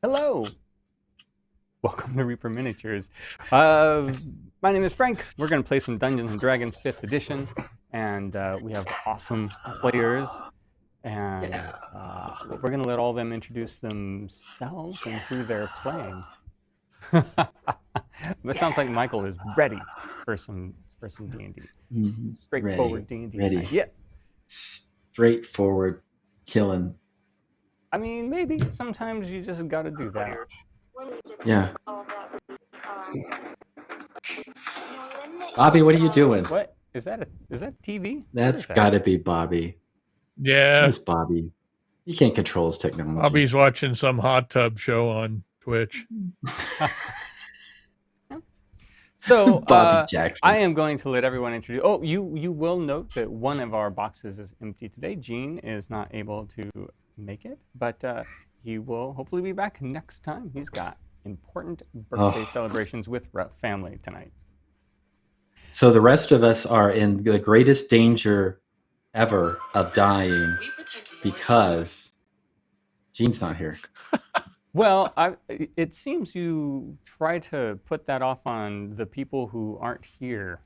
Hello. Welcome to Reaper Miniatures. My name is Frank. We're going to play some Dungeons and Dragons 5th edition, and we have awesome players, and we're going to let all of them introduce themselves and who they're playing. It sounds like Michael is ready for some D&D. Straightforward D&D Ready. tonight. Yeah. Straightforward killing. I mean, maybe sometimes you just got to do that. Yeah. Bobby, what are you doing? What is that? Is that TV? That's got to be Bobby. Yeah. Who's Bobby? He can't control his technology. Bobby's watching some hot tub show on Twitch. So Bobby Jackson. I am going to let everyone introduce. Oh, you will note that one of our boxes is empty today. Gene is not able to make it, but he will hopefully be back next time. He's got important birthday celebrations with family tonight. So the rest of us are in the greatest danger ever of dying because Gene's not here. Well, it seems you try to put that off on the people who aren't here.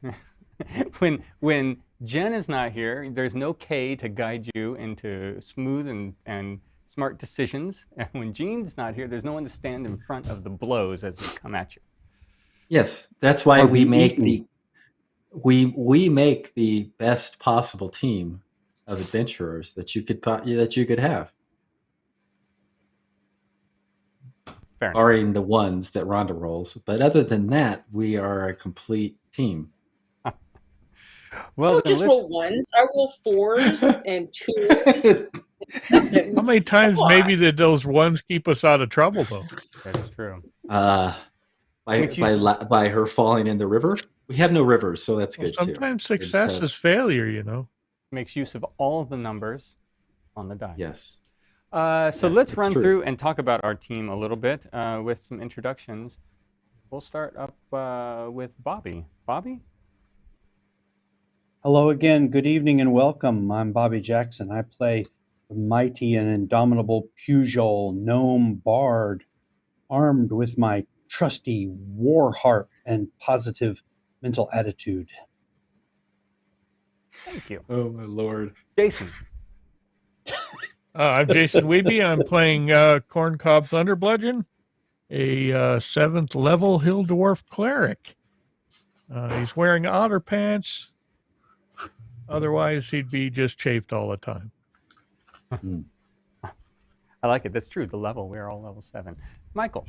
when Jen is not here, there's no K to guide you into smooth and smart decisions. And when Gene's not here, there's no one to stand in front of the blows as they come at you. Yes, that's why we make we make the best possible team of adventurers that you could have. Barring the ones that Rhonda rolls, but other than that, we are a complete team. Well, I don't just roll ones. I roll fours and twos. How many times maybe did those ones keep us out of trouble, though? That's true. By her falling in the river. We have no rivers, so that's good too. Sometimes success is failure, you know. Makes use of all of the numbers on the die. Yes. So let's run through and talk about our team a little bit with some introductions. We'll start up with Bobby. Bobby? Hello again. Good evening and welcome. I'm Bobby Jackson. I play the mighty and indomitable Pugh gnome bard, armed with my trusty war harp and positive mental attitude. Thank you. Oh, my Lord. Jason. I'm Jason Weeby. I'm playing Corncob Thunderbludgeon, a 7th level Hill Dwarf cleric. He's wearing otter pants. Otherwise, he'd be just chafed all the time. I like it. That's true. The level. We're all level 7. Michael.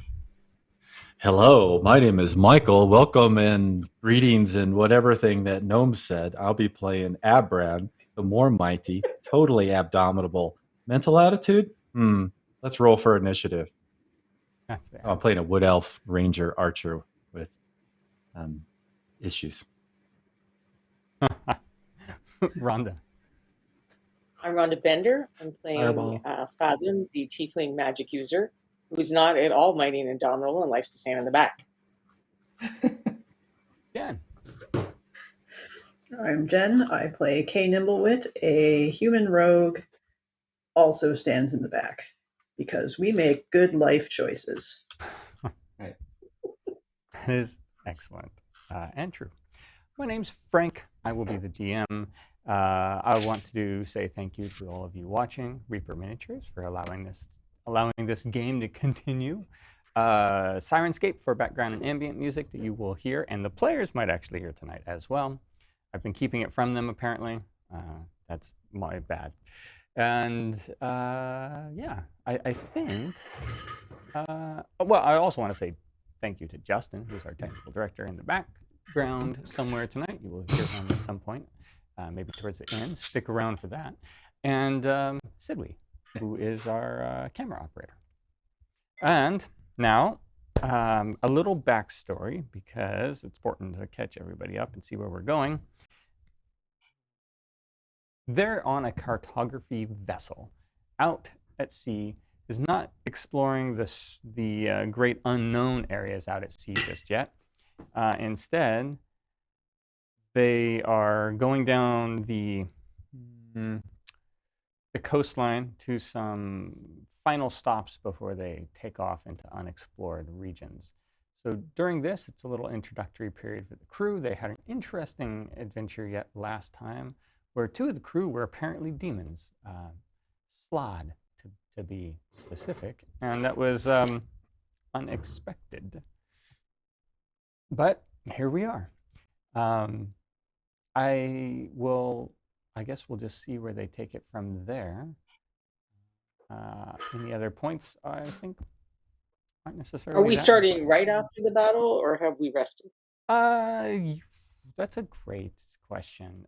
Hello, my name is Michael. Welcome and greetings and whatever thing that Gnome said. I'll be playing Abran, the more mighty, totally abdominable. Mental attitude? Let's roll for initiative. I'm playing a wood elf ranger archer with issues. Rhonda. I'm Rhonda Bender. I'm playing Fathom, the tiefling magic user, who's not at all mighty and indomitable and likes to stand in the back. Jen. I'm Jen. I play Kay Nimblewit, a human rogue, also stands in the back because we make good life choices. Right. That is excellent and true. My name's Frank. I will be the DM. I want to say thank you to all of you watching Reaper Miniatures for allowing this game to continue. Sirenscape for background and ambient music that you will hear, and the players might actually hear tonight as well. I've been keeping it from them apparently. That's my bad. And yeah, I think. Well, I also want to say thank you to Justin, who's our technical director in the background somewhere tonight. You will hear him at some point, maybe towards the end. Stick around for that. And Sidwee, who is our camera operator. And now, a little backstory, because it's important to catch everybody up and see where we're going. They're on a cartography vessel out at sea, is not exploring the great unknown areas out at sea just yet. Instead, they are going down the the coastline to some final stops before they take off into unexplored regions. So during this, it's a little introductory period for the crew. They had an interesting adventure yet last time, where 2 of the crew were apparently demons, Slod to be specific, and that was unexpected. But here we are. I guess we'll just see where they take it from there. Any other points, I think, aren't necessarily. Are we starting right after the battle, or have we rested? That's a great question.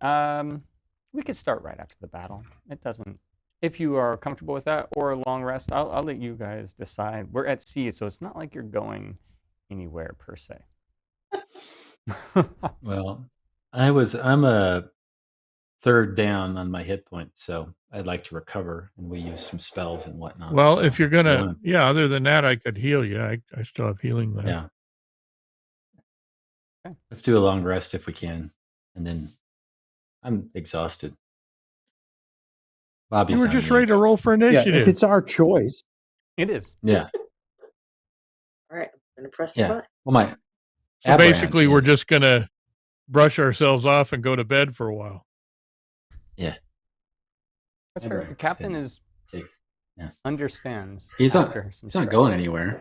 We could start right after the battle. It doesn't. If you are comfortable with that, or a long rest, I'll let you guys decide. We're at sea, so it's not like you're going anywhere per se. Well, I'm a third down on my hit points, so I'd like to recover, and we use some spells and whatnot. Well, so if you're gonna, you other than that, I could heal you. I still have healing left. yeah. Okay. Let's do a long rest if we can, and then I'm exhausted. Bobby's You were on just me. ready to roll for Yeah, initiative. if it's our choice. It is. Yeah. All right, I'm going to press the Yeah. button. Well, my So Abraham basically, we're is- just gonna brush ourselves off and go to bed for a while. That's right. The Abraham's captain gonna is yeah. understands. He's not. after some He's not stress. going anywhere.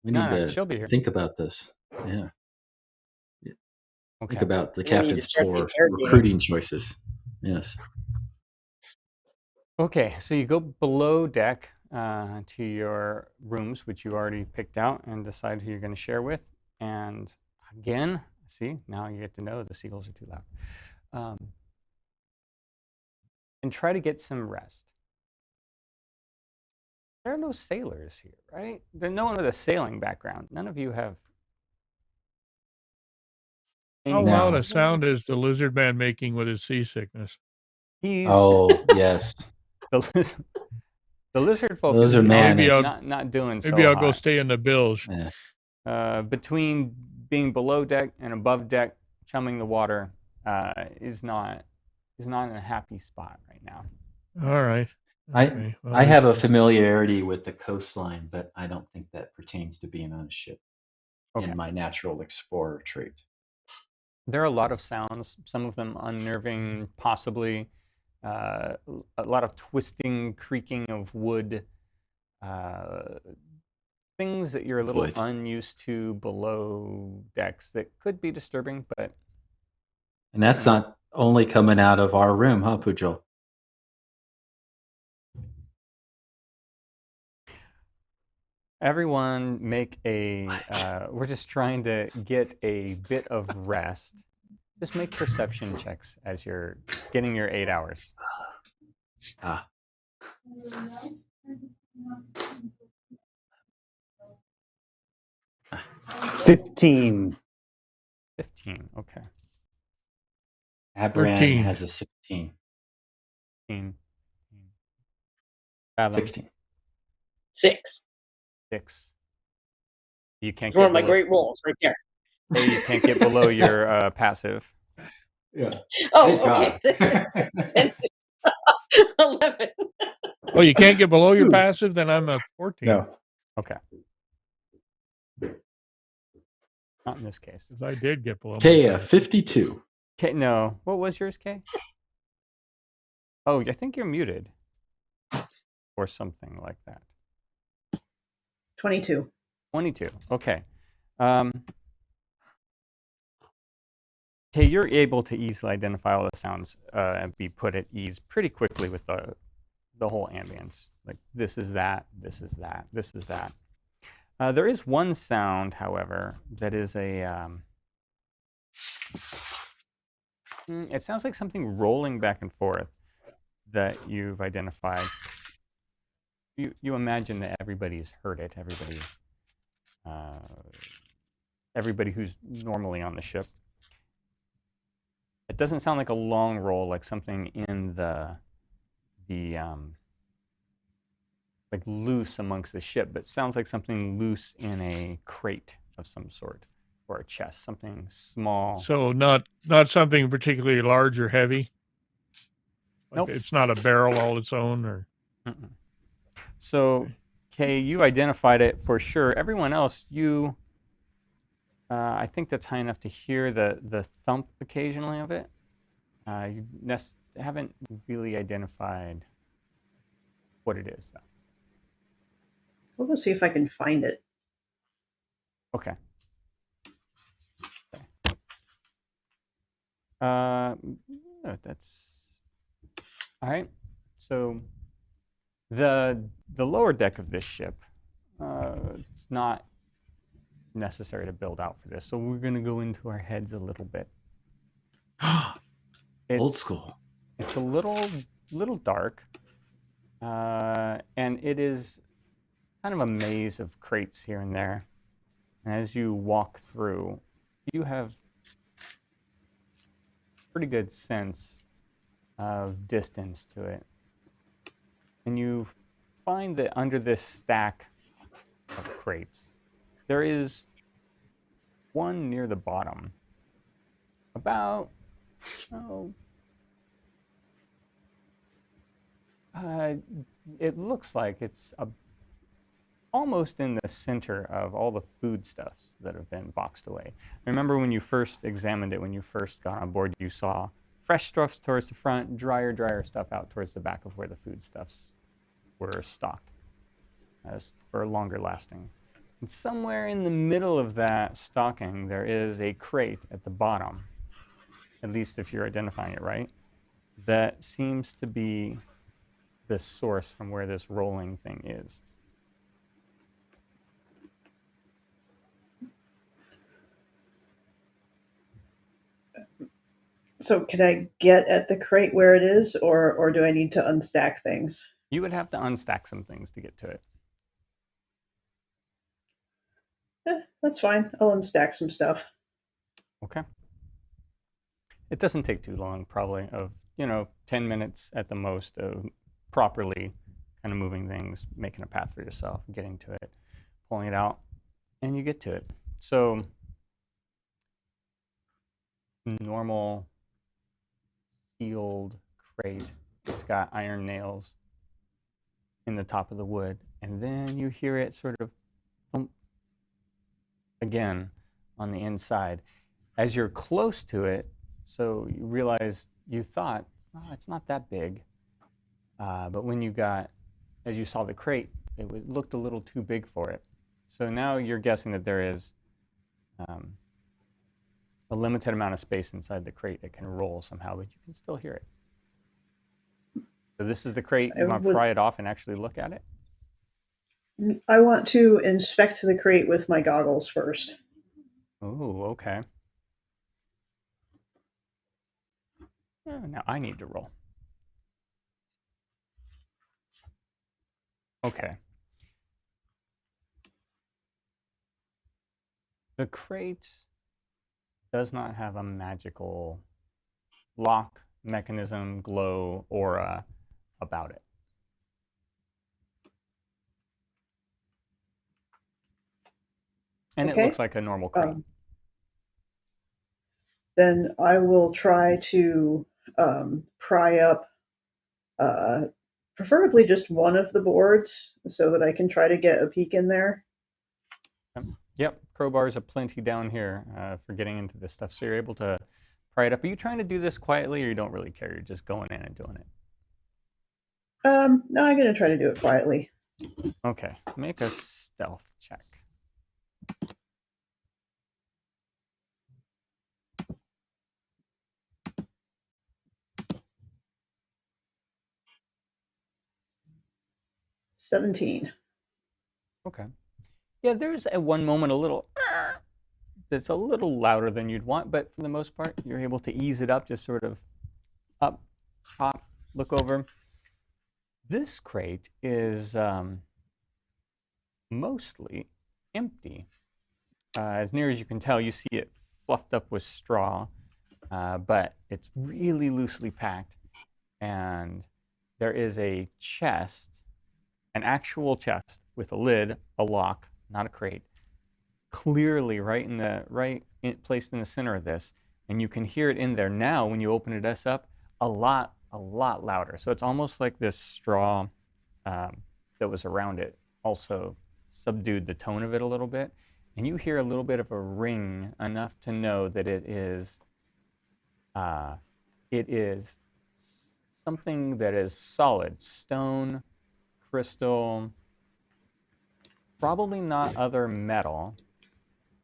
We No, need she'll be to here. think about this. Yeah. Okay. Think about the We need to captain's start the poor interrogating. recruiting choices. Yes. Okay, so you go below deck to your rooms, which you already picked out, and decide who you're going to share with. And again, see, now you get to know the seagulls are too loud. And try to get some rest. There are no sailors here, right? There's no one with a sailing background. None of you have. How No. loud a sound is the lizard man making with his seasickness? He's Oh yes. the lizard folk. The lizard is man Maybe is. not doing so Maybe I'll go hot. stay in the bilge. Yeah. Between being below deck and above deck, chumming the water is not in a happy spot right now. All right. Okay. Well, I have a that's- familiarity with the coastline, but I don't think that pertains to being on a ship Okay. in my natural explorer trait. There are a lot of sounds, some of them unnerving, possibly. A lot of twisting, creaking of wood. Things that you're a little Wood. unused to below decks that could be disturbing, but And that's not only coming out of our room, huh, Pujol? everyone make a. We're just trying to get a bit of rest. Just make perception checks as you're getting your 8 hours. Ah. 15. 15. Okay. Abraham 13. has a 16. 15. Fathom, 16. 6. 6. You can't It's one get of my below, great rolls right there. you can't get below your passive. Yeah. Oh, okay. 11. Oh, you can't get below your passive? Then I'm a 14. No. Okay. Not in this case. Because I did get below my Okay, passive. 52. K, no. What was yours, Kay? Oh, I think you're muted. Or something like that. 22. 22. Okay. Okay, you're able to easily identify all the sounds and be put at ease pretty quickly with the whole ambience. Like, this is that, this is that, this is that. There is one sound, however, that is a... it sounds like something rolling back and forth that you've identified. You imagine that everybody's heard it, everybody who's normally on the ship. It doesn't sound like a long roll, like something in the like loose amongst the ship, but sounds like something loose in a crate of some sort or a chest, something small. So not something particularly large or heavy. Nope. It's not a barrel all its own, or. Mm-mm. So, Kay, you identified it for sure. Everyone else, I think that's high enough to hear the thump occasionally of it. You haven't really identified what it is, though. We'll go see if I can find it. Okay. No, that's all right. So the lower deck of this ship, it's not necessary to build out for this. So we're going to go into our heads a little bit. Old school. It's a little dark, and it is kind of a maze of crates here and there. And as you walk through, you have pretty good sense of distance to it. And you find that under this stack of crates, there is one near the bottom, about, it looks like it's almost in the center of all the foodstuffs that have been boxed away. Remember when you first examined it, when you first got on board, you saw fresh stuff towards the front, drier stuff out towards the back of where the foodstuffs were stocked as for longer lasting. And somewhere in the middle of that stocking, there is a crate at the bottom, at least if you're identifying it right, that seems to be the source from where this rolling thing is. So can I get at the crate where it is, or do I need to unstack things? You would have to unstack some things to get to it. That's fine. I'll unstack some stuff. Okay. It doesn't take too long, probably, of 10 minutes at the most of properly kind of moving things, making a path for yourself, getting to it, pulling it out, and you get to it. So normal sealed crate. It's got iron nails in the top of the wood, and then you hear it sort of thump again on the inside. As you're close to it, so you realize you thought, oh, it's not that big. But when as you saw the crate, it looked a little too big for it. So now you're guessing that there is a limited amount of space inside the crate that can roll somehow, but you can still hear it. So this is the crate. You want to pry it off and actually look at it? I want to inspect the crate with my goggles first. Oh, okay. Now I need to roll. Okay. The crate does not have a magical lock, mechanism, glow, aura about it. And Okay. It looks like a normal crate. Then I will try to pry up preferably just one of the boards so that I can try to get a peek in there. Yep, crowbars aplenty down here for getting into this stuff, so you're able to pry it up. Are you trying to do this quietly, or you don't really care? You're just going in and doing it? No, I'm going to try to do it quietly. Okay, make a stealth check. $17. Okay. Yeah, there's at one moment a little that's a little louder than you'd want, but for the most part, you're able to ease it up, just sort of up, top, look over. This crate is mostly empty. As near as you can tell, you see it fluffed up with straw, but it's really loosely packed. And there is a chest, an actual chest with a lid, a lock, not a crate, clearly placed in the center of this, and you can hear it in there now. When you open it up, a lot a lot louder. So it's almost like this straw that was around it also subdued the tone of it a little bit. And you hear a little bit of a ring, enough to know that it is something that is solid, stone, crystal, probably not other metal,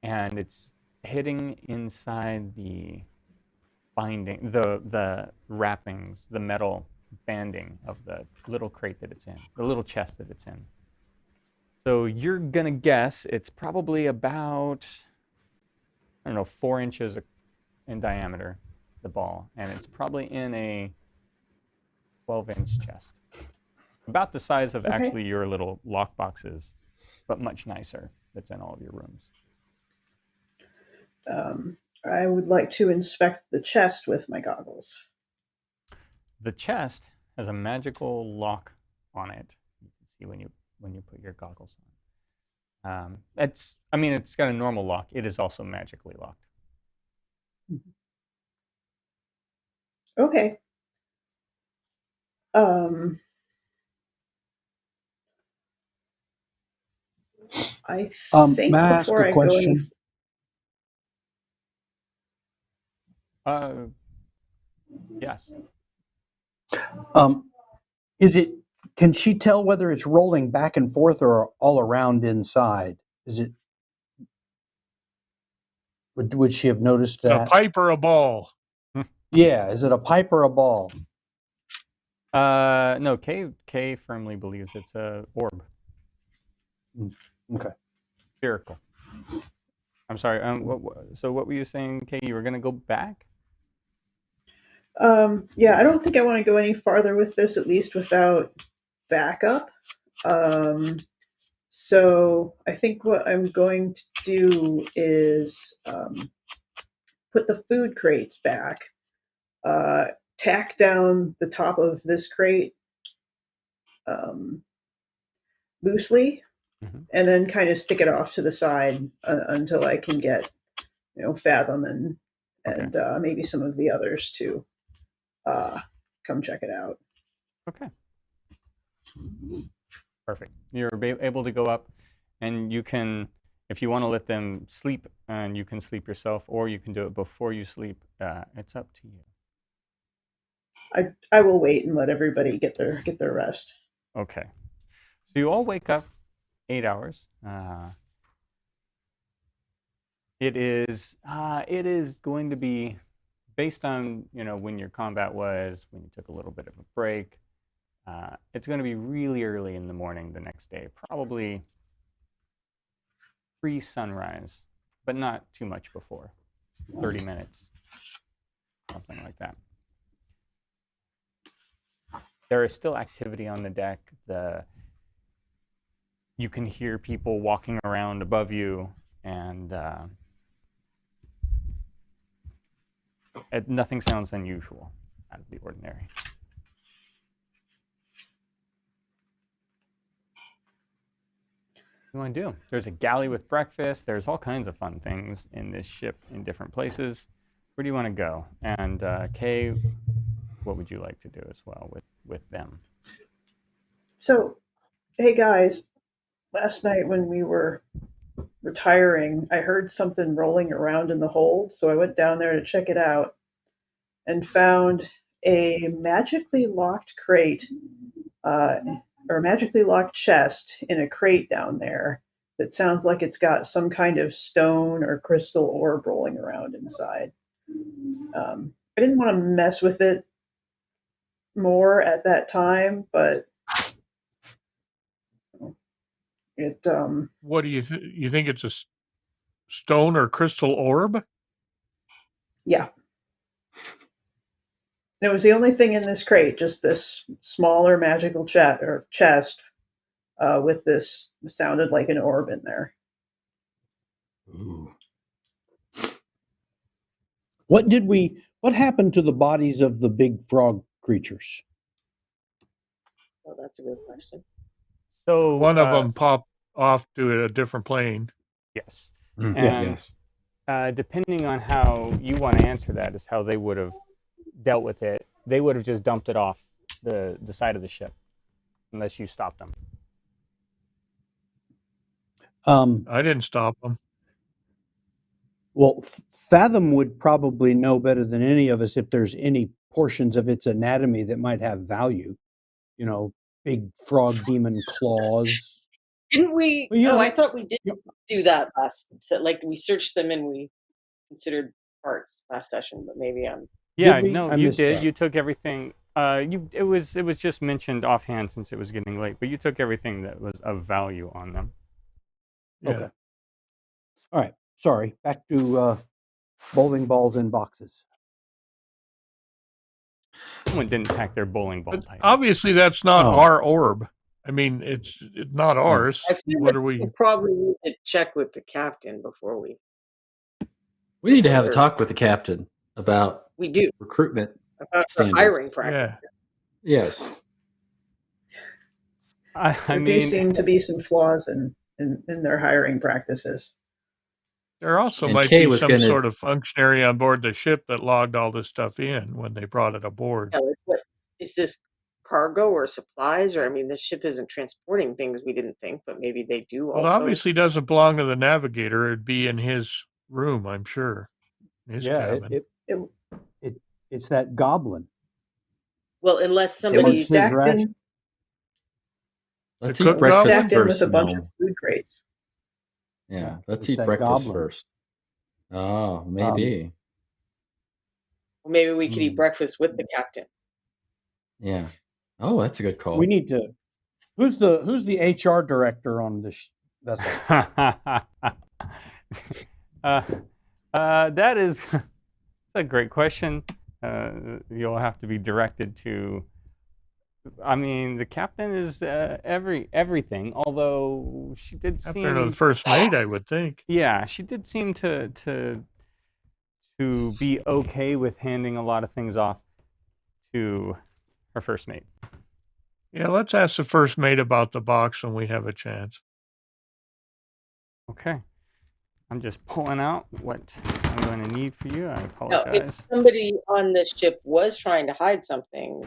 and it's hitting inside the binding, the wrappings, the metal banding of the little crate that it's in, the little chest that it's in. So you're gonna guess it's probably about, I don't know, 4 inches in diameter, the ball, and it's probably in a 12-inch chest. About the size of actually your little lock boxes, but much nicer, that's in all of your rooms. I would like to inspect the chest with my goggles. The chest has a magical lock on it. You can see when you put your goggles on. It's got a normal lock. It is also magically locked. Okay. I think may I ask before a I go question? Yes. Can she tell whether it's rolling back and forth or all around inside? Is it? Would she have noticed A that? pipe or a ball? Yeah. Is it a pipe or a ball? No. Kay firmly believes it's a orb. Okay. Spherical. I'm sorry. So what were you saying, Kay? You were gonna go back? Yeah, I don't think I want to go any farther with this, at least without backup. So I think what I'm going to do is put the food crates back, tack down the top of this crate loosely, and then kind of stick it off to the side until I can get, Fathom and maybe some of the others to come check it out. Okay. Perfect. You're able to go up, and you can, if you want to let them sleep, and you can sleep yourself, or you can do it before you sleep. It's up to you. I will wait and let everybody get their rest. Okay. So you all wake up 8 hours. It is going to be based on when your combat was, when you took a little bit of a break. It's going to be really early in the morning the next day, probably pre-sunrise, but not too much before, 30 minutes, something like that. There is still activity on the deck. You can hear people walking around above you, and nothing sounds unusual, out of the ordinary. What do you want to do? There's a galley with breakfast. There's all kinds of fun things in this ship in different places. Where do you want to go? And Kay, what would you like to do as well with them? So, hey guys, last night when we were retiring, I heard something rolling around in the hold, so I went down there to check it out and found a magically locked crate, or a magically locked chest in a crate down there that sounds like it's got some kind of stone or crystal orb rolling around inside. I didn't want to mess with it more at that time, but it. What do you you think it's a stone or crystal orb? Yeah. It was the only thing in this crate, just this smaller magical chest with this sounded like an orb in there. Ooh. What happened to the bodies of the big frog creatures? Well, that's a good question. So one of them popped off to a different plane. Yes. And yes. Depending on how you want to answer that is how they would have dealt with it. they would have just dumped it off the side of the ship unless you stopped them. I didn't stop them. Well, Fathom would probably know better than any of us if there's any portions of its anatomy that might have value. You know, big frog demon claws. Didn't we? Well, you Oh, know, I thought we did Yep. do that last. So, like we searched them and we considered parts last session, but maybe I'm. Yeah, Did we? no, I you missed did. that. You took everything. It was just mentioned offhand since it was getting late, but you took everything that was of value on them. Yeah. Okay. All right. Sorry. Back to bowling balls in boxes. Someone didn't pack their bowling ball But tight. obviously, that's not Oh. our orb. I mean, it's not ours. I feel What like are we? we probably need to check with the captain before we. We need to have a talk with the captain about We do recruitment about the standards. hiring practice. Yeah. Yes. I There do mean, seem to be some flaws in their hiring practices. There also And might Kay be was some gonna- sort of functionary on board the ship that logged all this stuff in when they brought it aboard. Yeah, like what is this cargo or supplies? Or I mean, this ship isn't transporting things we didn't think, but maybe they do Well, it also. obviously doesn't belong to the navigator. It'd be in his room, I'm sure. His Yeah, cabin. it's that goblin. Well, unless It somebody's was stacked in, Let's The eat cook breakfast stacked in with first. a bunch of Gnome. food crates. Yeah, let's It's eat that breakfast goblin. first. Oh, maybe. maybe we could eat Hmm. breakfast with the captain. Yeah. Oh, that's a good call. We need to. Who's the HR director on this vessel? that is that's a great question. You'll have to be directed to. I mean, the captain is everything. Although she did Captain of the seem, first mate, I would think. yeah, she did seem to be okay with handing a lot of things off to her first mate. Yeah, let's ask the first mate about the box when we have a chance. Okay. I'm just pulling out what I'm going to need for you. I No, apologize. if somebody on the ship was trying to hide something,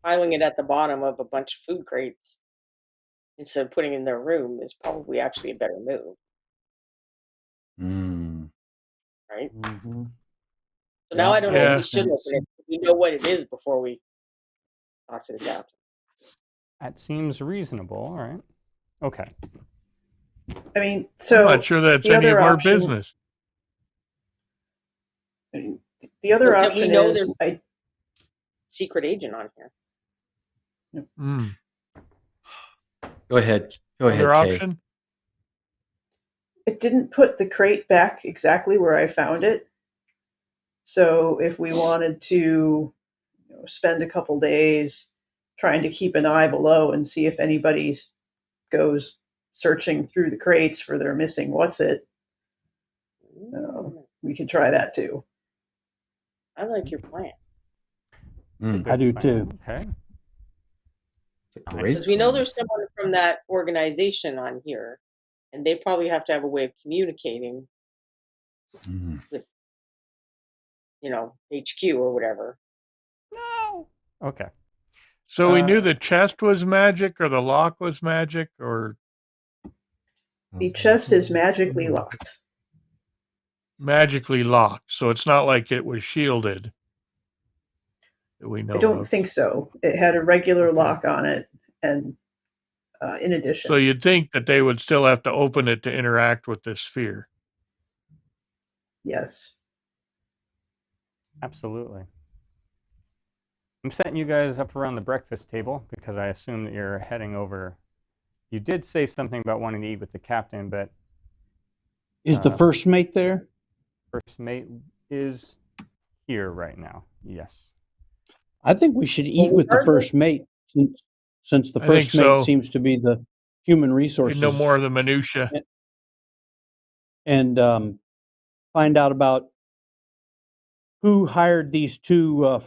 piling it at the bottom of a bunch of food crates instead of putting it in their room is probably actually a better move, Mm. right? Mm-hmm. So now I don't know if Yeah. we should open it. We know what it is before we talk to the captain. That seems reasonable. All right. Okay. I mean, I'm so not sure that's the any of other our option- business. the other Well, we option know is there's- Secret agent on here. Mm. Go ahead. Go ahead, Other Kay. option? it didn't put the crate back exactly where I found it. So if we wanted to spend a couple days trying to keep an eye below and see if anybody goes searching through the crates for their missing what's it, we could try that too. I like your plan. Mm. I do Plan. too. Okay. It's a great Because we know plan. there's someone from that organization on here, and they probably have to have a way of communicating Mm. with, HQ or whatever. No. Okay. So we knew Uh, the chest was magic or the lock was magic or The chest is magically locked. magically locked. So it's not like it was shielded that we know I don't of. think so. It had a regular Okay. lock on it, and in addition, So you'd think that they would still have to open it to interact with this sphere. yes. Absolutely. I'm setting you guys up around the breakfast table because I assume that you're heading over. You did say something about wanting to eat with the captain, but Is the first mate there? first mate is here right now. Yes. I think we should eat Well, with the regardless- first mate since the I think first mate so. seems to be the human We resources. know more of the minutia. And find out about who hired these two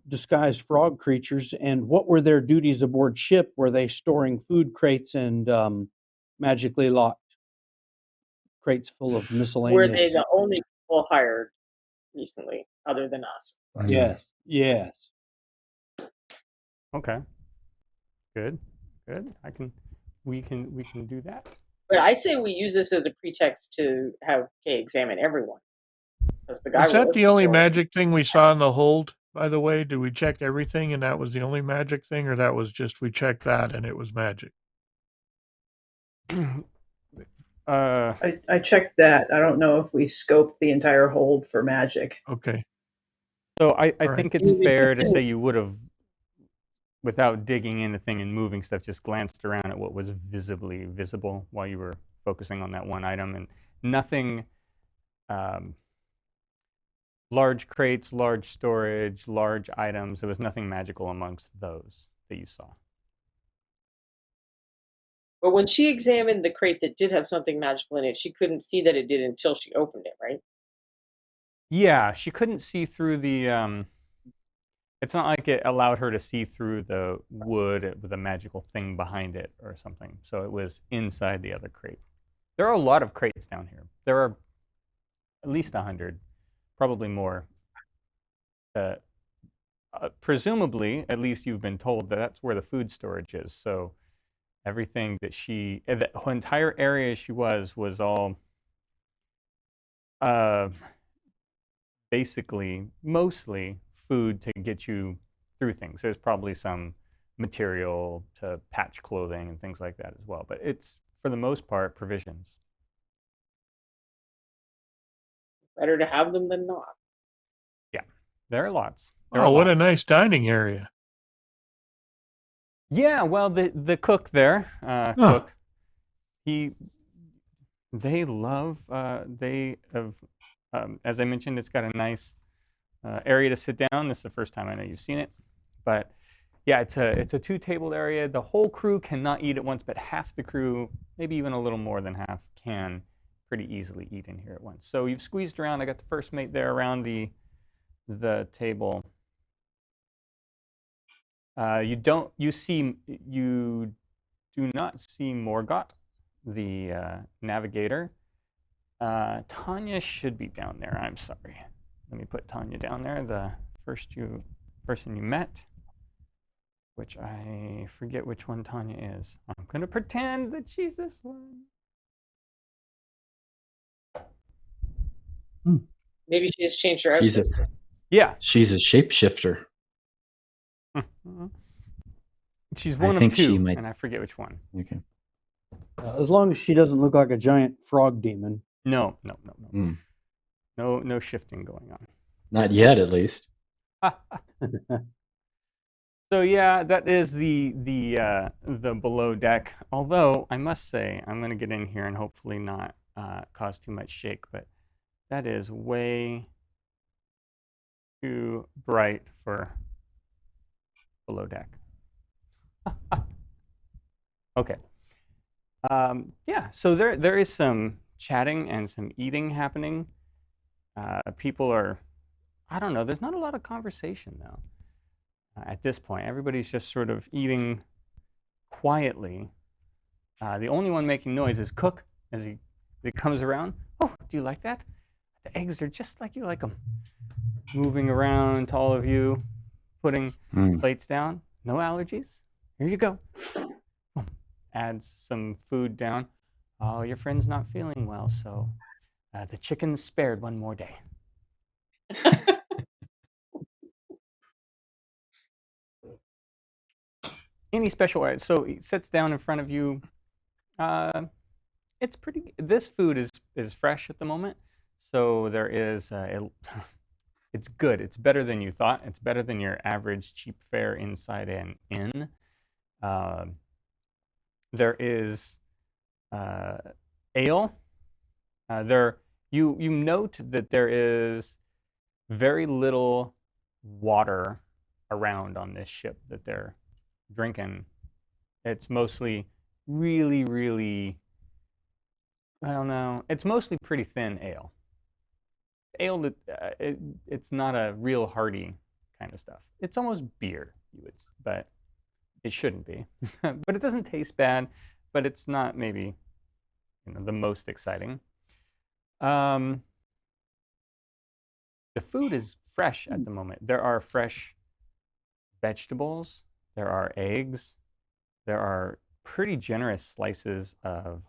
disguised frog creatures and what were their duties aboard ship. Were they storing food crates and magically locked crates full of miscellaneous? Were they the only people hired recently, other than us? Yes, yes. Okay. Good. We can do that. But I say we use this as a pretext to have Kay examine everyone. Because the guy Is we're that the looking only for- magic thing we saw in the hold, by the way? Did we check everything and that was the only magic thing, or that was just we checked that and it was magic? I checked that. I don't know if we scoped the entire hold for magic. Okay. So I All right. think it's fair to say you would have, without digging anything and moving stuff, just glanced around at what was visibly visible while you were focusing on that one item, and nothing. Large crates, large storage, large items. There was nothing magical amongst those that you saw. But when she examined the crate that did have something magical in it, she couldn't see that it did until she opened it, right? Yeah, she couldn't see through the. It's not like it allowed her to see through the wood with a magical thing behind it or something. So it was inside the other crate. There are a lot of crates down here. There are at least 100, probably more. Presumably, at least you've been told that that's where the food storage is. So everything that the entire area she was all basically mostly food to get you through things. There's probably some material to patch clothing and things like that as well, but it's for the most part provisions. Better to have them than not. Yeah, there are lots. Oh, what a nice dining area. Yeah, well, the cook there, cook, they have, as I mentioned, it's got a nice area to sit down. This is the first time I know you've seen it, but yeah, it's a two-tabled area. The whole crew cannot eat at once, but half the crew, maybe even a little more than half, can pretty easily eat in here at once. So you've squeezed around. I got the first mate there around the table. You do not see Morgott, the navigator. Tanya should be down there. I'm sorry. Let me put Tanya down there. The first person you met, which I forget which one Tanya is. I'm going to pretend that she's this one. Maybe she just changed her outfit. She's a shapeshifter. She's one of two, and I forget which one. Okay. As long as she doesn't look like a giant frog demon. No. No shifting going on. Not yet, at least. So yeah, that is the below deck. Although I must say, I'm going to get in here and hopefully not cause too much shake, but that is way too bright for below deck. Okay. Yeah, so there is some chatting and some eating happening. People are, I don't know, there's not a lot of conversation though. At this point, everybody's just sort of eating quietly. The only one making noise is Cook as he comes around. Oh, do you like that? The eggs are just like you like them. Moving around to all of you, putting plates down. No allergies? Here you go. Adds some food down. Oh, your friend's not feeling well, so the chicken's spared one more day. Any special items? So he sits down in front of you. It's pretty. This food is fresh at the moment, so there is. It's good. It's better than you thought. It's better than your average cheap fare inside an inn. There is ale. You note that there is very little water around on this ship that they're drinking. It's mostly really, really, I don't know. It's mostly pretty thin ale. Ale that it's not a real hearty kind of stuff. It's almost beer, but it shouldn't be. But it doesn't taste bad. But it's not maybe the most exciting. The food is fresh at the moment. There are fresh vegetables. There are eggs. There are pretty generous slices of,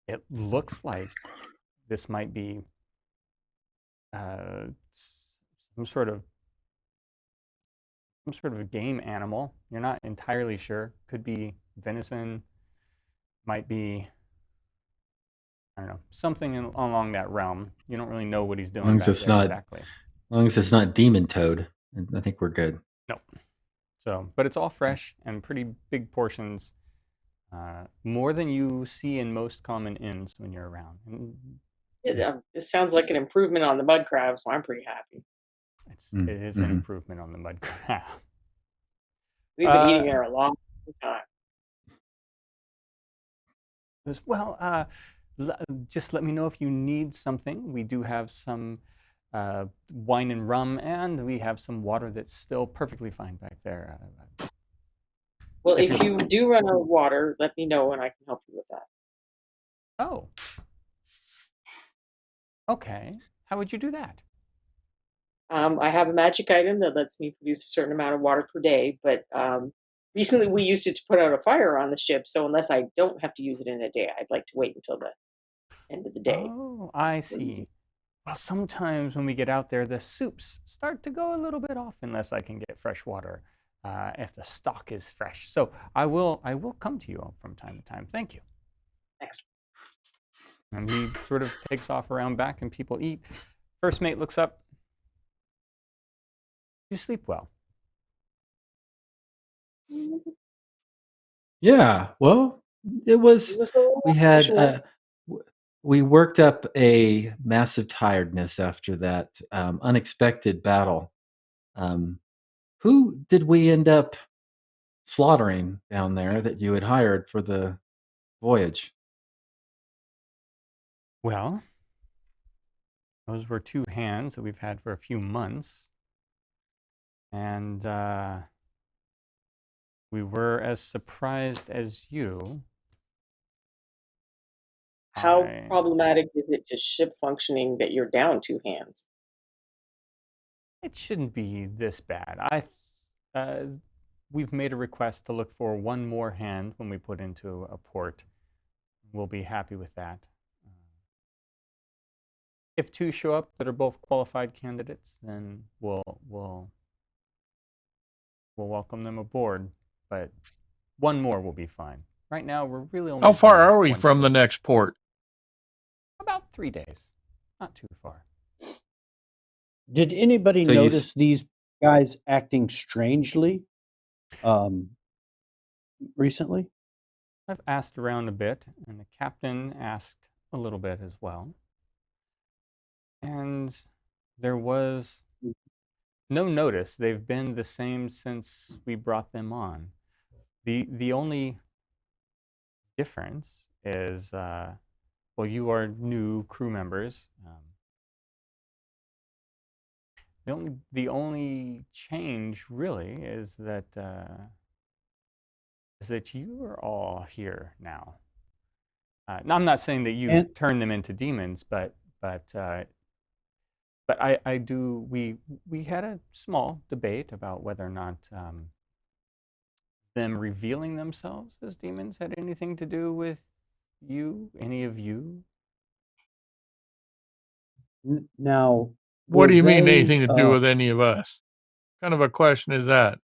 it looks like this might be some sort of a game animal. You're not entirely sure. Could be venison, might be, I don't know, something along that realm. You don't really know what he's As doing long as back it's there not, exactly. as long as it's not demon toad, I think we're good. No. So, but it's all fresh and pretty big portions, more than you see in most common inns when you're around. And This sounds like an improvement on the mud crab, so I'm pretty happy. it is an improvement on the mud crab. We've been eating there a long time. Well, just let me know if you need something. We do have some wine and rum, and we have some water that's still perfectly fine back there. Well, if you do run out of water, let me know and I can help you with that. Oh. Okay. How would you do that? I have a magic item that lets me produce a certain amount of water per day, but recently we used it to put out a fire on the ship, so unless I don't have to use it in a day, I'd like to wait until the end of the day. Oh, I see. Well, sometimes when we get out there, the soups start to go a little bit off unless I can get fresh water, if the stock is fresh. So I will come to you from time to time. Thank you. Excellent. And he sort of takes off around back, and people eat. First mate looks up. You sleep well. Yeah, well, it was. We had we worked up a massive tiredness after that unexpected battle. Who did we end up slaughtering down there that you had hired for the voyage? Well, those were two hands that we've had for a few months. And we were as surprised as you. How problematic is it to ship functioning that you're down two hands? It shouldn't be this bad. We've made a request to look for one more hand when we put into a port. We'll be happy with that. If two show up that are both qualified candidates, then we'll welcome them aboard. But one more will be fine. Right now, we're really only. How far are we from the next port? About 3 days. Not too far. Did anybody notice these guys acting strangely recently? I've asked around a bit, and the captain asked a little bit as well. And there was no notice. They've been the same since we brought them on. The only difference is, well, you are new crew members. The only change really is that you are all here now. Now, I'm not saying that you turn them into demons, but I do. We had a small debate about whether or not them revealing themselves as demons had anything to do with you, any of you. Now, what do you mean anything to do with any of us? What kind of a question is that?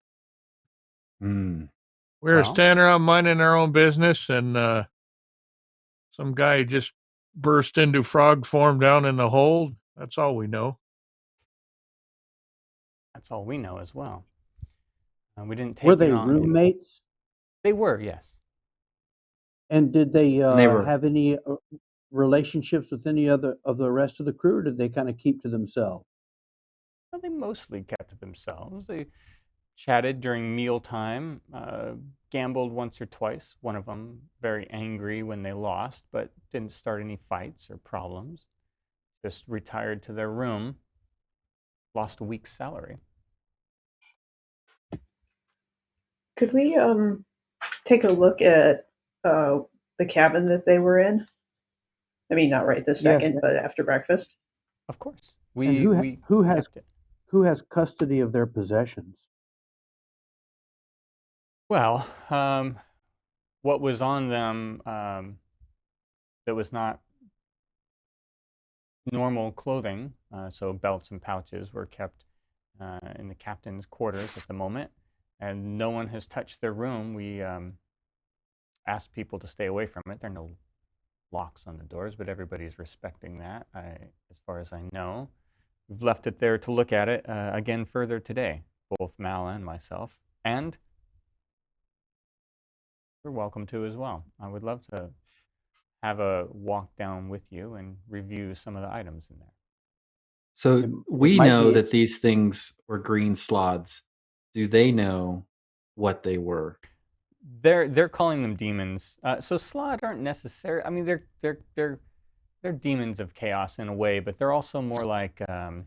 We're standing around minding our own business, and some guy just burst into frog form down in the hold. That's all we know. That's all we know as well. We didn't take. Were they roommates? They were, yes. And did they have any relationships with any other of the rest of the crew, or did they kind of keep to themselves? Well, they mostly kept to themselves. They chatted during mealtime, gambled once or twice. One of them very angry when they lost, but didn't start any fights or problems. Just retired to their room, lost a week's salary. Could we take a look at the cabin that they were in? I mean, not right this second, but after breakfast. Of course. Who has custody of their possessions? Well, what was on them that was not normal clothing, so belts and pouches, were kept in the captain's quarters at the moment, and no one has touched their room. We asked people to stay away from it. There are no locks on the doors, but everybody's respecting that, as far as I know. We've left it there to look at it again further today, both Mal and myself, and you're welcome to as well. I would love to have a walk down with you and review some of the items in there. So we might know be- that these things were green slods. Do they know what they were? They're calling them demons. So Slod aren't necessary. I mean, they're demons of chaos in a way, but they're also more like they're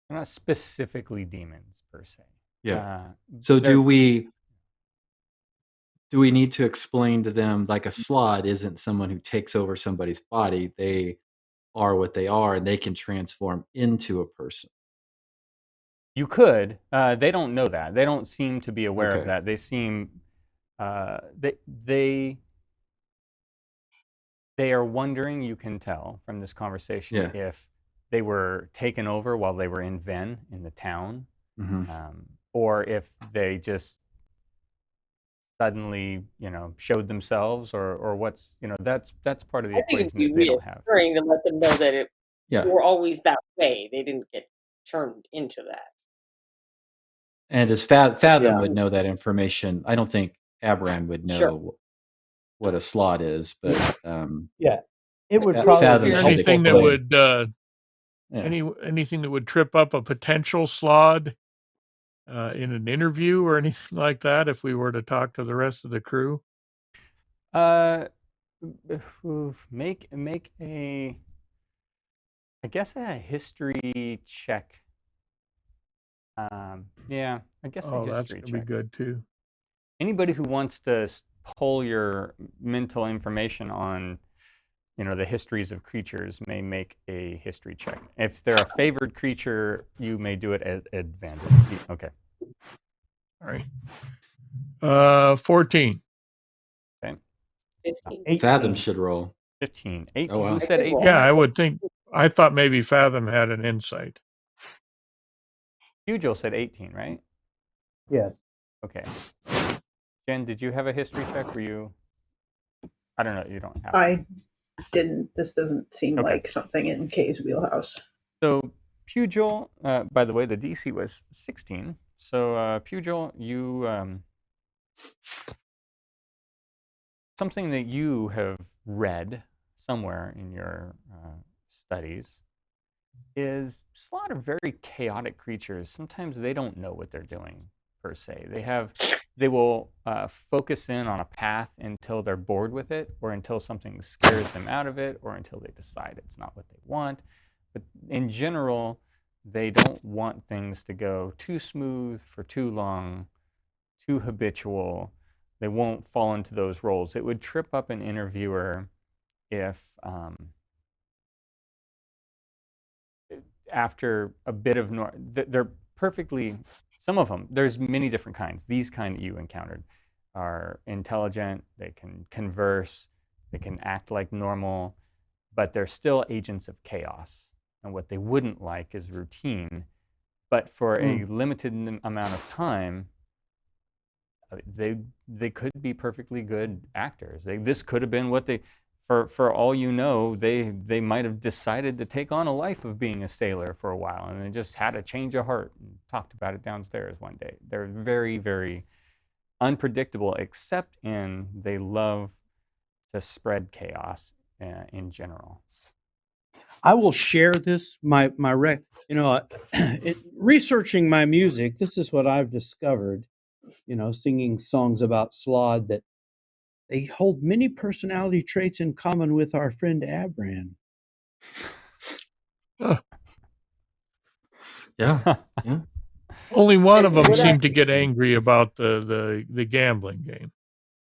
not specifically demons per se. So they're- do we need to explain to them, like, a slod isn't someone who takes over somebody's body? They are what they are, and they can transform into a person. You could. They don't know that. They don't seem to be aware of Okay. that. They seem they are wondering. You can tell from this conversation Yeah. if they were taken over while they were in Ven in the town, Mhm. or if they just suddenly, showed themselves, or what's, that's part of the I think it'd equation be that they don't have. reassuring to let them know that they Yeah. were always that way. They didn't get turned into that. And as Fathom Yeah. would know that information, I don't think Abran would know Sure. what a slot is, but Yeah, it would Fa- probably Fathom be should helpful Anything that explain. would Yeah. anything that would trip up a potential slod in an interview or anything like that if we were to talk to the rest of the crew? Make a, I guess, a history check. Yeah, I guess a Oh, that's history gonna be check. good too. Anybody who wants to pull your mental information on, the histories of creatures may make a history check. If they're a favored creature, you may do it at advantage. Okay. All right. 14. Okay. 15. Fathom 18. should roll. 15. 18. Oh, wow. Who said 18? Yeah, I would think. I thought maybe Fathom had an insight. Pugh said 18, right? Yes. Okay. Jen, did you have a history check? Were you? I don't know. You don't have. I didn't. This doesn't seem Okay. like something in Kay's wheelhouse. So Pugh, by the way, the DC was 16. So Pugh, you something that you have read somewhere in your studies is Slot are very chaotic creatures. Sometimes they don't know what they're doing per se. They will focus in on a path until they're bored with it, or until something scares them out of it, or until they decide it's not what they want. But in general, they don't want things to go too smooth for too long, too habitual. They won't fall into those roles. It would trip up an interviewer if after a bit of they're perfectly, some of them, there's many different kinds. These kind that you encountered are intelligent, they can converse, they can act like normal, but they're still agents of chaos. And what they wouldn't like is routine. But for a limited amount of time, they could be perfectly good actors. This could have been what they, for all you know, they might have decided to take on a life of being a sailor for a while, and they just had a change of heart and talked about it downstairs one day. They're very, very unpredictable, except in they love to spread chaos in general. I will share this. Researching my music. This is what I've discovered. Singing songs about Slod, that they hold many personality traits in common with our friend Abran. Huh. Yeah. Yeah. Only one of them What seemed to get angry about the gambling game.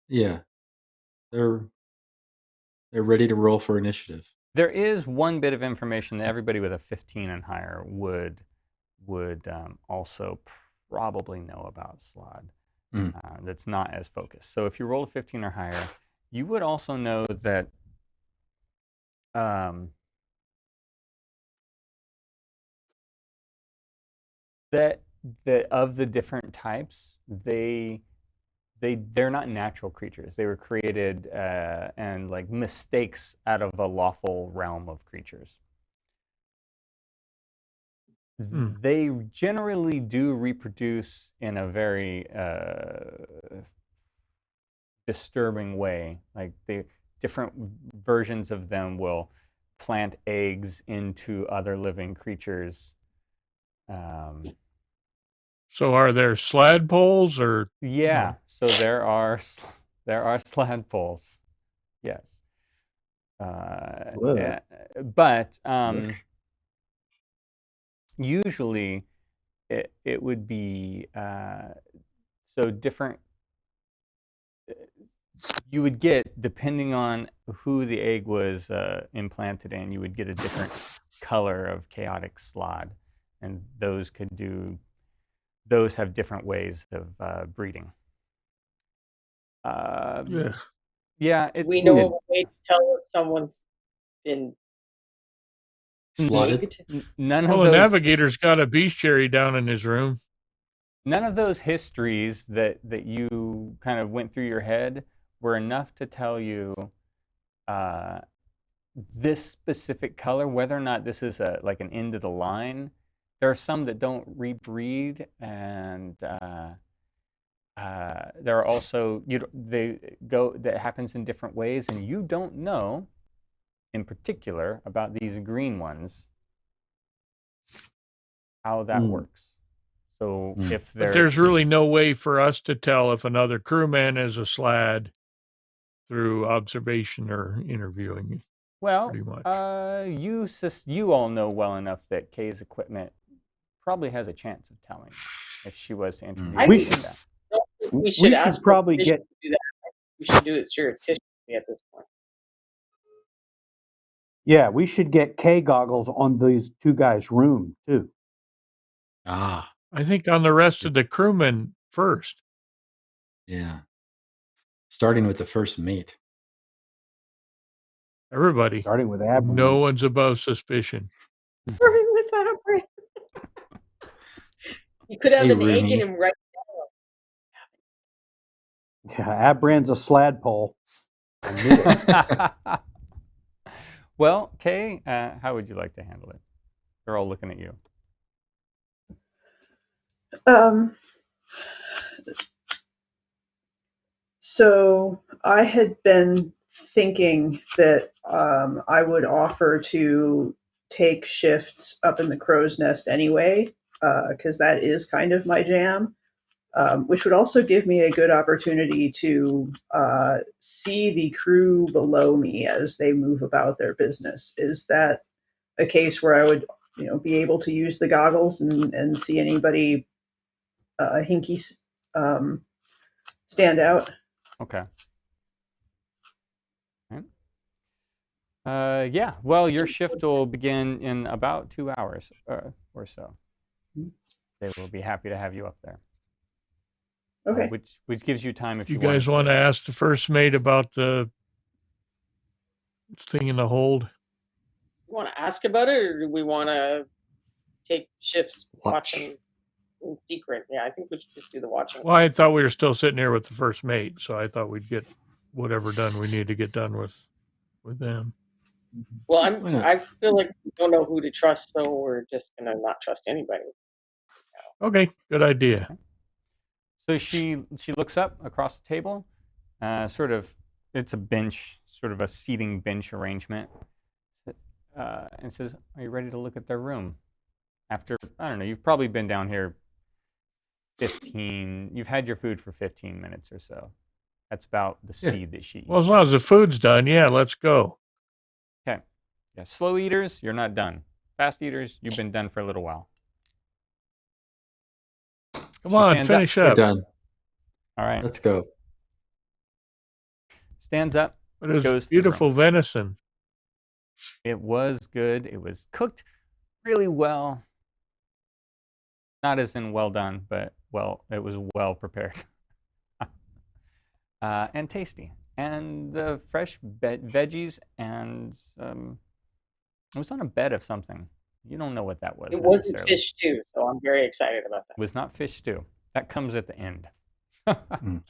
Yeah. They're ready to roll for initiative. There is one bit of information that everybody with a 15 and higher would also probably know about Slod. Mm. That's not as focused. So if you roll a 15 or higher, you would also know that that of the different types, they're not natural creatures. They were created and like mistakes out of a lawful realm of creatures. They generally do reproduce in a very disturbing way. Like the different versions of them will plant eggs into other living creatures. So are there slad poles or? Yeah, so there are slad poles. Yes. But usually it would be so different. You would get, depending on who the egg was implanted in, you would get a different color of chaotic slod, and those have different ways of breeding. Yeah, it's we know a way to tell if someone's been Slotted. egged? None of Well, those. the navigator's got a bestiary down in his room. None of those histories that you kind of went through your head were enough to tell you this specific color, whether or not this is like an end of the line. There are some that don't rebreed, and there are also that happens in different ways, and you don't know in particular about these green ones how that works. So if But there's really no way for us to tell if another crewman is a slad through observation or interviewing. Well, pretty much. You all know well enough that Kay's equipment probably has a chance of telling if she was to interview. We should ask probably get. To do that. We should do it surreptitiously at this point. Yeah, we should get K goggles on these two guys' room too. I think on the rest of the crewmen first. Yeah. Starting with the first mate. Everybody. Starting with Abram. No one's above suspicion. Starting with Abram. You could have an egg in him right now. Yeah, Abram's a slad pole. I knew it. Well, Kay, how would you like to handle it? They're all looking at you. So I had been thinking that I would offer to take shifts up in the crow's nest anyway, because that is kind of my jam, which would also give me a good opportunity to see the crew below me as they move about their business. Is that a case where I would, be able to use the goggles and see anybody hinky stand out? Okay. Yeah. Well, your shift will begin in about 2 hours or so. They will be happy to have you up there. Okay. Which gives you time if you guys want to ask the first mate about the thing in the hold. You want to ask about it, or do we want to take shifts watching in secret? Yeah, I think we should just do the watching. Well, I thought we were still sitting here with the first mate, so I thought we'd get whatever done we need to get done with them. Well, I feel like we don't know who to trust, so we're just gonna not trust anybody. Okay, good idea. So she looks up across the table, it's a bench, sort of a seating bench arrangement, and says, "Are you ready to look at their room?" After, I don't know, you've probably been down here you've had your food for 15 minutes or so. That's about the speed that she eats. Well, as long as the food's done, yeah, let's go. Okay. Yeah, slow eaters, you're not done. Fast eaters, you've been done for a little while. Come on, finish up. We're done. All right. Let's go. Stands up. But it goes was beautiful venison. It was good. It was cooked really well. Not as in well done, but well prepared. And tasty. And the fresh veggies, and it was on a bed of something. You don't know what that was. It wasn't necessarily. fish stew, so I'm very excited about that. It was not fish stew. That comes at the end. Mm.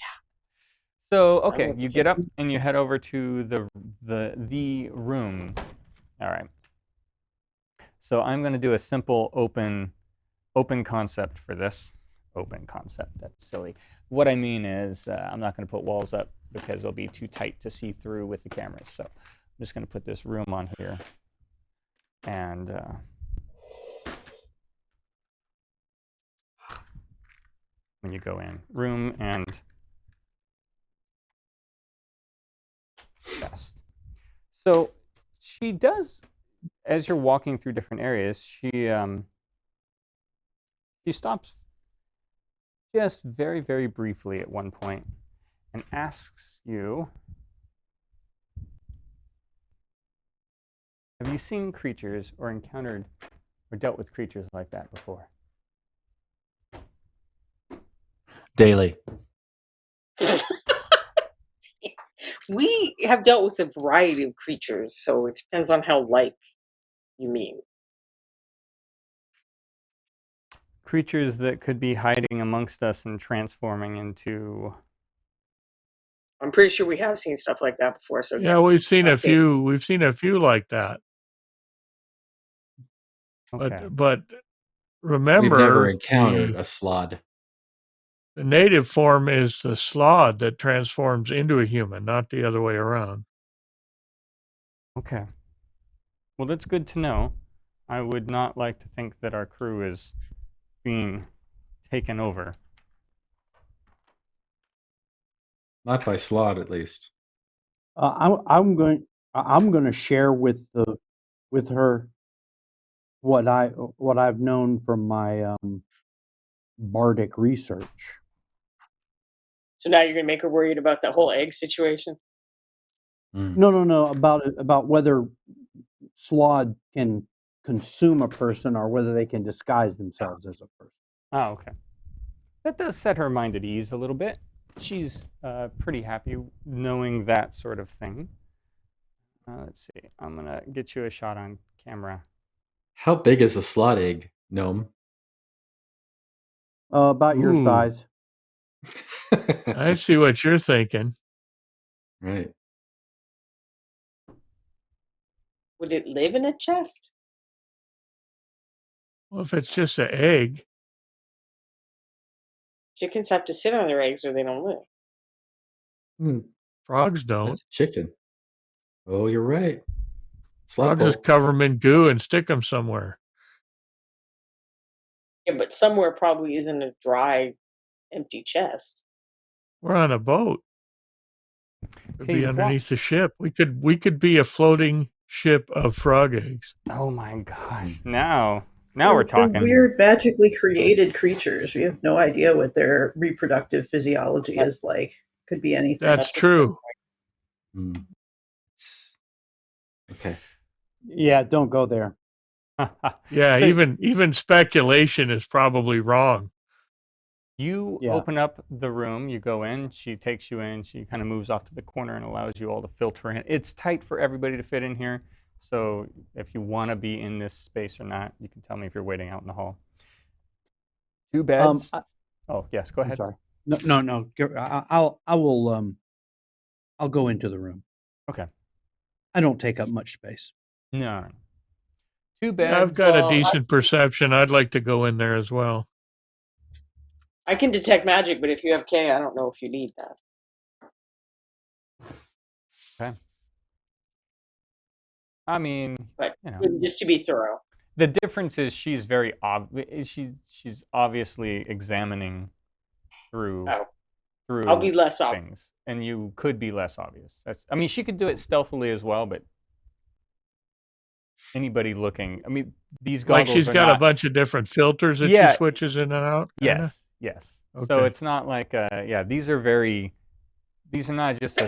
So okay, what's you get up and you head over to the room. All right. So I'm going to do a simple open concept for this. Open concept. That's silly. What I mean is I'm not going to put walls up because they'll be too tight to see through with the cameras. So I'm just going to put this room on here. And when you go in, room and chest. So she does, as you're walking through different areas, she stops just very, very briefly at one point and asks you, have you seen creatures or encountered or dealt with creatures like that before? Daily. We have dealt with a variety of creatures, so it depends on how like you mean. Creatures that could be hiding amongst us and transforming into... I'm pretty sure we have seen stuff like that before. So Yeah, yes. we've seen a Okay. few. We've seen a few like that. Okay. But We've remember, never encountered a slod. the native form is the slod that transforms into a human, not the other way around. Okay. Well, that's good to know. I would not like to think that our crew is being taken over. Not by slod, at least. I'm going to share with her what I've known from my bardic research. So now you're gonna make her worried about the whole egg situation. No, about whether slod can consume a person or whether they can disguise themselves as a person. Oh, okay. That does set her mind at ease a little bit. She's pretty happy knowing that sort of thing. Let's see. I'm going to get you a shot on camera. How big is a slod egg, gnome? About your Ooh. size. I see what you're thinking. Right. Would it live in a chest? Well, if it's just an egg, Chickens have to sit on their eggs or they don't live. Hmm. frogs don't. That's chicken. Oh, you're right. Frogs just Sludpole. cover them in goo and stick them somewhere. Yeah, but somewhere probably isn't a dry, empty chest. We're on a boat. Could Okay, be you've underneath the ship. We could be a floating ship of frog eggs. Oh my gosh. Now we're They're talking. weird, magically created creatures. We have no idea what their reproductive physiology is like. Could be anything. That's That's a true. Hmm. Okay. Yeah, don't go there. Yeah, So even speculation is probably wrong. you Yeah. open up the room, you go in, she takes you in, she kind of moves off to the corner and allows you all to filter in. It's tight for everybody to fit in here, so if you want to be in this space or not, you can tell me if you're waiting out in the hall. 2 beds. Oh, yes, go I'm ahead. sorry. No. I'll go into the room. Okay. I don't take up much space. No. 2 beds. I've got Well, a decent perception. I'd like to go in there as well. I can detect magic, but if you have K, I don't know if you need that. Okay. I mean, But you know, just to be thorough. the difference is she's very she's obviously examining through Oh, I'll be less obvious. things, and you could be less obvious. I mean, she could do it stealthily as well, but anybody looking, I mean, these goggles Like she's are got not, a bunch of different filters that Yeah. she switches in and out. kinda? Yes. So Okay. it's not like these are not just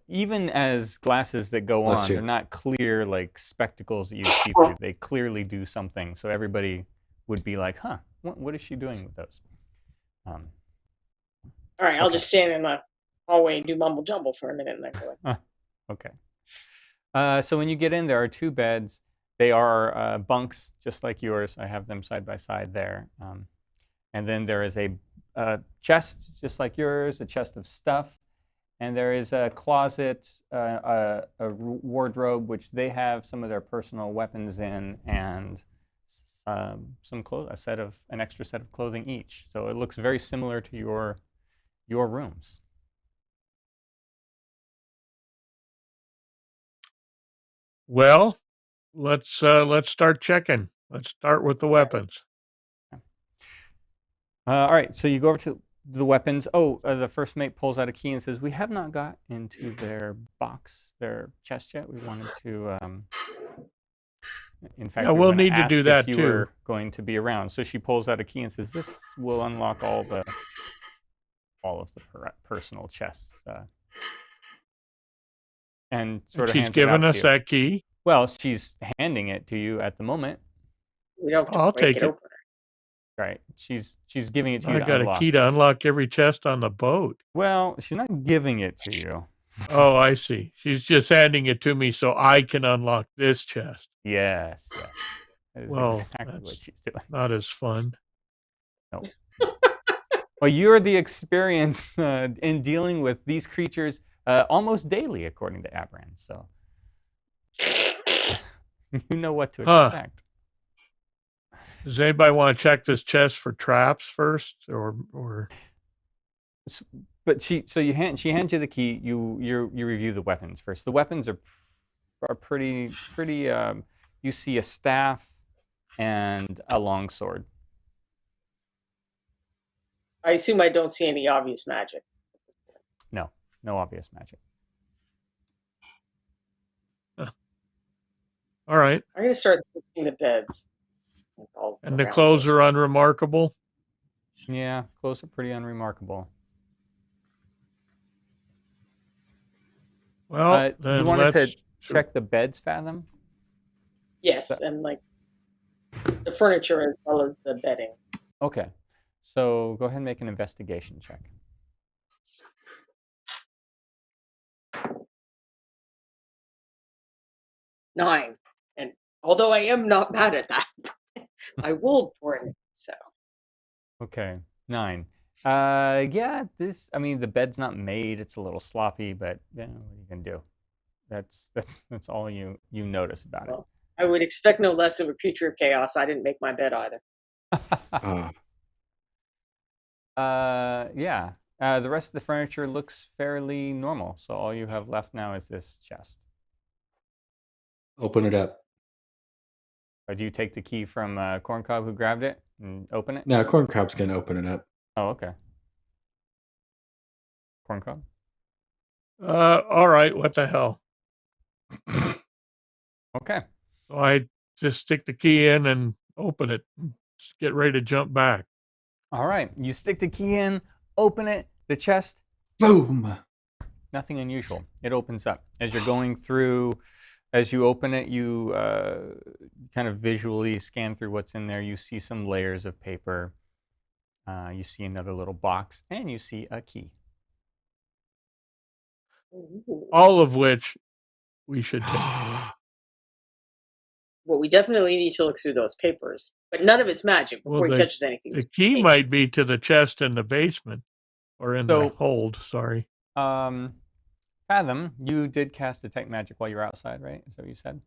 even as glasses that go Bless on, you. they're not clear like spectacles that you see through. They clearly do something, so everybody would be like, huh, what is she doing with those? Um, All right, I'll Okay. just stand in the hallway and do mumble jumble for a minute and then go in. okay. So when you get in, there are 2 beds. They are bunks, just like yours. I have them side by side there. And then there is a chest, just like yours, a chest of stuff. And there is a closet, a wardrobe, which they have some of their personal weapons in, and some clothes, an extra set of clothing each. So it looks very similar to your rooms. Well, let's start checking. Let's start with the weapons. All right, so you go over to the weapons. Oh, the first mate pulls out a key and says, "We have not got into their box, their chest yet. We wanted to." In fact, Yeah, we we'll were gonna need to ask do if that you too. were going to be around. So she pulls out a key and says, "This will unlock all of the personal chests." And sort of She's hands it out given to us you. that key. Well, she's handing it to you at the moment, We don't have to I'll break take it it. open. right? She's giving it to you I to got unlock. a key to unlock every chest on the boat. Well, she's not giving it to you. Oh, I see. She's just handing it to me so I can unlock this chest. Yes. That is Well, exactly what that's she's doing. not as fun. No. Well, you're the experience in dealing with these creatures almost daily, according to Abran. So you know what to expect. Does anybody want to check this chest for traps first, or? But she hands you the key. You review the weapons first. The weapons are pretty. You see a staff and a longsword. I assume I don't see any obvious magic. No obvious magic. All right. I'm going to start switching the beds. And the clothes are unremarkable. Yeah, clothes are pretty unremarkable. Well, then you wanted let's to check the beds, Fathom? Yes, and like the furniture as well as the bedding. Okay, so go ahead and make an investigation check. Nine. And although I am not bad at that, I rolled for it. So Okay, 9. Yeah, the bed's not made. It's a little sloppy, but yeah, what are you gonna do? That's all you notice about well, I would expect no less of a creature of chaos. I didn't make my bed either. it. Yeah. The rest of the furniture looks fairly normal. So all you have left now is this chest. Open it up. Do you take the key from Corncob who grabbed it and open it? No, Corncob's going to open it up. Oh, okay. Corncob? all right. What the hell? Okay. So I just stick the key in and open it. Just get ready to jump back. All right. You stick the key in, open it, the chest. Boom. Nothing unusual. It opens up. As you're going through, as you open it, you kind of visually scan through what's in there. You see some layers of paper. You see another little box, and you see a key. Ooh. All of which we should take. Well, we definitely need to look through those papers, but none of it's magic before Well, he touches anything. The key might be to the chest in the basement, or in the hold. Sorry. Fathom, you did cast Detect Magic while you were outside, right? Is that what you said?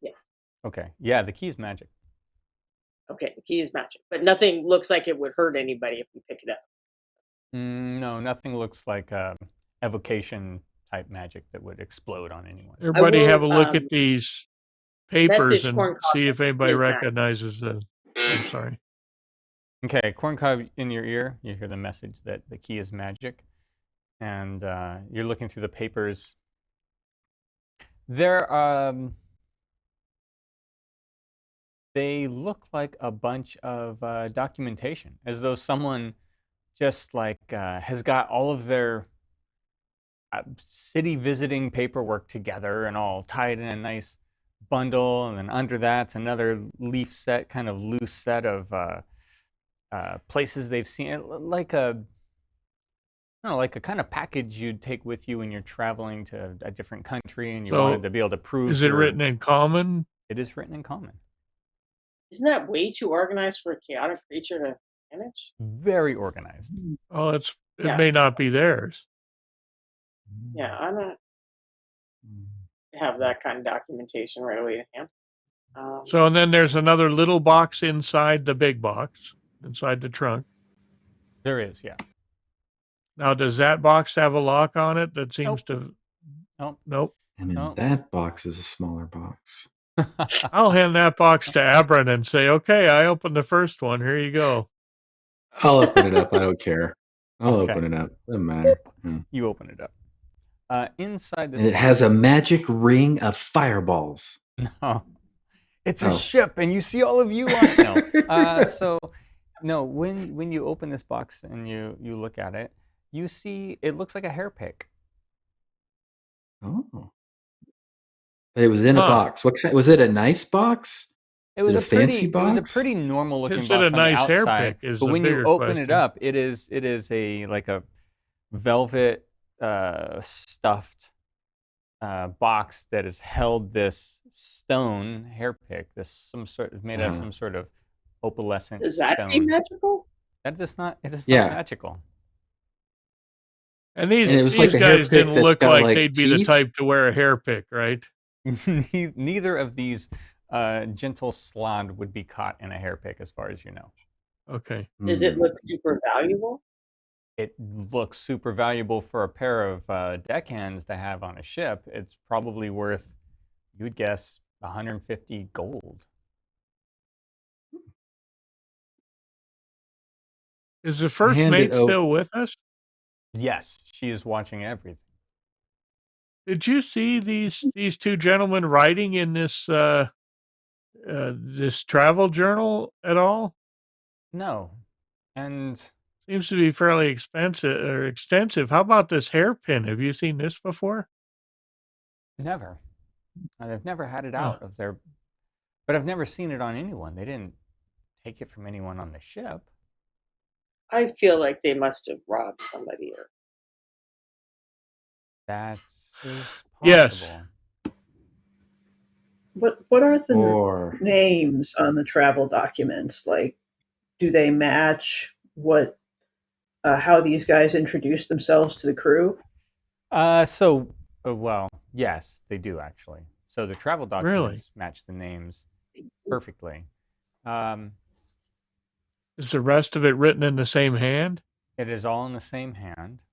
Yes. Okay. Yeah, the key is magic. Okay, the key is magic, but nothing looks like it would hurt anybody if we pick it up. No, nothing looks like evocation type magic that would explode on anyone. Everybody have a look at these papers and see if anybody is magic. recognizes the. I'm sorry. Okay, Corncob, in your ear, you hear the message that the key is magic, and you're looking through the papers. They look like a bunch of documentation, as though someone just has got all of their city visiting paperwork together and all tied in a nice bundle, and then under that's another leaf set, kind of loose set of places they've seen, like a, I don't know, like a kind of package you'd take with you when you're traveling to a different country and you wanted So to be able to prove is it your. written in common? It is written in common. Isn't that way too organized for a chaotic creature to manage? Very organized. Oh, it Yeah. may not be theirs. Yeah, I'm not have that kind of documentation readily at hand. So, and then there's another little box inside the big box, inside the trunk. There is, yeah. Now, does that box have a lock on it that seems to? Nope. Nope. And then Oh. that box is a smaller box. I'll hand that box to Abram and say, "Okay, I opened the first one. Here you go." I'll open it up. I don't care. I'll Okay. open it up. Doesn't matter. Yeah. You open it up. Inside this And it box, has a magic ring of fireballs. no, it's a Oh. ship, and you see all of you on it. No, so no. When you open this box and you look at it, you see it looks like a hair pick. Oh. But it was in a Huh. box. What kind? Was it a nice box? It Is was it a fancy pretty. It was a box? pretty normal looking Is box it a on nice the hair outside, pick? Is but the when you bigger open it question. up, it is a like a velvet stuffed box that has held this stone hair pick. This made out of some sort of opalescent Does that stone. seem magical? That does not. It is Yeah. not magical. And And it was like these a hair guys pick didn't that's look got, like like, they'd be the teeth? type to wear a hair pick, right? Neither of these gentle slod would be caught in a hair pick, as far as you know. Okay. Does it look super valuable? It looks super valuable for a pair of deckhands to have on a ship. It's probably worth, you would guess, 150 gold. Is the first Hand it mate over. still with us? Yes, she is watching everything. Did you see these two gentlemen writing in this this travel journal at all? No, and Seems to be fairly expensive or extensive. How about this hairpin? Have you seen this before? never. They've never had it Huh. out of their, but I've never seen it on anyone. They didn't take it from anyone on the ship. I feel like they must have robbed somebody. Or That is Yes. possible. What are the Or names on the travel documents? Like, do they match what how these guys introduce themselves to the crew? Well, yes, they do actually. So the travel documents match the names perfectly. Is the rest of it written in the same hand? It is all in the same hand.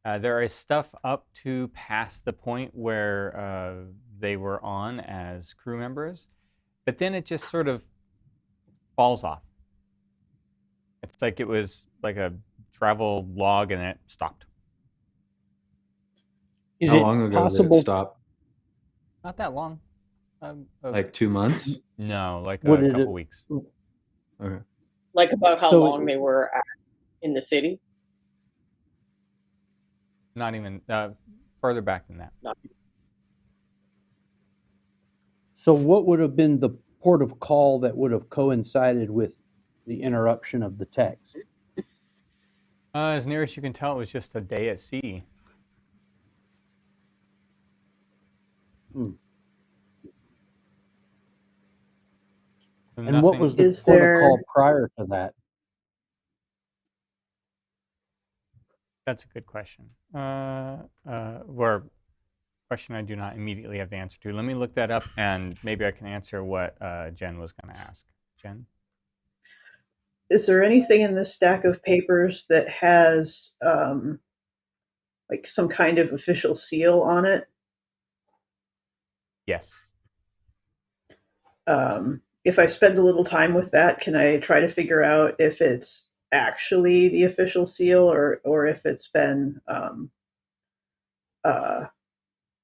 There is stuff up to past the point where they were on as crew members, but then it just sort of falls off. It's like it was like a travel log and it stopped. Is how it long ago did it possible? stop? Not that long. Like 2 months? No, like What a did couple it- weeks. Okay. like about how So- long they were in the city? Not even further back than that. So, what would have been the port of call that would have coincided with the interruption of the text? As near as you can tell, it was just a day at sea. So And what nothing- was the Is port there- of call prior to that? That's a good question. Or question I do not immediately have the answer to. Let me look that up, and maybe I can answer what Jen was going to ask. Jen? Is there anything in this stack of papers that has like some kind of official seal on it? Yes. If I spend a little time with that, can I try to figure out if it's actually the official seal or if it's been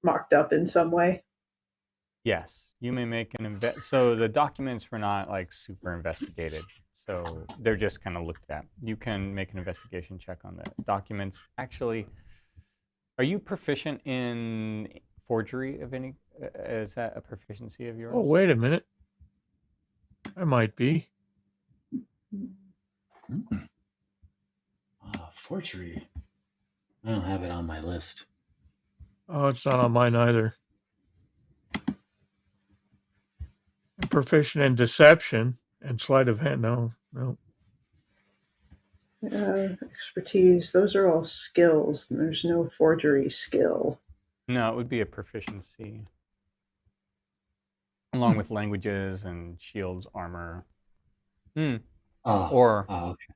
mocked up in some way? Yes. You may make an so the documents were not like super investigated. So they're just kind of looked at. You can make an investigation check on the documents. Actually, are you proficient in forgery of any? Is that a proficiency of yours? Oh, wait a minute. I might be. Forgery. I don't have it on my list. Oh, it's not on mine either. Proficient in deception and sleight of hand. No. Expertise. Those are all skills. And there's no forgery skill. No, it would be a proficiency. Along with languages and shields, armor. Or okay.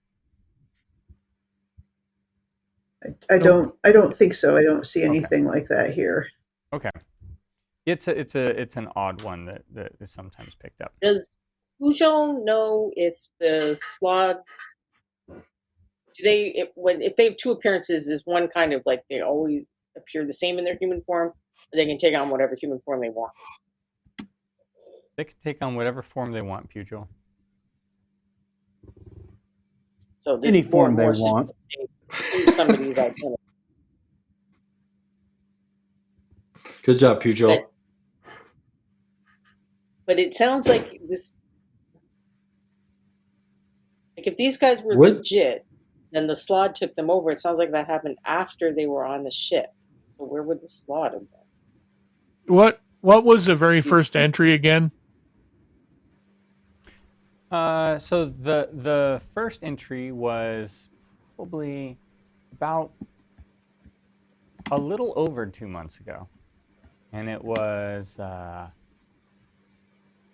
I don't think so. I don't see anything like that here. Okay. It's an odd one that is sometimes picked up. Does Pugh know if the slot if they have two appearances, is one kind of like they always appear the same in their human form, or they can take on whatever human form they want? They can take on whatever form they want, Pugh. So this Any is form they more want. Somebody's identity. Good job, Pugh. But it sounds like this. Like if these guys were legit, then the slot took them over. It sounds like that happened after they were on the ship. So where would the slot have been? What was the very first entry again? So the first entry was probably about a little over 2 months ago, and it was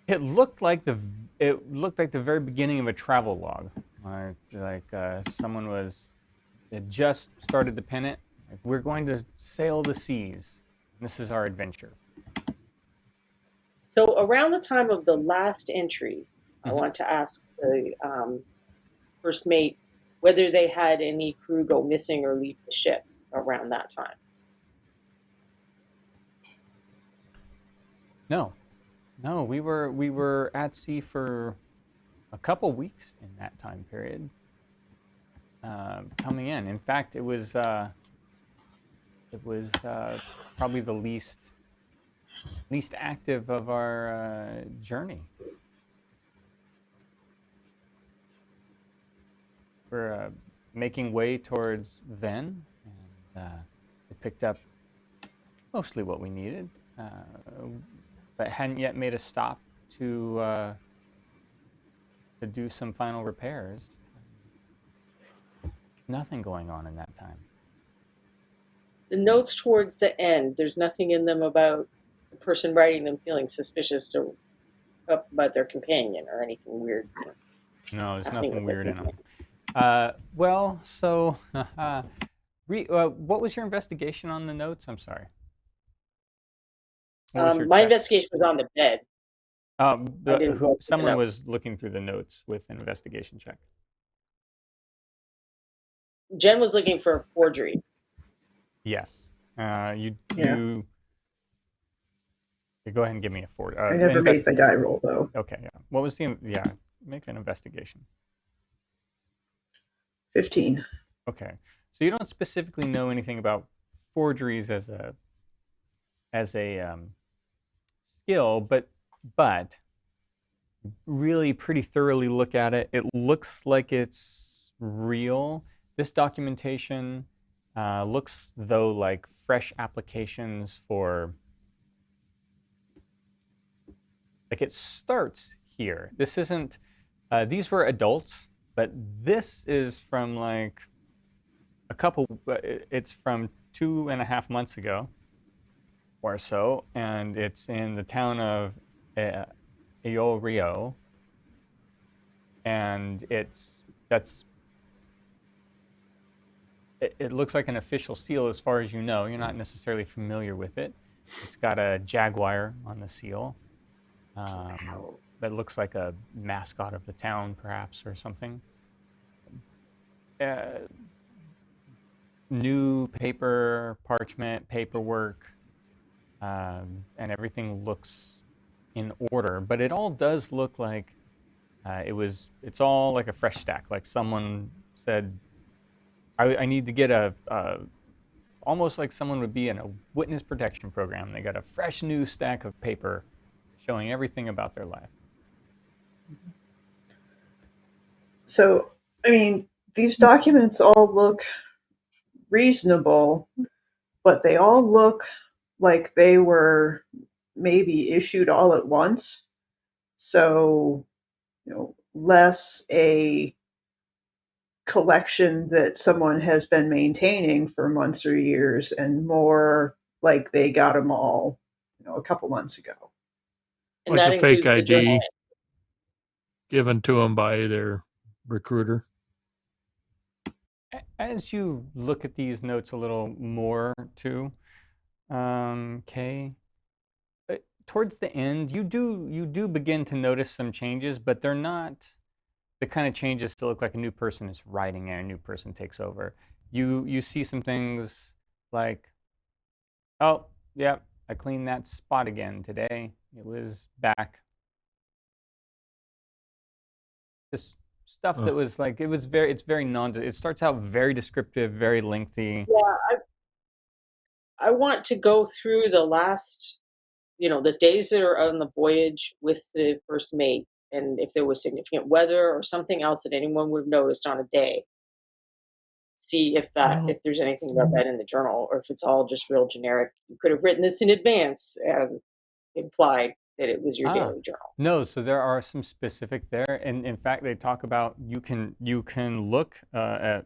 it looked like the very beginning of a travel log, someone had just started to pen it. Like, we're going to sail the seas. This is our adventure. So around the time of the last entry, I want to ask the first mate whether they had any crew go missing or leave the ship around that time. No, we were at sea for a couple weeks in that time period. Coming in. In fact, it was probably the least active of our journey. We're making way towards Ven, and it picked up mostly what we needed, but hadn't yet made a stop to do some final repairs. Nothing going on in that time. The notes towards the end, there's nothing in them about the person writing them feeling suspicious or about their companion or anything weird. No, there's nothing weird in them. What was your investigation on the notes? I'm sorry. My investigation was on the bed. Someone was looking through the notes with an investigation check. Jen was looking for a forgery. Yes. You go ahead and give me a forgery. I never made the die roll though. Okay, yeah. What was make an investigation. 15. Okay. So you don't specifically know anything about forgeries as a skill, but really pretty thoroughly look at it. It looks like it's real. This documentation looks though like fresh applications for, like, it starts here. This isn't, these were adults, but this is from like it's from 2.5 months ago or so, and it's in the town of El Rio, and it looks like an official seal as far as you know. You're not necessarily familiar with it. It's got a jaguar on the seal that looks like a mascot of the town, perhaps, or something. New paper, parchment, paperwork, and everything looks in order, but it all does look like it's all like a fresh stack. Like someone said, I need to get almost like someone would be in a witness protection program. They got a fresh new stack of paper showing everything about their life. So I mean, these documents all look reasonable, but they all look like they were maybe issued all at once. So, less a collection that someone has been maintaining for months or years, and more like they got them all, a couple months ago. And Like that a fake includes the journal. ID given to them by their recruiter. As you look at these notes a little more too, Kay, towards the end, you do begin to notice some changes, but they're not the kind of changes to look like a new person is writing and a new person takes over. You see some things like, oh, yeah, I cleaned that spot again today. It was back. Just stuff that was like, it's very it starts out very descriptive, very lengthy. Yeah, I want to go through the last, the days that are on the voyage with the first mate, and if there was significant weather or something else that anyone would have noticed on a day. See if there's anything about that in the journal, or if it's all just real generic. You could have written this in advance and implied that it was your daily journal. No, so there are some specific there, and in fact, they talk about you can look at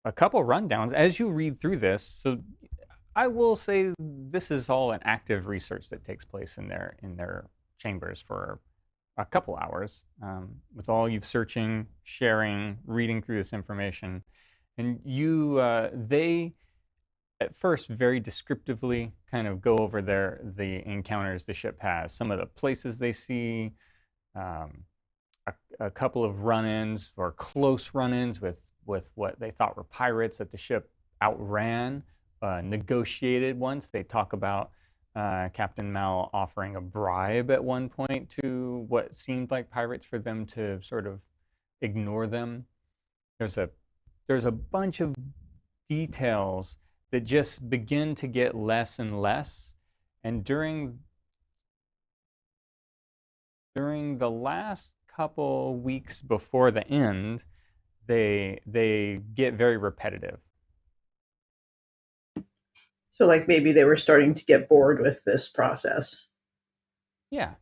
a couple rundowns as you read through this. So I will say this is all an active research that takes place in their chambers for a couple hours, with all you searching, sharing, reading through this information, and they at first very descriptively kind of go over the encounters the ship has, some of the places they see, a couple of run-ins or close run-ins with what they thought were pirates that the ship outran, negotiated once. They talk about Captain Mal offering a bribe at one point to what seemed like pirates for them to sort of ignore them. There's a bunch of details that just begin to get less and less, and during the last couple weeks before the end, they get very repetitive. So, like, maybe they were starting to get bored with this process. Yeah.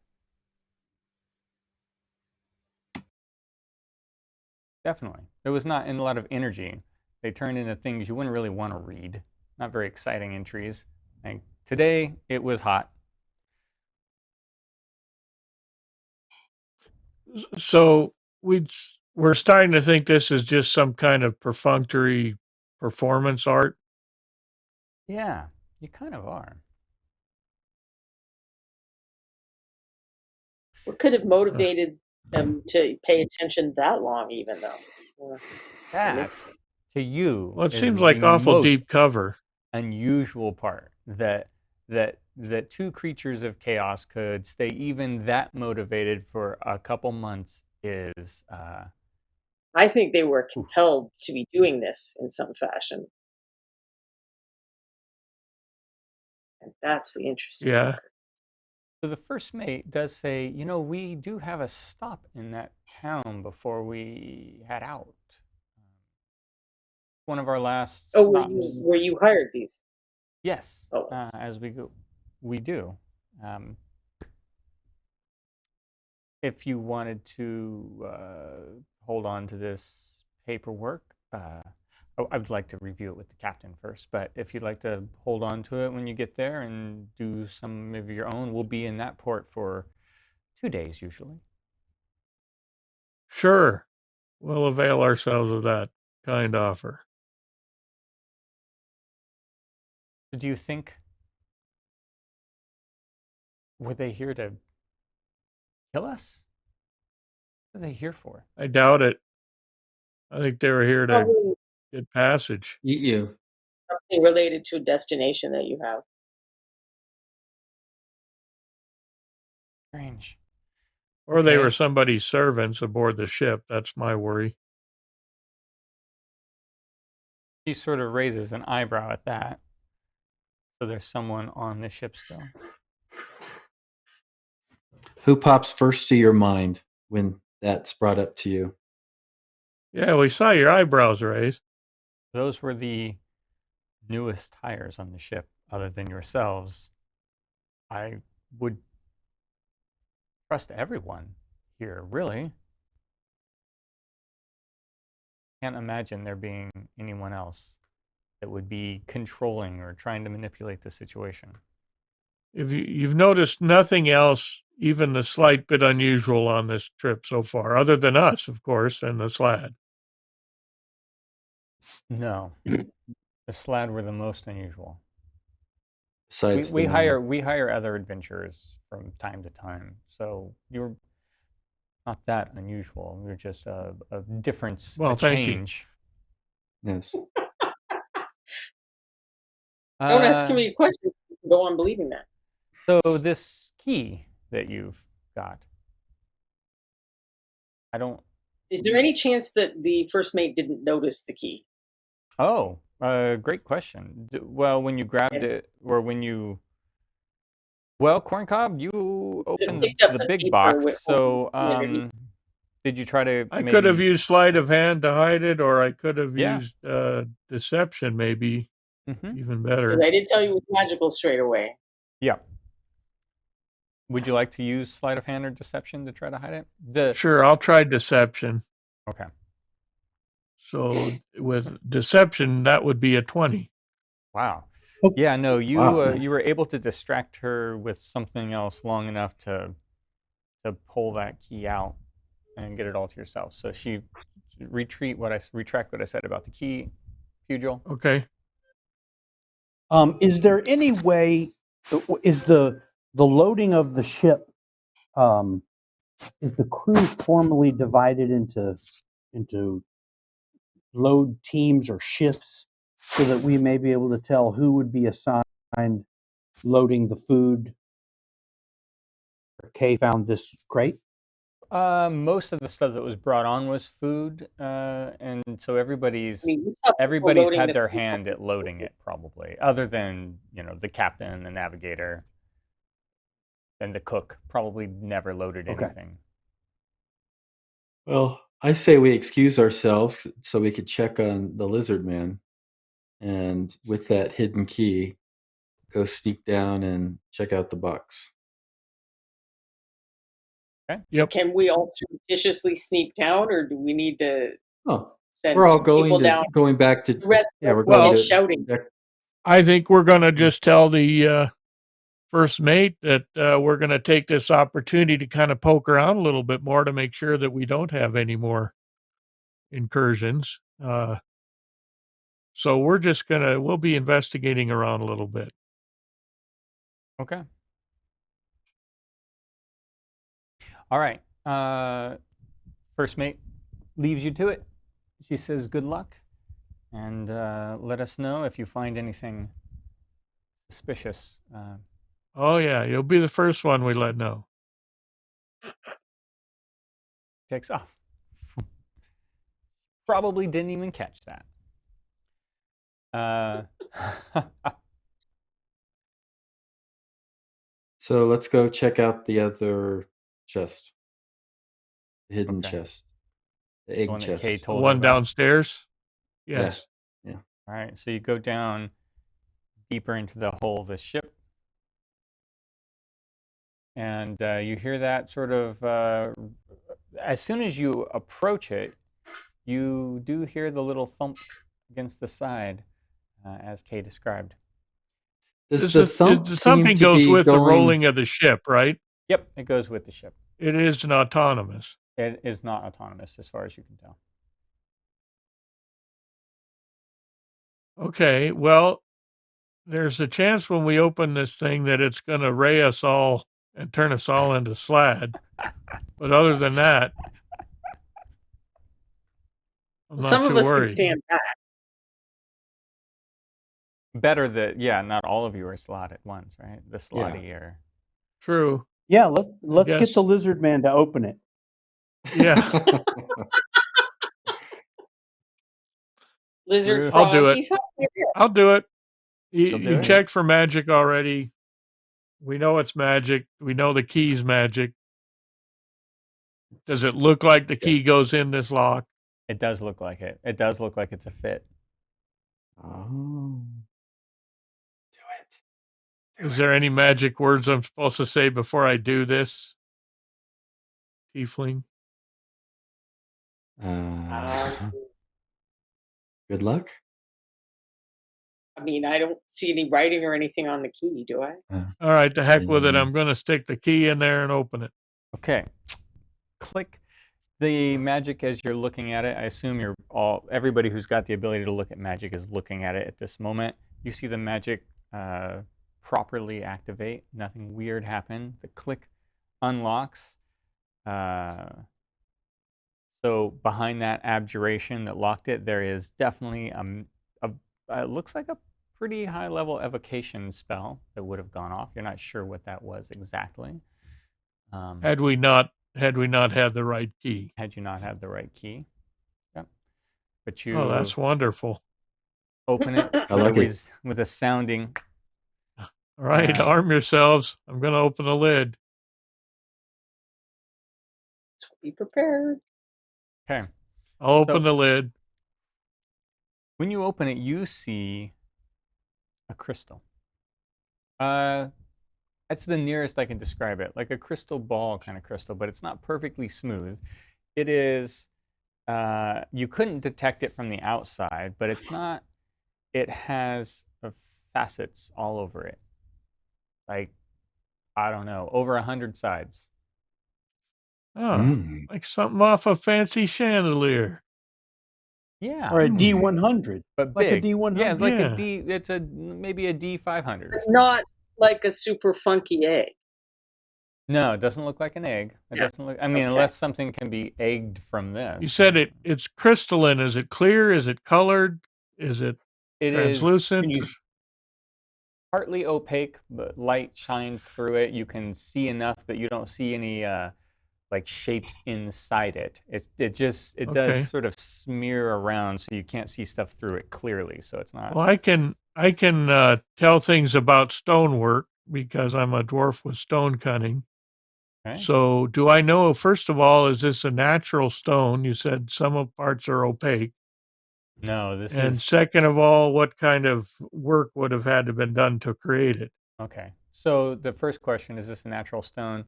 Definitely. There was not in a lot of energy. They turned into things you wouldn't really want to read. Not very exciting entries. Like, today, it was hot. So we're starting to think this is just some kind of perfunctory performance art. Yeah, you kind of are. What could have motivated them to pay attention that long, even though? That, to you, Well, it is seems like the awful most deep cover. unusual part, that two creatures of chaos could stay even that motivated for a couple months is I think they were compelled to be doing this in some fashion. And that's the interesting part. So the first mate does say, we do have a stop in that town before we head out. One of our last stops. Were you hired these? Yes, as we go, we do. If you wanted to hold on to this paperwork, I would like to review it with the captain first, but if you'd like to hold on to it when you get there and do some of your own, we'll be in that port for 2 days usually. Sure. We'll avail ourselves of that kind offer. Do you think, were they here to kill us? What are they here for? I doubt it. I think they were here to get passage. Eat you. Something related to a destination that you have. Strange. Or they were somebody's servants aboard the ship. That's my worry. He sort of raises an eyebrow at that. So there's someone on the ship still. Who pops first to your mind when that's brought up to you? Yeah, we saw your eyebrows raise. Those were the newest hires on the ship, other than yourselves. I would trust everyone here, really. Can't imagine there being anyone else that would be controlling or trying to manipulate the situation. If you've noticed nothing else, even the slight bit unusual on this trip so far, other than us, of course, and the Slad. No, the Slad were the most unusual. Besides We the hire other adventurers from time to time, so you're not that unusual. You're just a difference, Well, a thank you. change. Yes. Don't ask me questions. Go on believing that. So this key that you've got, I don't. Is there any chance that the first mate didn't notice the key? Oh, great question. Well, when you grabbed it, or when you, well, Corncob, you opened Picked up the the big paper box. with- So, underneath. did you try to? I maybe, could have used sleight of hand to hide it, or I could have Yeah. used deception, maybe Mhm. even 'Cause better. I did tell you it was magical straight away. Yeah. Would you like to use sleight of hand or deception to try to hide it? Sure, I'll try deception. Okay. So with deception, that would be a 20. Wow. Oh. Yeah. No, you Wow. you were able to distract her with something else long enough to pull that key out and get it all to yourself. So she retract what I said about the key, Pugil. Okay. Is there any way? Is the loading of the ship? Is the crew formally divided into load teams or shifts so that we may be able to tell who would be assigned loading the food? Kay found this crate. Most of the stuff that was brought on was food, and so everybody's I mean, we saw people everybody's loading had the their food. hand at loading it, probably, other than the captain, the navigator, and the cook. Probably never loaded Okay. anything. Well, I say we excuse ourselves so we could check on the lizard man, and with that hidden key, go sneak down and check out the box. Yep. Can we all surreptitiously sneak down, or do we need to Oh, send we're all two people down? going back to. The rest Yeah, we're Well, going to shouting. I think we're going to just tell the first mate that we're going to take this opportunity to kind of poke around a little bit more to make sure that we don't have any more incursions. So we're just we'll be investigating around a little bit. Okay. All right. First mate leaves you to it. She says, "Good luck, and let us know if you find anything suspicious." Oh yeah, you'll be the first one we let know. Takes off. Probably didn't even catch that. So let's go check out the other chest, the hidden Okay. chest, the egg one that chest. Kay The told you one about. downstairs. Yes. All right, so you go down deeper into the hull of the ship, and you hear that sort of. As soon as you approach it, you do hear the little thump against the side, as Kay described. Does the thump the seem thumping to goes be with the going? rolling of the ship, right? Yep, it goes with the ship. It is an autonomous. It is not autonomous, as far as you can tell. Okay, well, there's a chance when we open this thing that it's going to ray us all and turn us all into Slad. But other than that, I'm not Some too of us worried. can stand back. Better that, yeah, not all of you are slot at once, right? The slotty are. True. Yeah, let's guess- get the lizard man to open it. Yeah, Lizard Ruth. frog. I'll do it. He's helping you. I'll do it. You'll do You it? checked for magic already. We know it's magic. We know the key's magic. Does it look like the key goes in this lock? It does look like it. It does look like it's a fit. Oh. Do it. Is there any magic words I'm supposed to say before I do this? Tiefling. Good luck. I mean, I don't see any writing or anything on the key, do I? All right, to heck with it. I'm going to stick the key in there and open it. Okay. Click the magic as you're looking at it. I assume everybody who's got the ability to look at magic is looking at it at this moment. You see the magic properly activate. Nothing weird happen. The click unlocks. So behind that abjuration that locked it, there is definitely it looks like a pretty high level evocation spell that would have gone off. You're not sure what that was exactly. Had we not had the right key. Had you not had the right key. Yep. But you Oh, that's wonderful. open it I like it. with a sounding. All right, arm yourselves. I'm going to open the lid. Let's be prepared. Okay. I'll open the lid. When you open it, you see a crystal. That's the nearest I can describe it, like a crystal ball kind of crystal, but it's not perfectly smooth. It is, you couldn't detect it from the outside, but it's not, it has facets all over it. Like, I don't know, over 100 sides. Oh, like something off a fancy chandelier. Yeah. Or a D100. But like big. a D100. Yeah, like a D, it's maybe a D500. But not like a super funky egg. No, it doesn't look like an egg. It doesn't look, I mean, unless something can be egged from this. You said it's crystalline. Is it clear? Is it colored? Is it translucent? It is partly opaque, but light shines through it. You can see enough that you don't see any like shapes inside it. It does sort of smear around, so you can't see stuff through it clearly. So it's not. Well, I can tell things about stonework because I'm a dwarf with stone cutting. Okay. So do I know, first of all, is this a natural stone? You said some parts are opaque. No, this is. And second of all, what kind of work would have had to been done to create it? Okay. So the first question, is this a natural stone?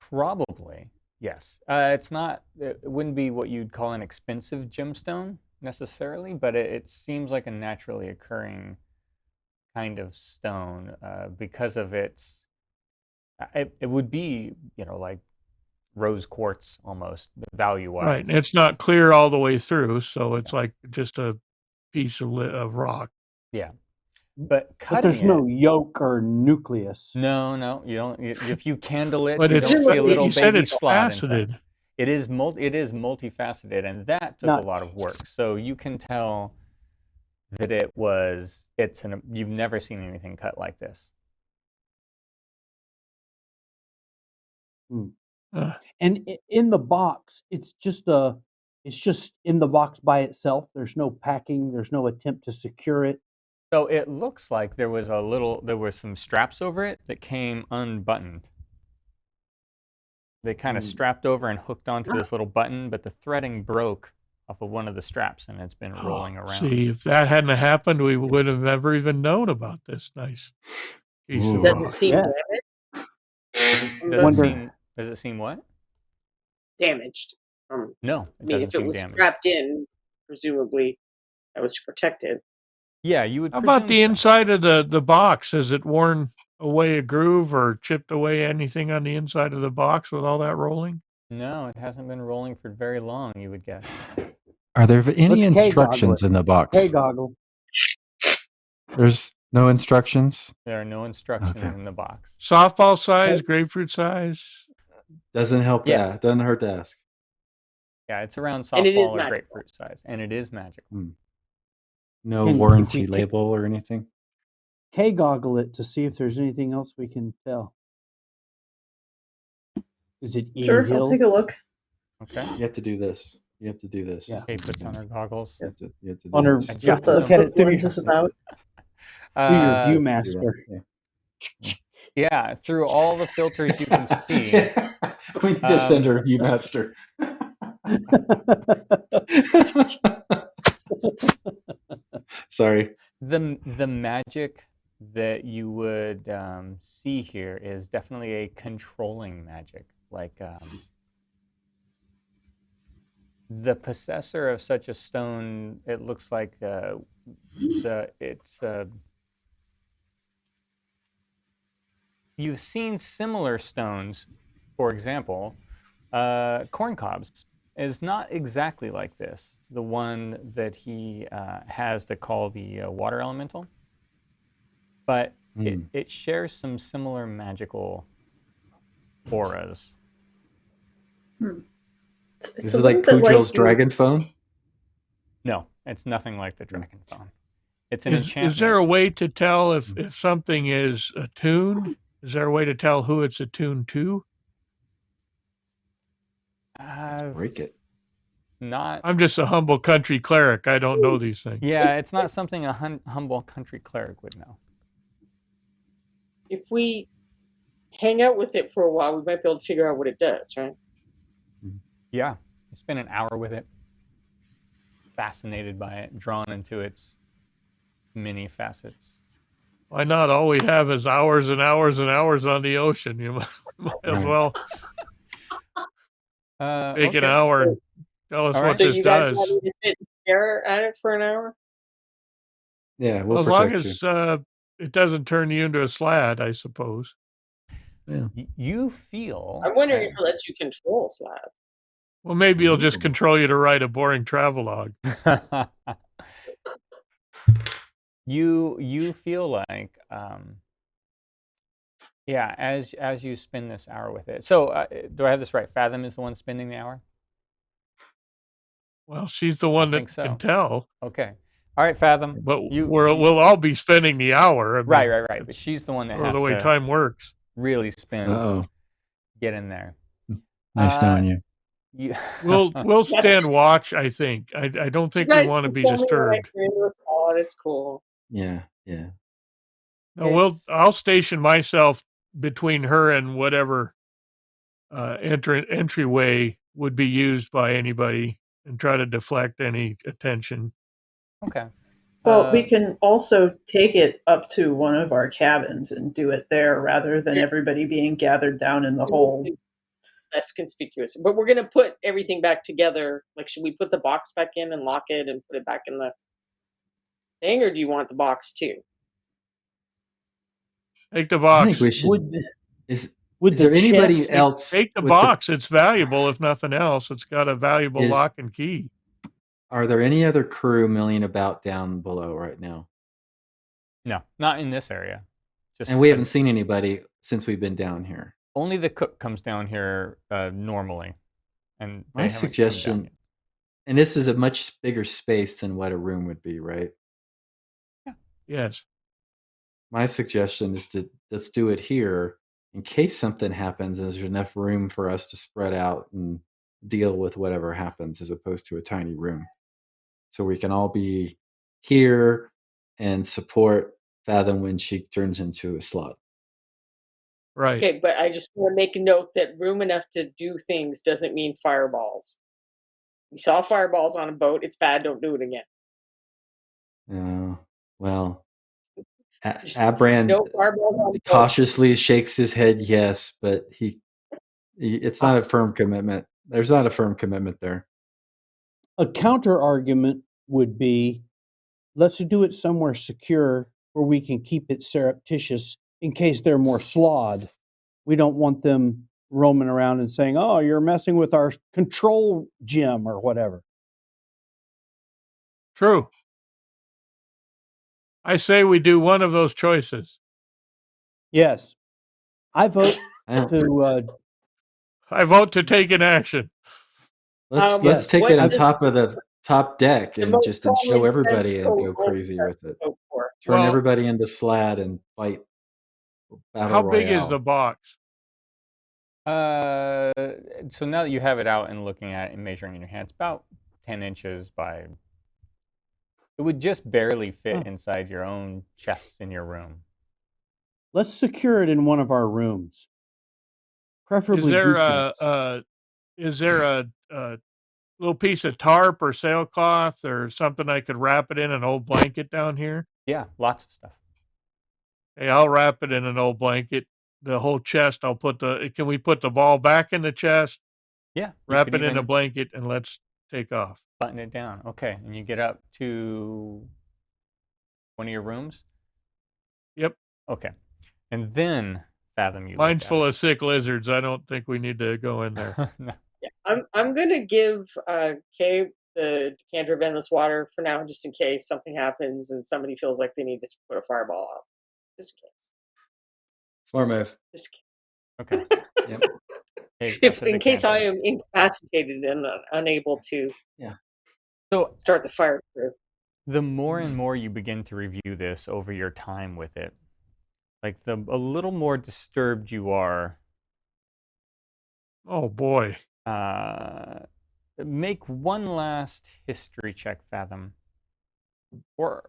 Probably, yes. It's not, it wouldn't be what you'd call an expensive gemstone necessarily, but it seems like a naturally occurring kind of stone because of its, it would be, like rose quartz almost, value-wise. Right. It's not clear all the way through, so it's like just a piece of rock. Yeah. But there's no yolk or nucleus. No, you don't. If you candle it, but you don't see a little baby slot faceted. inside. It is multifaceted, and that took a lot of work. So you can tell that you've never seen anything cut like this. And in the box, it's just in the box by itself. There's no packing. There's no attempt to secure it. So it looks like there were some straps over it that came unbuttoned. They kind of strapped over and hooked onto this little button, but the threading broke off of one of the straps, and it's been rolling around. See, if that hadn't happened, we would have never even known about this nice piece of rock. Does it seem damaged? Does it seem what? Damaged. No, I mean, if it was strapped in, presumably that was to protect it. Yeah, you would. How about the inside of the box? Has it worn away a groove or chipped away anything on the inside of the box with all that rolling? No, it hasn't been rolling for very long, you would guess. Are there any instructions in the box? K-goggle. There's no instructions? There are no instructions in the box. Softball size, grapefruit size? Doesn't help. Yes. Doesn't hurt to ask. Yeah, it's around softball or grapefruit size, and it is magical. No warranty label or anything? K-goggle it to see if there's anything else we can tell. Is it evil? Sure, I'll take a look. Okay. You have to do this. Yeah. Kate puts on her goggles. You have to do on her, this. you have to look at it through What's this about? your Viewmaster. Yeah, through all the filters you can see. We need to send her a Viewmaster. Sorry. The magic that you would see here is definitely a controlling magic. Like the possessor of such a stone, it looks like you've seen similar stones. For example, corn cobs is not exactly like this. The one that he has to call the water elemental, but it shares some similar magical auras. It's Is a it like little bit Pujo's like dragon phone? No, it's nothing like the dragon phone. It's an Is enchantment. there a way to tell if something is attuned? Is there a way to tell who it's attuned to? Break it. Not. I'm just a humble country cleric. I don't know these things. Yeah, it's not something a humble country cleric would know. If we hang out with it for a while, we might be able to figure out what it does, right? Yeah, you spend an hour with it, fascinated by it, drawn into its many facets. Why not? All we have is hours and hours and hours on the ocean. You might as well take an hour and tell us All what right. So this you guys does. want me to sit and stare at it for an hour? Yeah, we'll As long protect you. as it doesn't turn you into a slad, I suppose. Yeah. You feel. I'm wondering if it lets you control slabs. Well, maybe it'll just control you to write a boring travelogue. You feel like yeah, as you spend this hour with it. So do I have this right? Fathom is the one spending the hour? Well, she's the one that think so. can tell. Okay. All right, Fathom. But we'll all be spending the hour. I mean, right. But she's the one that has the way to time works. really spend. Uh-oh. Get in there. Nice knowing you. We'll stand watch, I think. I don't think we want to be disturbed. It's cool. Yeah. No, I'll station myself between her and whatever entryway would be used by anybody and try to deflect any attention. Okay. Well, we can also take it up to one of our cabins and do it there rather than everybody being gathered down in the hold. Less conspicuous. But we're going to put everything back together. Like, should we put the box back in and lock it and put it back in the thing, or do you want the box too? Take the box. I think we should. Is Would there the anybody chest- else? Take the box. It's valuable, if nothing else. It's got a valuable lock and key. Are there any other crew milling about down below right now? No, not in this area. And we haven't seen anybody since we've been down here. Only the cook comes down here normally. And my suggestion, and this is a much bigger space than what a room would be, right? Yeah. Yes. My suggestion is let's do it here in case something happens. There's enough room for us to spread out and deal with whatever happens, as opposed to a tiny room. So we can all be here and support Fathom when she turns into a slut. Right. Okay, but I just want to make a note that room enough to do things doesn't mean fireballs. We saw fireballs on a boat. It's bad. Don't do it again. Well, Abran no fireballs on cautiously shakes his head yes, but it's not a firm commitment. There's not a firm commitment there. A counter argument would be, let's do it somewhere secure where we can keep it surreptitious in case they're more slawed. We don't want them roaming around and saying, oh, you're messing with our control gem or whatever. True. I say we do one of those choices. Yes. I vote to... I vote to take an action. Let's take it on top of the top deck and just show everybody and go crazy with it. Turn everybody into slad and fight battle How big royale. is the box? So now that you have it out and looking at it and measuring in your hand, it's about 10 inches by... It would just barely fit inside your own chest in your room. Let's secure it in one of our rooms. Preferably Is there a little piece of tarp or sailcloth or something I could wrap it in an old blanket down here? Yeah, lots of stuff. Hey, I'll wrap it in an old blanket. The whole chest, can we put the ball back in the chest, Yeah, you wrap could it in a even blanket, and let's take off. button it down. Okay, and you get up to one of your rooms. Yep. Okay, and then Fathom, you Mine's look full of sick lizards. I don't think we need to go in there. of. No. Yeah, I'm gonna give Kay the decanter of endless water for now, just in case something happens and somebody feels like they need to put a fireball out. Just in case. Smart move. Just in case. Okay. Yep. Hey, If that's a in case I decanter. am incapacitated and unable to So start the fire crew. the more and more you begin to review this over your time with it, like a little more disturbed you are. Oh boy. Make one last history check, Fathom, or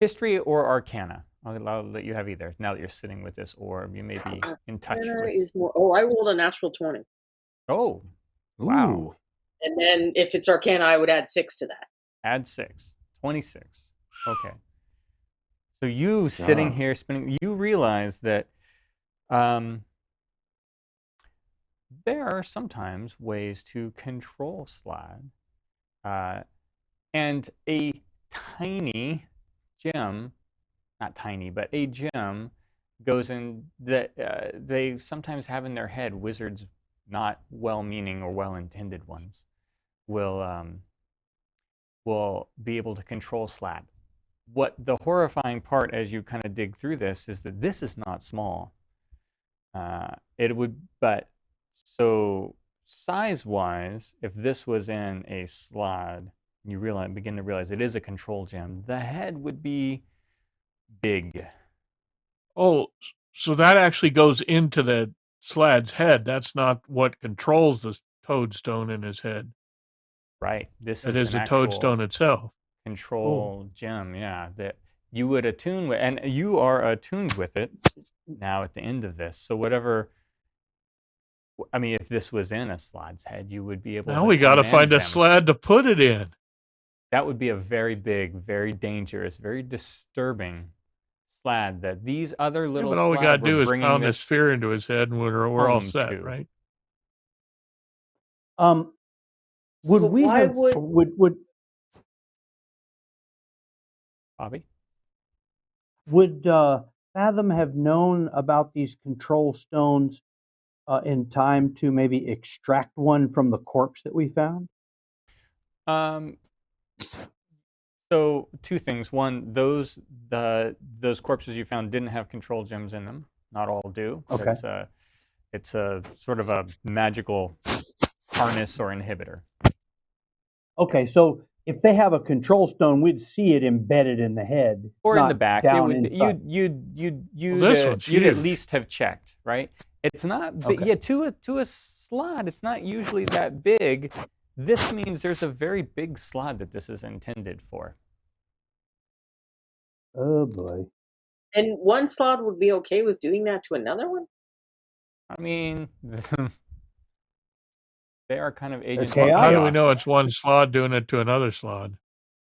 history or Arcana. I'll let you have either. Now that you're sitting with this orb, you may be in touch Arcana with. is more. Oh, I rolled a natural 20, Oh, wow! Ooh. and then if it's Arcana, I would add 6 to that. Add 6, 26. Okay. So you sitting job. here spinning, you realize that there are sometimes ways to control Slad, and a tiny gem, not tiny, but a gem goes in that they sometimes have in their head. Wizards, not well-meaning or well-intended ones, will be able to control Slad. What the horrifying part as you kind of dig through this is that this is not small. So size-wise, if this was in a slot, you begin to realize it is a control gem. The head would be big. Oh, so that actually goes into the Slad's head. That's not what controls the toadstone in his head. Right. This That is is an the actual toadstone itself. control gem. Yeah, that you would attune with, and you are attuned with it now at the end of this. So whatever. I mean, if this was in a Slad's head, you would be able. Now to we got to command find a them. Slad to put it in. That would be a very big, very dangerous, very disturbing Slad that these other Yeah, little but all we Slad got to were do is bringing pound this this sphere into his head, and we're all home set, to. right? Would But we why have would Bobby? would Fathom have known about these control stones in time to maybe extract one from the corpse that we found? So two things. One, those corpses you found didn't have control gems in them. Not all do. Okay. It's a sort of a magical harness or inhibitor. Okay, so if they have a control stone, we'd see it embedded in the head Or in not the back. down You'd this one's at huge. least have checked, right? It's not Okay. yeah, to a slot, it's not usually that big. This means there's a very big slot that this is intended for. Oh boy. And one slot would be okay with doing that to another one? I mean, they are kind of agents of chaos. How do we know chaos. it's one Slad doing it to another Slad?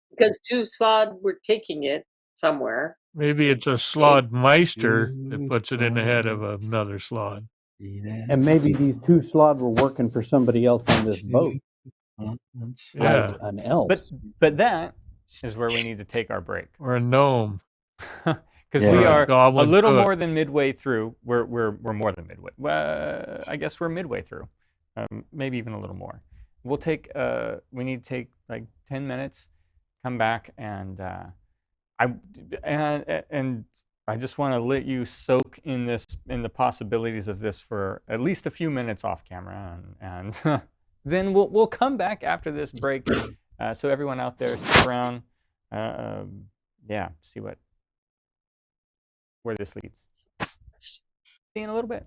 Because 2 slot were taking it somewhere. Maybe it's a Slad Meister that puts it in the head of another Slad. And maybe these 2 slots were working for somebody else on this boat, Yeah, like an elf. But that is where we need to take our break. or a gnome. Because Yeah. we are Goblin a little cook. more than midway through. We're more than midway. Well, I guess we're midway through, maybe even a little more. We'll take. We need to take like 10 minutes, come back, and I just want to let you soak in the possibilities of this for at least a few minutes off camera, and then we'll come back after this break. So everyone out there, stick around. Yeah, see where this leads. See you in a little bit.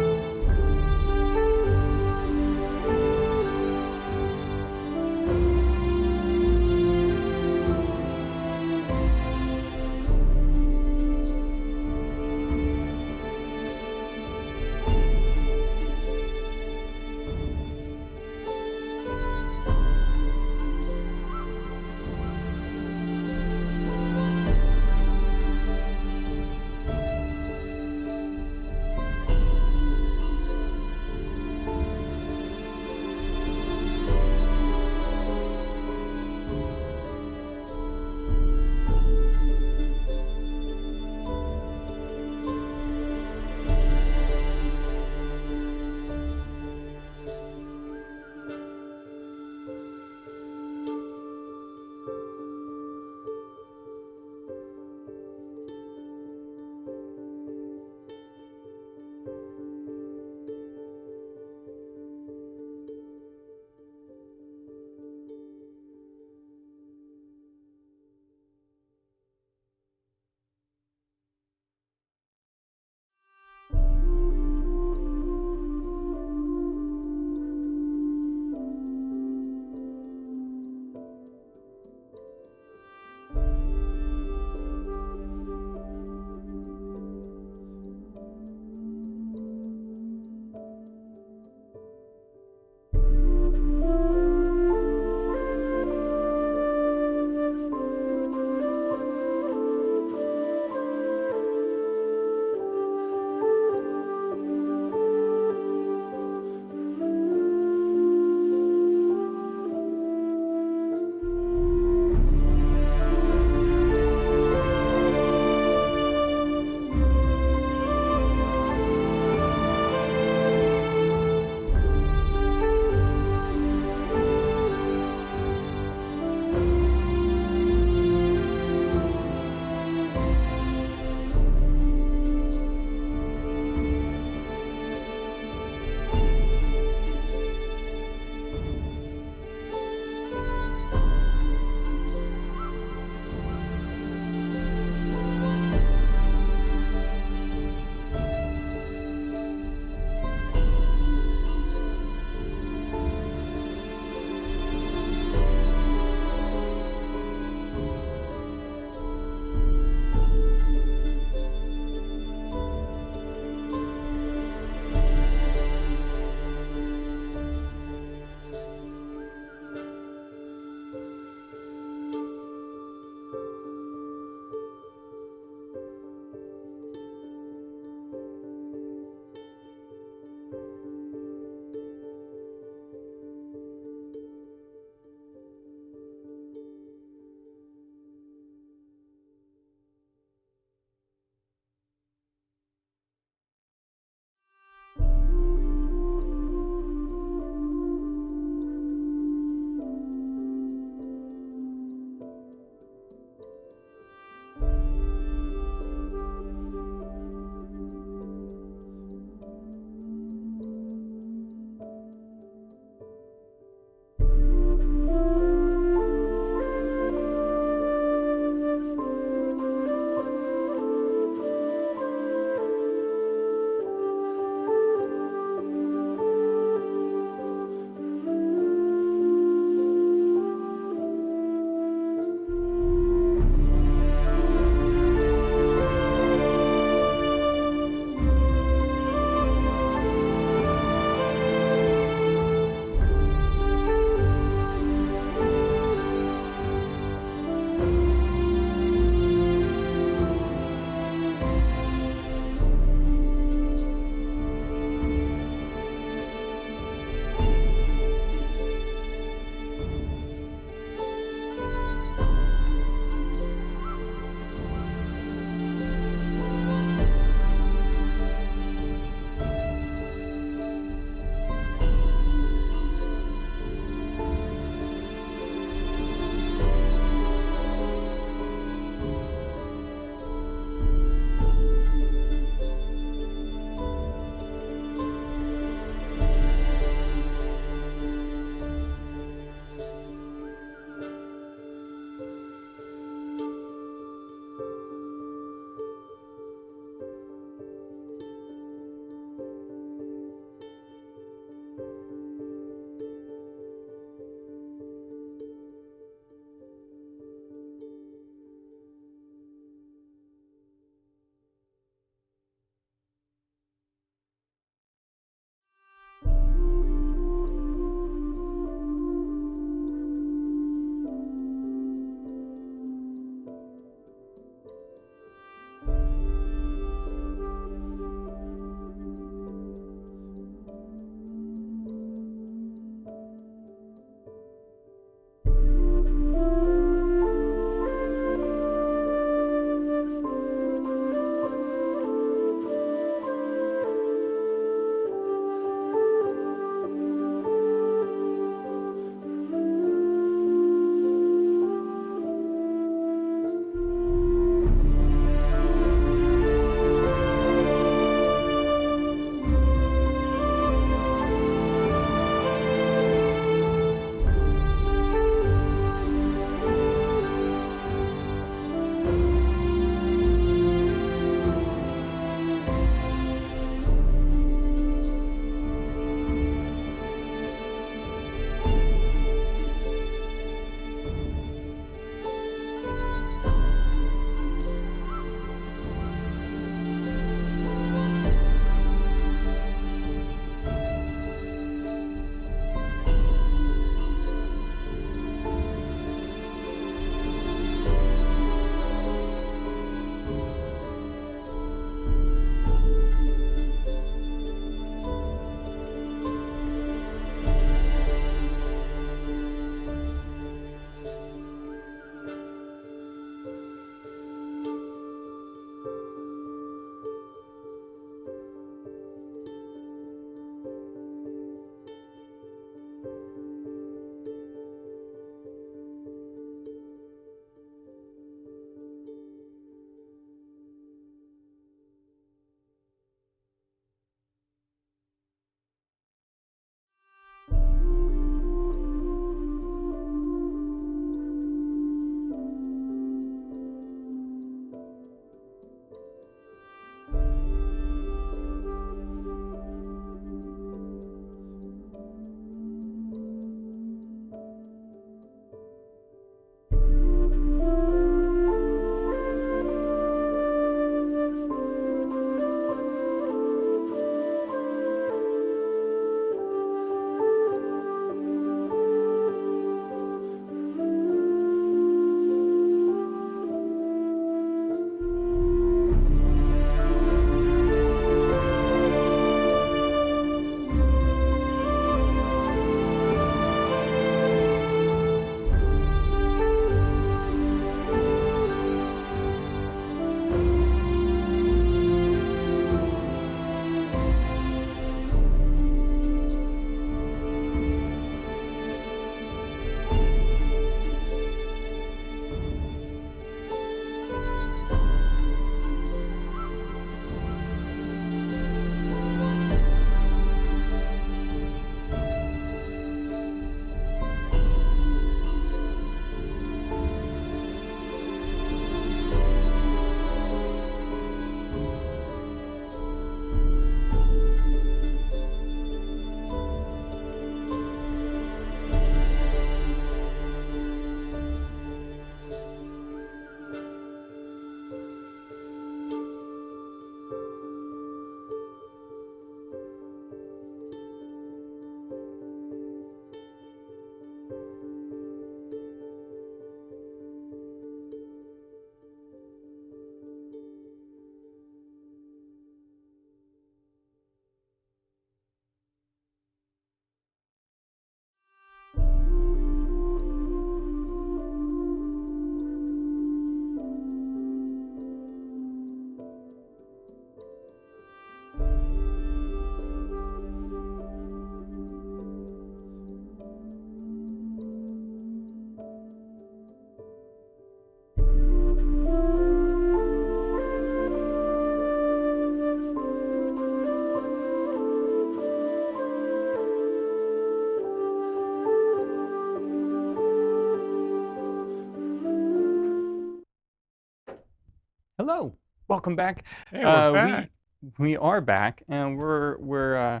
hello. Welcome back. Hey, we're back. We are back, and we're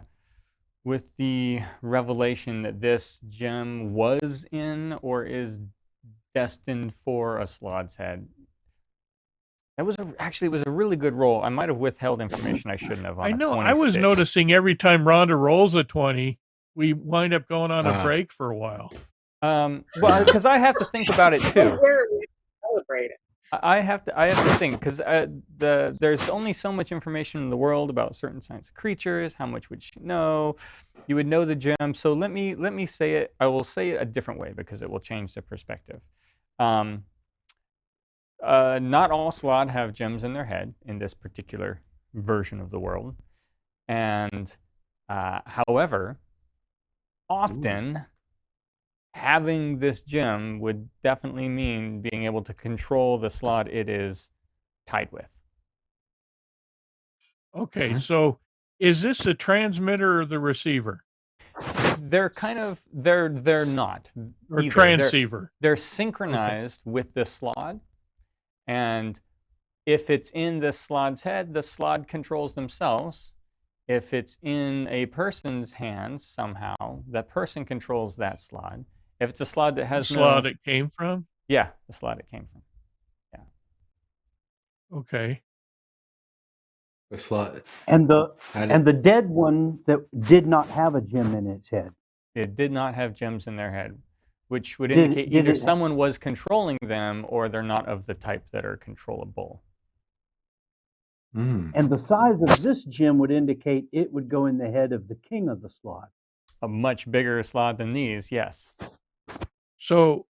with the revelation that this gem was in or is destined for a Slod's head. That was actually it was a really good roll. I might have withheld information I shouldn't have on I a know. 26. I was noticing every time Rhonda rolls a 20, we wind up going on a Ah. break for a while. Well, Yeah. because I have to think about it too. Where we celebrate it. I have to think because there's only so much information in the world about certain kinds of creatures. How much would you know? You would know the gem. So let me say it. I will say it a different way because it will change the perspective. Not all Slod have gems in their head in this particular version of the world, and however, often having this gem would definitely mean being able to control the Slod it is tied with. Okay, so is this the transmitter or the receiver? They're kind of they're not Or either. transceiver? They're synchronized with the Slod, and if it's in the Slod's head, the Slod controls themselves. If it's in a person's hands somehow, that person controls that Slod. If it's a Slod that has The Slod it came from? yeah, the Slod it came from. Okay. The slot. And the How did- and the dead one that did not have a gem in its head. It did not have gems in their head, which would Did- indicate did either it- someone was controlling them or they're not of the type that are controllable. Mm. And the size of this gem would indicate it would go in the head of the king of the Slod. A much bigger Slod than these, yes. So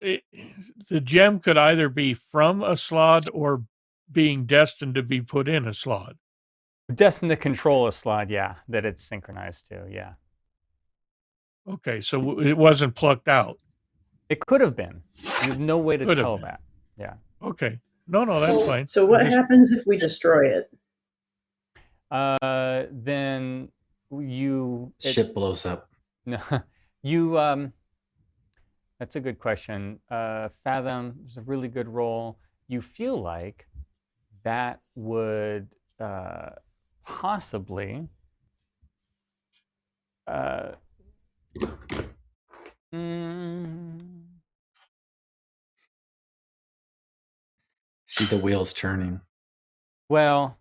the gem could either be from a Slod or being destined to be put in a Slod. Destined to control a Slod, yeah, that it's synchronized to, yeah. Okay, so it wasn't plucked out. It could have been. You have no way to Could have tell been. that. Yeah. Okay. No, that's fine. So what Just- happens if we destroy it? Then you Ship blows up. No, you. That's a good question. Fathom is a really good roll. You feel like that would possibly. See the wheels turning. Well,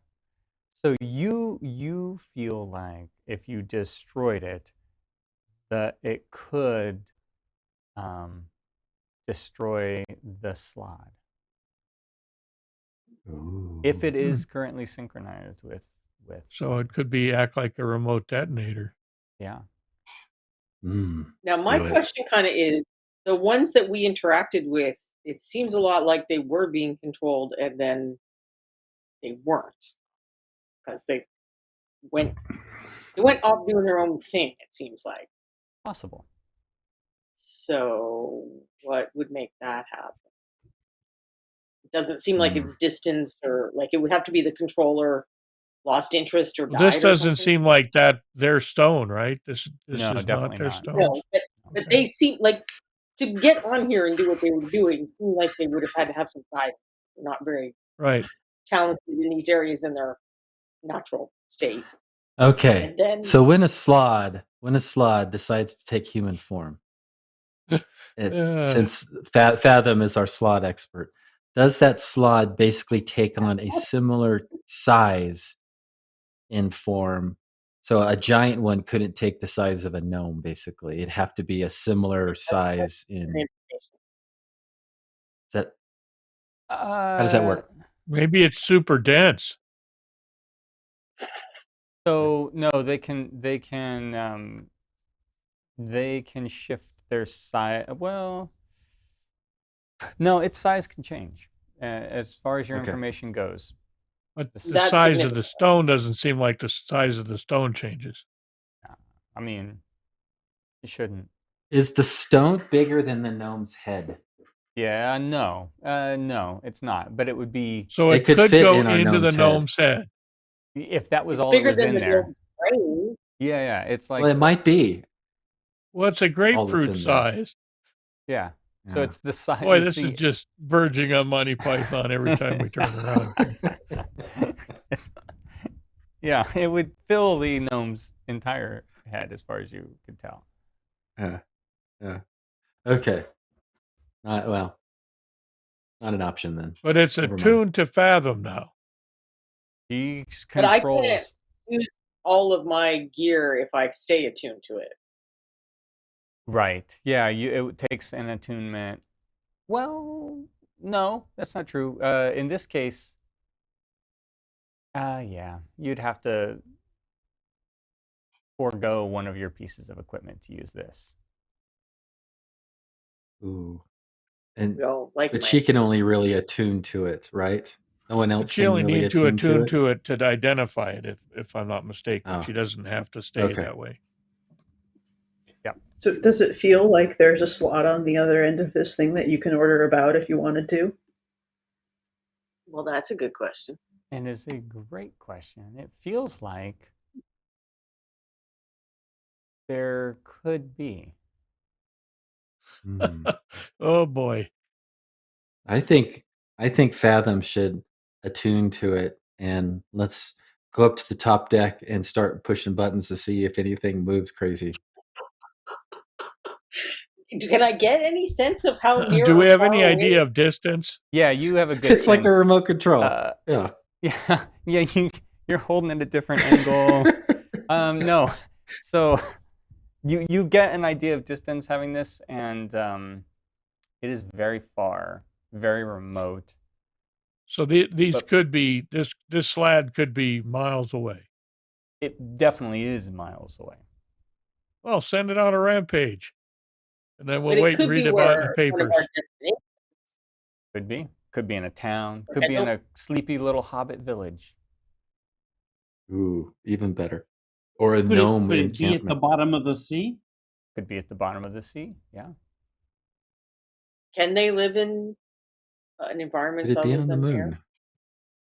so you feel like if you destroyed it, that it could destroy the Slod if it is currently synchronized with So it could act like a remote detonator. yeah. Mm. Now, Let's my do it. question kind of is the ones that we interacted with, it seems a lot like they were being controlled and then they weren't because they went off doing their own thing, it seems like. Possible. So, what would make that happen? It doesn't seem like it's distanced or like it would have to be the controller lost interest or died. This or doesn't something. seem like that their stone, right? This No, is definitely not their not. stone. No, but they seem like to get on here and do what they were doing seemed like they would have had to have some guidance. They're not very Right. talented in these areas in their natural state. Okay. And then So when a Slod decides to take human form, since Fathom is our Slod expert, does that Slod basically take on a similar size in form? So a giant one couldn't take the size of a gnome, basically. It'd have to be a similar size in. How does that work? Maybe it's super dense. So no, they can shift their size. Well, no, its size can change as far as your Okay. information goes. But the That's size of the significant. stone doesn't seem like the size of the stone changes. I mean, it shouldn't. Is the stone bigger than the gnome's head? Yeah, no, it's not. But it would be So It it could could fit go in our into the gnome's head. gnome's head. if that was It's all bigger that was than in the there. gnome's brain. Yeah, it's like Well, it might be. Well, it's a All that's grapefruit in there. size. yeah. So it's the size. Boy, this is just verging on Monty Python every time we turn around. Yeah, it would fill the gnome's entire head, as far as you could tell. Yeah. Okay. Well, not an option then. But it's Never mind. attuned to Fathom now. He But I controls. can't use all of my gear if I stay attuned to it. Right. Yeah. It takes an attunement. Well, no, that's not true. In this case, yeah, you'd have to forego one of your pieces of equipment to use this. Ooh. And Well, like but my- she can only really attune to it, right? No one But else she can only really need to attune it. to it to identify it, if I'm not mistaken. Oh. She doesn't have to stay Okay. that way. So does it feel like there's a slot on the other end of this thing that you can order about if you wanted to? Well, that's a good question. And it's a great question. It feels like there could be. Hmm. Oh boy. I think Fathom should attune to it, and let's go up to the top deck and start pushing buttons to see if anything moves crazy. Can I get any sense of how near? Do we or have far any away- idea of distance? Yeah, you have a good. It's like a sense. remote control. Yeah, yeah. You're holding at a different angle. No, so you get an idea of distance having this, and it is very far, very remote. So these But- could be this slad could be miles away. It definitely is miles away. Well, send it on a rampage, and then we'll But it wait and could read be about it in the where one of papers. our destinations. Could be in a town. Could I be in don't- a sleepy little hobbit village. Ooh, even better. Or a Could gnome it be at the encampment. bottom of the sea? Could be at the bottom of the sea. Yeah. Can they live in an Could environment it be other on the than moon?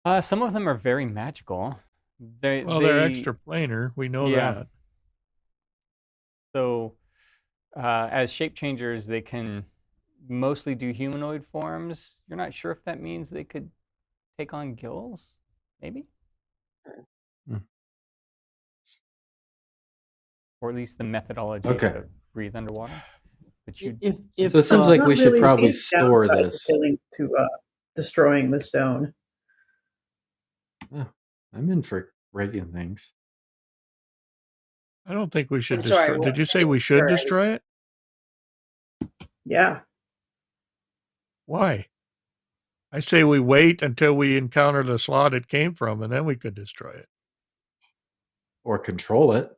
air? Some of them are very magical. They're extraplanar. We know Yeah. that. So, as shape changers, they can mostly do humanoid forms. You're not sure if that means they could take on gills, maybe? Hmm. Or at least the methodology Okay. to breathe underwater. But you, If So it seems like Not we should really probably see store downside to this. destroying the stone. I'm in for breaking things. I don't think we should I'm sorry, destroy. what- Did you say we should Sorry. destroy it? Yeah. Why? I say we wait until we encounter the slot it came from, and then we could destroy it Or control it.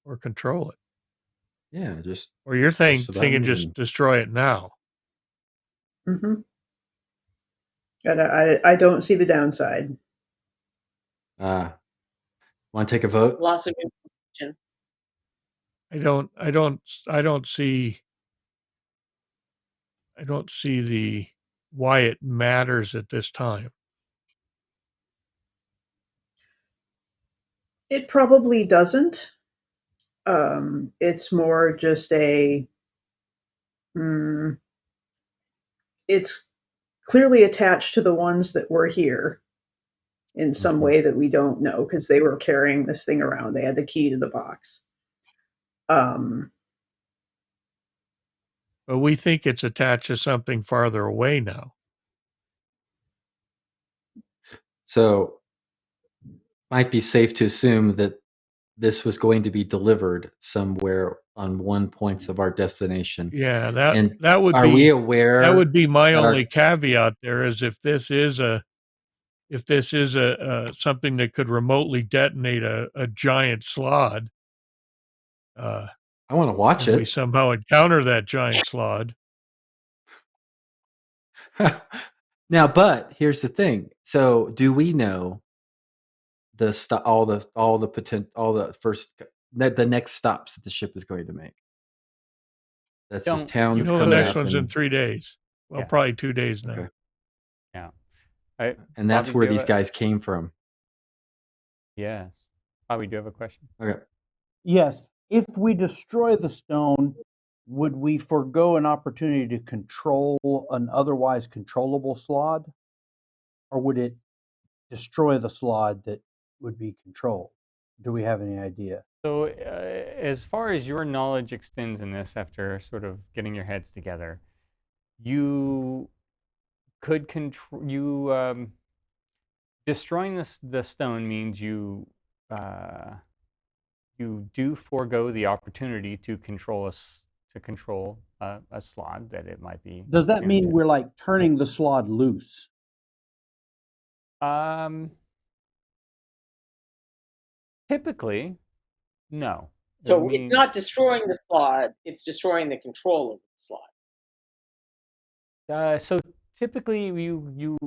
or control it. Yeah, just Or you're Push the thinking buttons just and- destroy it now. Mm-hmm. And I don't see the downside. want to take a vote? Loss of information. I don't see the why it matters at this time. It probably doesn't. It's more just it's clearly attached to the ones that were here in some Mhm. way that we don't know because they were carrying this thing around. They had the key to the box. But we think it's attached to something farther away now. So might be safe to assume that this was going to be delivered somewhere on one point of our destination. Yeah, And that would are be we aware? that would be my that our- only caveat there is if this is a something that could remotely detonate a giant slod, I want to watch and we it. somehow encounter that giant slod. Now, but here's the thing. So, do we know all the next stops that the ship is going to make? That's this Don't. town You that's know the coming next up, one's in and, 3 days. Well, Yeah. probably 2 days now. Okay. I, and that's Bobby, where do you these have a- guys came from. Yes. Bobby, do you have a question? Okay. Yes, if we destroy the stone, would we forego an opportunity to control an otherwise controllable slod, or would it destroy the slod that would be controlled? Do we have any idea? So, as far as your knowledge extends in this, after sort of getting your heads together, you could control destroying the stone means you do forego the opportunity to control a slot that it might be. Does that mean into. we're like turning the slod loose? Typically, no. So it's not destroying the slot; it's destroying the control of the slot. So typically, you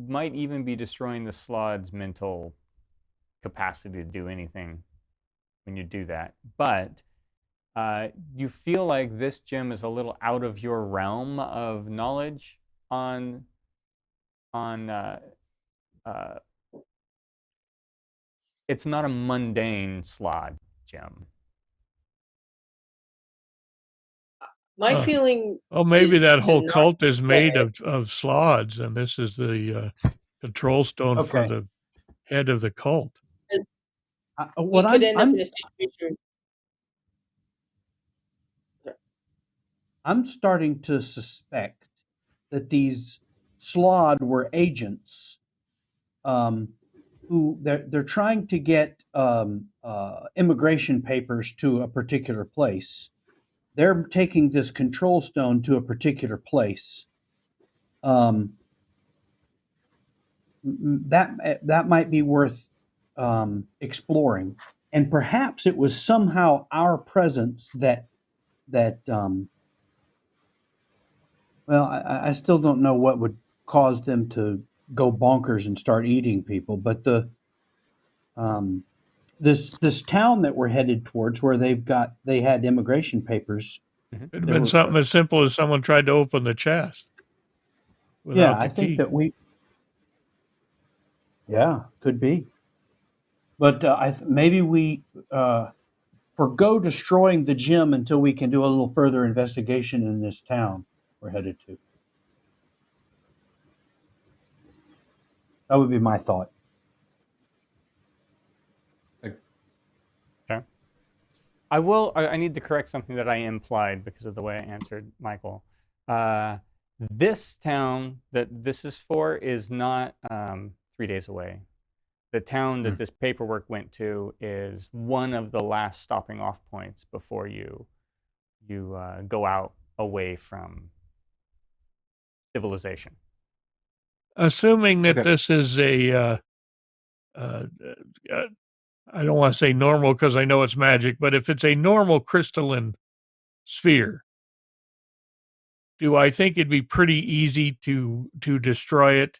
might even be destroying the slod's mental capacity to do anything when you do that. But you feel like this gem is a little out of your realm of knowledge on it's not a mundane slod gem. My feeling. Oh, maybe is that to whole not cult is made destroy of slods, and this is the control stone for Okay. the head of the cult. We could end up in a situation. I'm starting to suspect that these slod were agents who they're trying to get immigration papers to a particular place. They're taking this control stone to a particular place. That might be worth exploring, and perhaps it was somehow our presence that well, I still don't know what would cause them to go bonkers and start eating people, but this town that we're headed towards, where they had immigration papers. It'd have been something as simple as someone tried to open the chest. Yeah, I think that could be. But maybe we forgo destroying the gem until we can do a little further investigation in this town we're headed to. That would be my thought. Okay. I need to correct something that I implied because of the way I answered Michael. This town that this is for is not 3 days away. The town that this paperwork went to is one of the last stopping off points before you go out away from civilization. Assuming that this is a, I don't want to say normal because I know it's magic, but if it's a normal crystalline sphere, do I think it'd be pretty easy to destroy it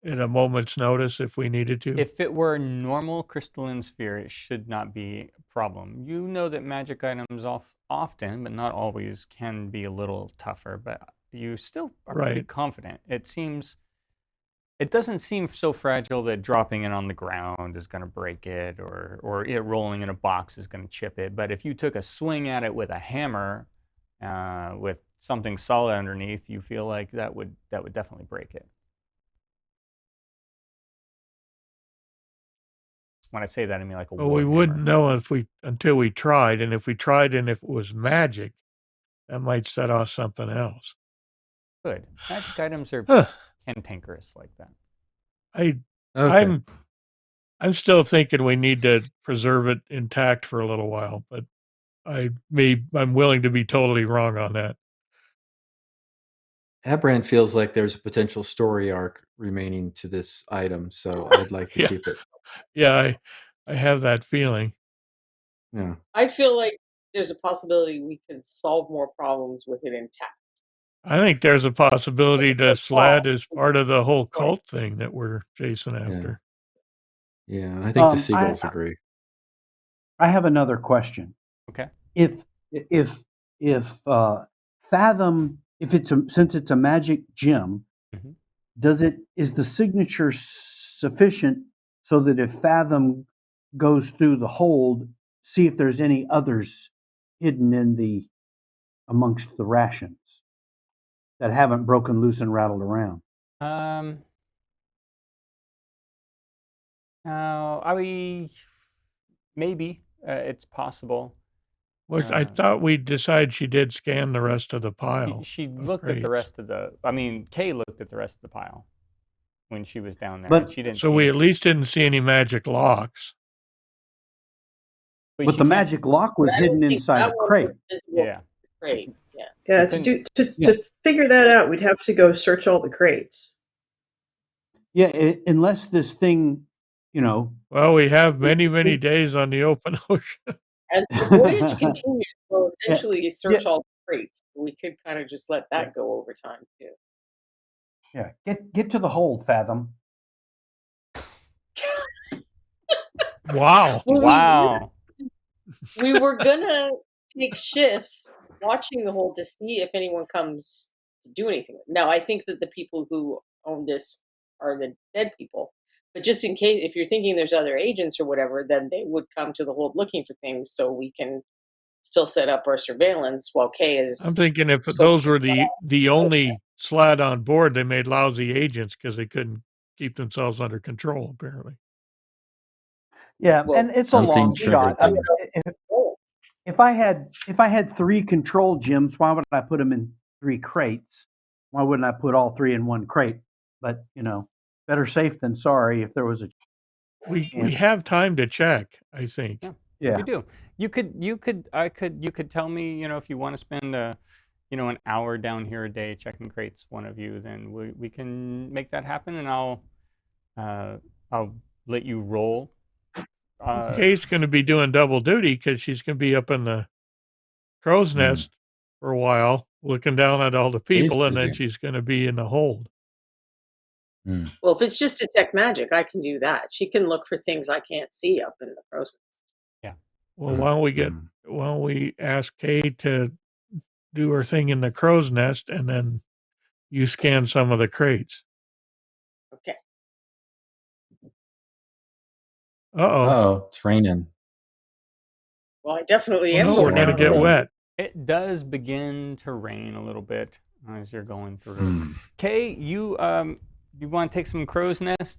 at a moment's notice if we needed to? If it were a normal crystalline sphere, it should not be a problem. You know that magic items often, but not always, can be a little tougher, but you still are pretty confident. It doesn't seem so fragile that dropping it on the ground is going to break it, or it rolling in a box is going to chip it. But if you took a swing at it with a hammer, with something solid underneath, you feel like that would definitely break it. When I say that, I mean like a. Well, we wouldn't know until we tried, and if we tried, and if it was magic, that might set off something else. Good. Magic items are cantankerous like that. I'm still thinking we need to preserve it intact for a little while, but I'm willing to be totally wrong on that. Abraham feels like there's a potential story arc remaining to this item, so I'd like to keep it. Yeah, I have that feeling. Yeah. I feel like there's a possibility we could solve more problems with it intact. I think there's a possibility that Slad is part of the whole cult thing that we're chasing after. Yeah, I think the seagulls agree. I have another question. Okay. If Fathom, since it's a magic gem, is the signature sufficient so that if Fathom goes through the hold, see if there's any others hidden amongst the rations that haven't broken loose and rattled around? Maybe it's possible. Which I thought we decided she did scan the rest of the pile. She looked at the rest of the. I mean, Kay looked at the rest of the pile when she was down there. But- and she didn't. So see we it. at least didn't see any magic locks. But But she the can't- magic lock was I don't hidden think inside that a one crate. was visible Yeah. from the crate. Yeah. Yeah, But to then- to figure that out, we'd have to go search all the crates. Yeah, unless this thing, Well, we have many days on the open ocean. As the voyage continues, we'll essentially search all the crates. We could kind of just let that go over time too. yeah, get to the hold, Fathom. Wow. Well, Wow. we were gonna take shifts watching the hold to see if anyone comes to do anything. Now, I think that the people who own this are the dead people. But just in case, if you're thinking there's other agents or whatever, then they would come to the hold looking for things, so we can still set up our surveillance while Kay is. I'm thinking if Scope those were the only slide on board, they made lousy agents because they couldn't keep themselves under control, apparently. Yeah, Well, and it's a something long shot. I triggered mean, if I had 3 control gyms, why would I put them in 3 crates? Why wouldn't I put all 3 in one crate? But better safe than sorry. If there was a We Yeah. have time to check, I think. Yeah. yeah, You do. You could tell me, if you want to spend an hour down here a day checking crates, one of you, then we can make that happen, and I'll let you roll. Kay's going to be doing double duty because she's going to be up in the crow's nest for a while, looking down at all the people, and then busy. she's going to be in the hold. Well, if it's just detect magic, I can do that. She can look for things I can't see up in the crow's nest. Well, why don't we ask Kay to do her thing in the crow's nest, and then you scan some of the crates. Okay. Uh-oh. It's raining. Well, I definitely Oh, am no, going we're going to down get the hold. wet. It does begin to rain a little bit as you're going through. Hmm. Kay, you want to take some crow's nest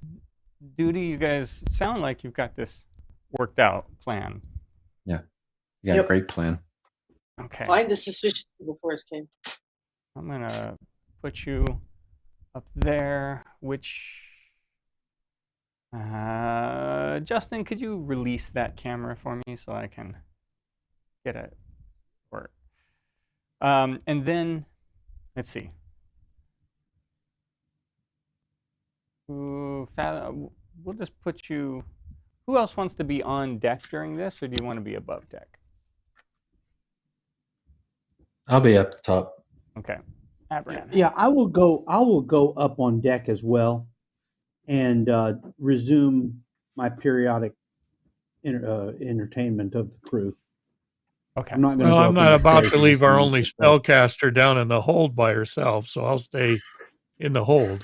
duty? You guys sound like you've got this worked out plan. You got Yep. a great plan. Okay. Find the suspicious people first, Kay. I'm gonna put you up there. Justin, could you release that camera for me so I can get it work? And then let's see. We'll just put you. Who else wants to be on deck during this, or do you want to be above deck? I'll be up top. Okay. Abran. yeah. I will go up on deck as well, and resume my periodic entertainment of the crew. Okay. I'm not going. Well, I'm not about to leave our only spellcaster down in the hold by herself, so I'll stay in the hold.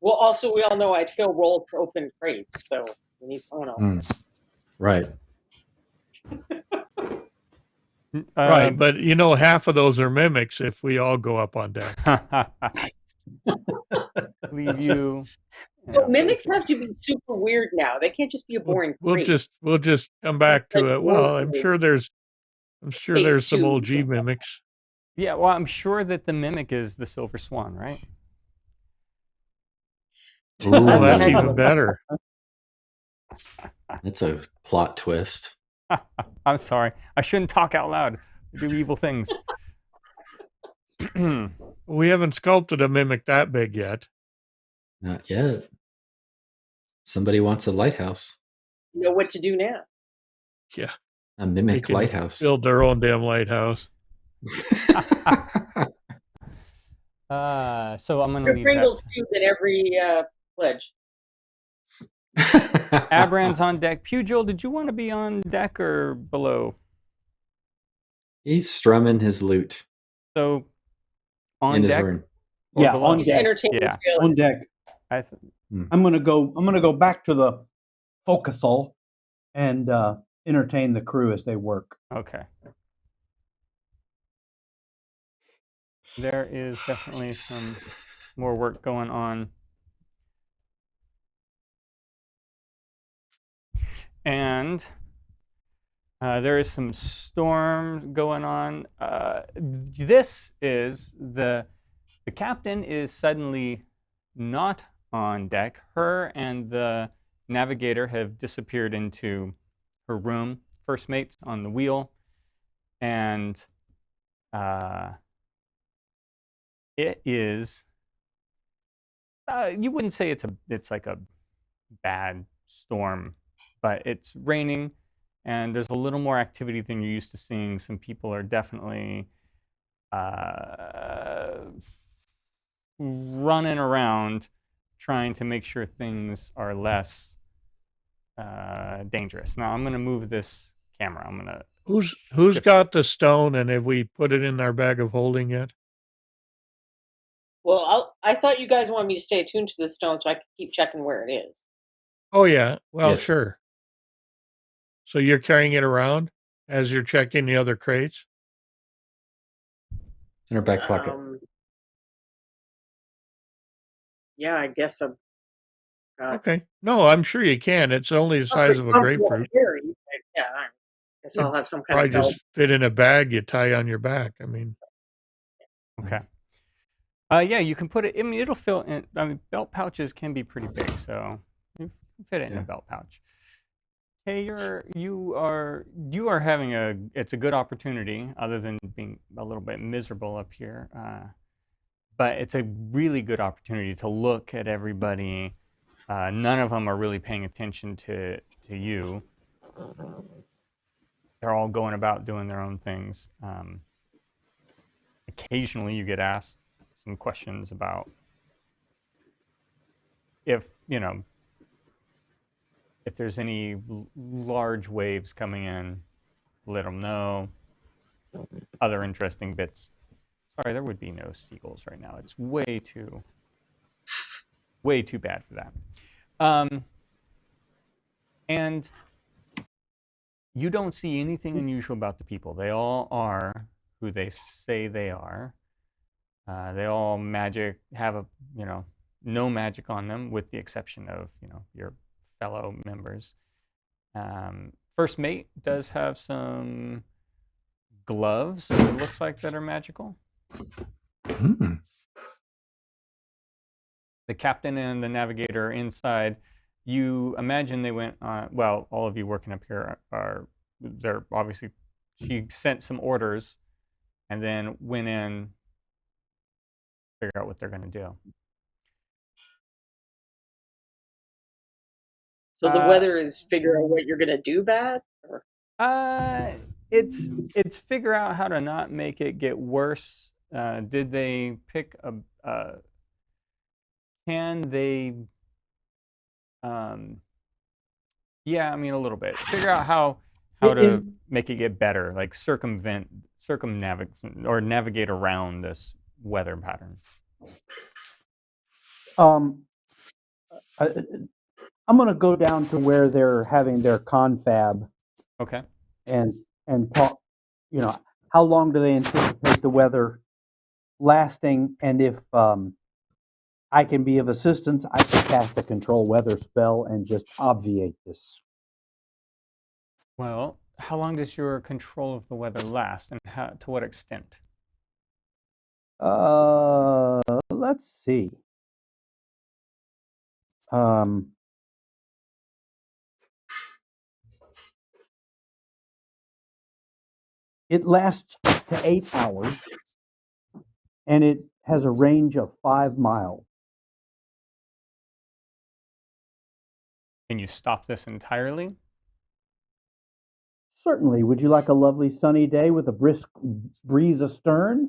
Well, also, we all know I'd fill rolls to open crates, so we need someone else. Right. Right, but half of those are mimics if we all go up on deck. Leave you. Well, mimics have to be super weird now. They can't just be a boring We'll crate. just come back to it. Well, I'm sure there's Phase some 2. OG mimics. Yeah, well, I'm sure that the mimic is the Silver Swan, right? Ooh, Well, that's even better. That's a plot twist. I'm sorry. I shouldn't talk out loud. I do evil things. We haven't sculpted a mimic that big yet. Not yet. Somebody wants a lighthouse. You know what to do now. Yeah, A they mimic can lighthouse. build their own damn lighthouse. So I'm going to Put leave Pringles that. tube in every pledge. Abran's on deck. Pugil, did you want to be on deck or below? He's strumming his lute So on in his deck? room. or Yeah, below? on He's deck. entertaining Yeah. Taylor. On deck. I'm gonna go back to the forecastle and entertain the crew as they work. Okay. there is definitely some more work going on. And there is some storm going on. This is the captain is suddenly not on deck. Her and the navigator have disappeared into her room. First mate's on the wheel, and it is. You wouldn't say it's like a bad storm, but it's raining, and there's a little more activity than you're used to seeing. Some people are definitely running around trying to make sure things are less dangerous. Now I'm going to move this camera. I'm going to. Who's got the stone, and have we put it in our bag of holding yet? Well, I thought you guys wanted me to stay attuned to the stone so I could keep checking where it is. Oh yeah, well Yes. sure. So you're carrying it around as you're checking the other crates? It's in her back pocket. Yeah, I guess I'm. Okay. No, I'm sure you can. It's only the size of a grapefruit. Yeah, I guess It'd I'll have some kind Probably of belt. just fit in a bag you tie on your back. I mean, Okay. Yeah, you can put it. I mean, it'll fill in. I mean, belt pouches can be pretty big, so you can fit it in a belt pouch. Hey, you are having it's a good opportunity, other than being a little bit miserable up here. But it's a really good opportunity to look at everybody. None of them are really paying attention to you. They're all going about doing their own things. Occasionally, you get asked some questions about if there's any large waves coming in, let them know. Other interesting bits. Sorry, there would be no seagulls right now. It's way too bad for that. And you don't see anything unusual about the people. They all are who they say they are. They all have no magic on them, with the exception of your fellow members. First mate does have some gloves, it looks like, that are magical. The captain and the navigator are inside. You imagine they went on. Well, all of you working up here they're obviously. She sent some orders, and then went in, figure out what they're going to do. So the weather is figure out what you're gonna do bad? Or? It's figure out how to not make it get worse. Did they pick a? Can they? Yeah, I mean a little bit. Figure out how to make it get better, like circumnavigate or navigate around this weather pattern. I'm going to go down to where they're having their confab. Okay. And talk. How long do they anticipate the weather lasting? And if I can be of assistance, I can cast a control weather spell and just obviate this. Well, how long does your control of the weather last, and to what extent? Let's see. It lasts to 8 hours, and it has a range of 5 miles. Can you stop this entirely? Certainly. Would you like a lovely sunny day with a brisk breeze astern?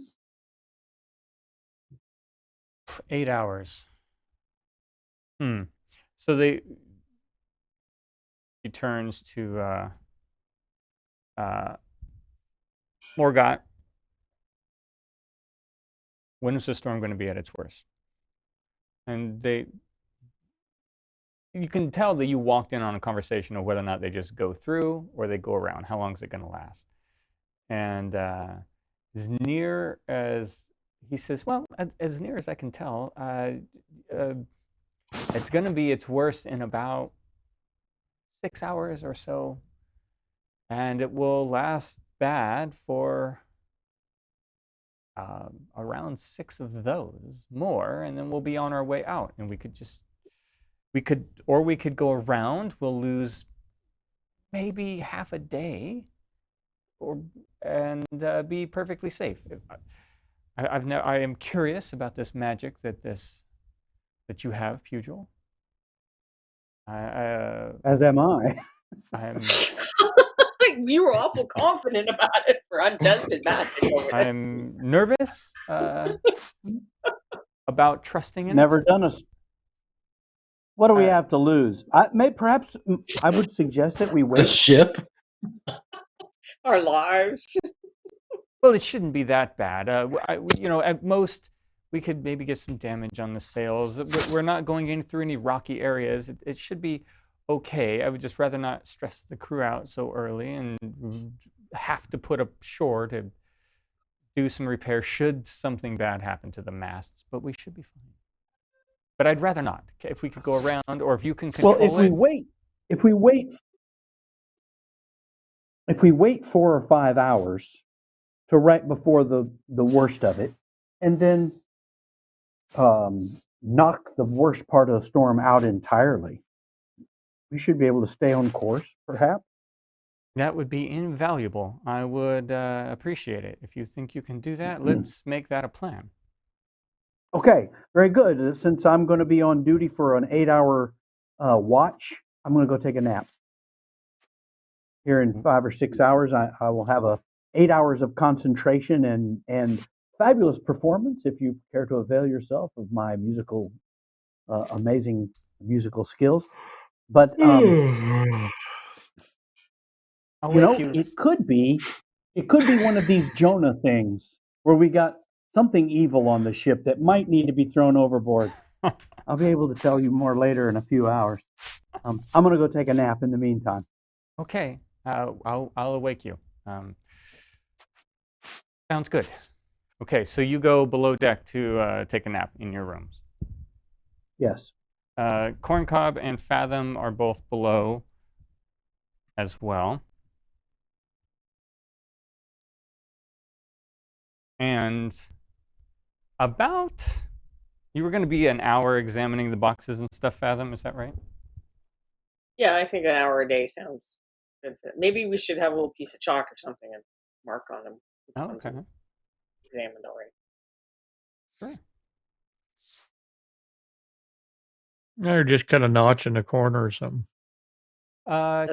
8 hours. So he turns to Morgott. When is the storm going to be at its worst? And you can tell that you walked in on a conversation of whether or not they just go through or they go around. How long is it going to last? And as near as he says, well, as near as I can tell, it's going to be its worst in about 6 hours or so, and it will last bad for around 6 of those more, and then we'll be on our way out, and we could go around. We'll lose maybe half a day, and be perfectly safe. I am curious about this magic that you have, Pugil. As am I. I'm You were awful confident about it for untested magic over there. I'm nervous about trusting in Never it. done a. What do we have to lose? Perhaps I would suggest that we A wait. ship? Our lives. Well, it shouldn't be that bad. At most, we could maybe get some damage on the sails. We're not going in through any rocky areas. It should be okay. I would just rather not stress the crew out so early and have to put up shore to do some repair should something bad happen to the masts. But we should be fine. But I'd rather not. If we could go around, or if you can control Well, if we wait 4 or 5 hours to right before the worst of it, and then knock the worst part of the storm out entirely, we should be able to stay on course, perhaps. That would be invaluable. I would appreciate it. If you think you can do that, let's make that a plan. Okay, very good. Since I'm going to be on duty for an 8-hour watch, I'm going to go take a nap. Here in 5 or 6 hours, I will have 8 hours of concentration and fabulous performance if you care to avail yourself of my amazing musical skills. But it could be one of these Jonah things where we got something evil on the ship that might need to be thrown overboard. I'll be able to tell you more later in a few hours. I'm going to go take a nap in the meantime. Okay, I'll awake you. Sounds good. Okay, so you go below deck to take a nap in your rooms. Yes. Corncob and Fathom are both below as well. And you were going to be an hour examining the boxes and stuff, Fathom, is that right? Yeah, I think an hour a day sounds good. Maybe we should have a little piece of chalk or something and mark on them. Oh, okay. Examined already. Sure. Or just cut a notch in the corner or something.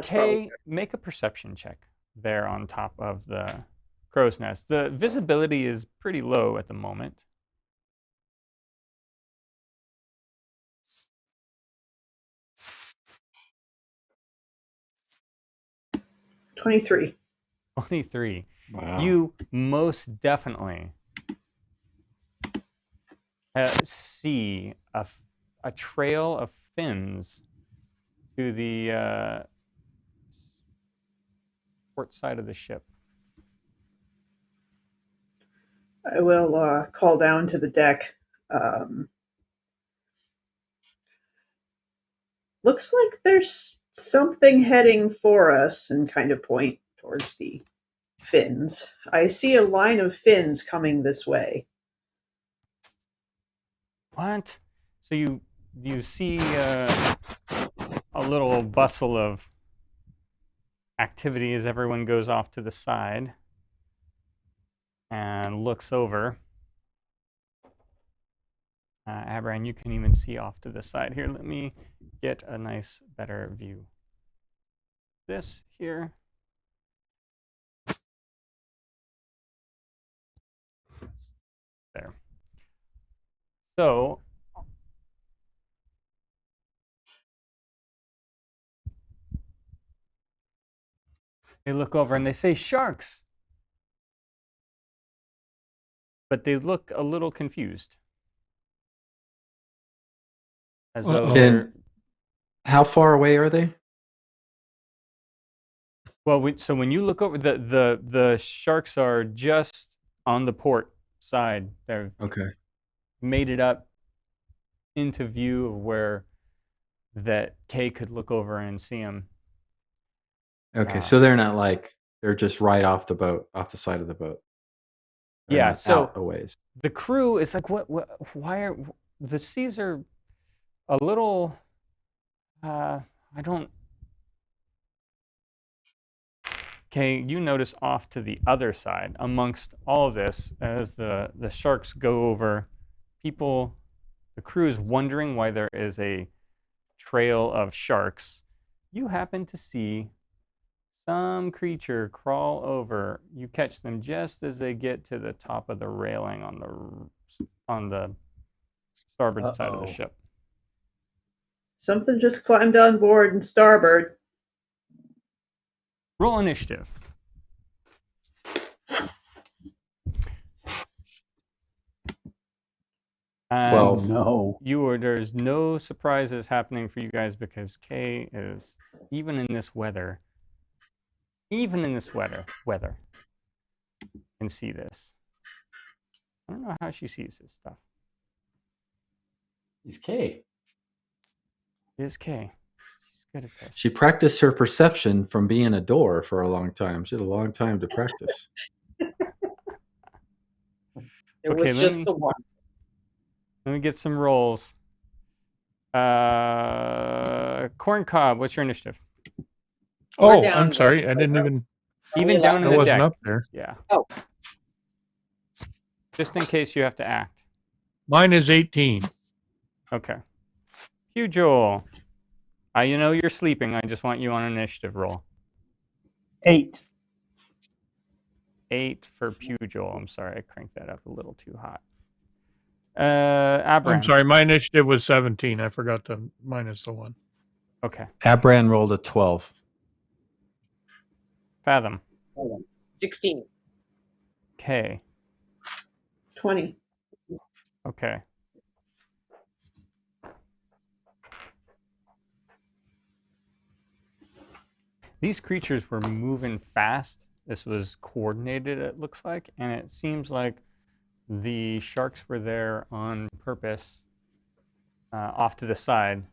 Kay, make a perception check there on top of the crow's nest. The visibility is pretty low at the moment. $23. 23. Wow. You most definitely see a trail of fins to the port side of the ship. I will call down to the deck. Looks like there's something heading for us, and kind of point towards the fins. I see a line of fins coming this way. What? So you see a little bustle of activity as everyone goes off to the side and looks over. Abran, you can even see off to the side here. Let me get a nice, better view. This here. There. So, they look over and they say, "Sharks!" But they look a little confused. As though they're... How far away are they? Well, so when you look over, the sharks are just on the port side. They've Okay. made it up into view of where that Kay could look over and see him. Okay. So they're not like they're just right off the boat, off the side of the boat. They're Yeah, not so out a ways. the crew is like, what? Why are the seas are a little? I don't. Okay, you notice off to the other side, amongst all of this, as the sharks go over, people, the crew is wondering why there is a trail of sharks. You happen to see some creature crawl over. You catch them just as they get to the top of the railing on the starboard side of the Uh-oh. ship. Something just climbed on board and starboard. Roll initiative. And 12. No. there's no surprises happening for you guys because Kay is, even in this weather, can see this. I don't know how she sees this stuff. He's Kay. It is Kay. She's good at this. She practiced her perception from being a door for a long time. She had a long time to practice. There Okay, was let just me- the one. Let me get some rolls. Corn Cob, what's your initiative? We're Oh, down I'm one. sorry. I didn't even. Even down in I the wasn't deck. up there. Yeah. Oh. Just in case you have to act. Mine is 18. Okay. Pugh Joel. You know you're sleeping. I just want you on an initiative roll. 8. 8 for Pugh Joel. I'm sorry, I cranked that up a little too hot. Abram. I'm sorry. My initiative was 17. I forgot to minus the one. Okay. Abran rolled a 12. Fathom. 16. K. 20. Okay. These creatures were moving fast. This was coordinated, it looks like, and it seems like the sharks were there on purpose, off to the side.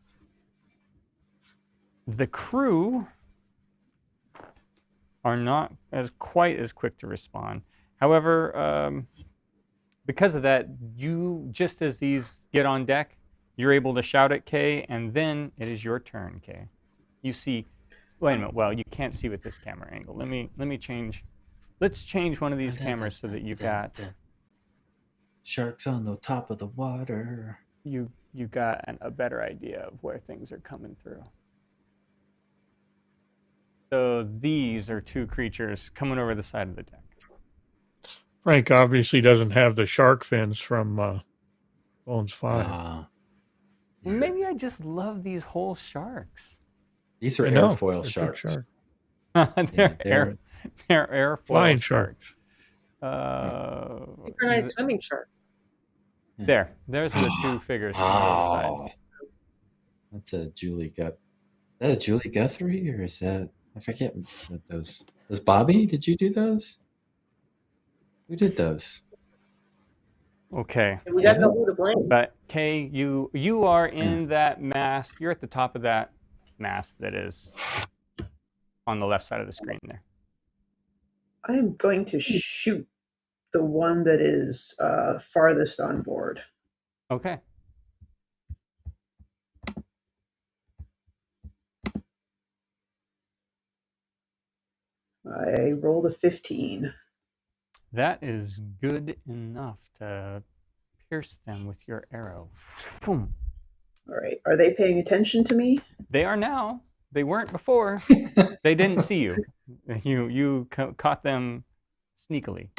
The crew are not quite as quick to respond. However, because of that, you, just as these get on deck, you're able to shout at Kay, and then it is your turn, Kay. You see, wait a minute. Well, you can't see with this camera angle. Let me change. Let's change one of these cameras so that you got Sharks on the top of the water. you got a better idea of where things are coming through. So these are two creatures coming over the side of the deck. Frank obviously doesn't have the shark fins from Bones 5. Ah. Maybe I just love these whole sharks. These are I know, airfoil they're big sharks. sharks. they're they're- airfoil Flying sharks. Super nice swimming shark. There's the two figures coming over the side. Ah. That's a Julie Gut. Is that a Julie Guthrie or is that, I forget what those. Was Bobby? Did you do those? Who did those? Okay. And we got to know who to blame. But Kay, you are in that mast. You're at the top of that mast that is on the left side of the screen there. I am going to shoot the one that is farthest on board. Okay. I rolled a 15. That is good enough to pierce them with your arrow. Boom. All right. Are they paying attention to me? They are now. They weren't before. They didn't see you. You caught them sneakily.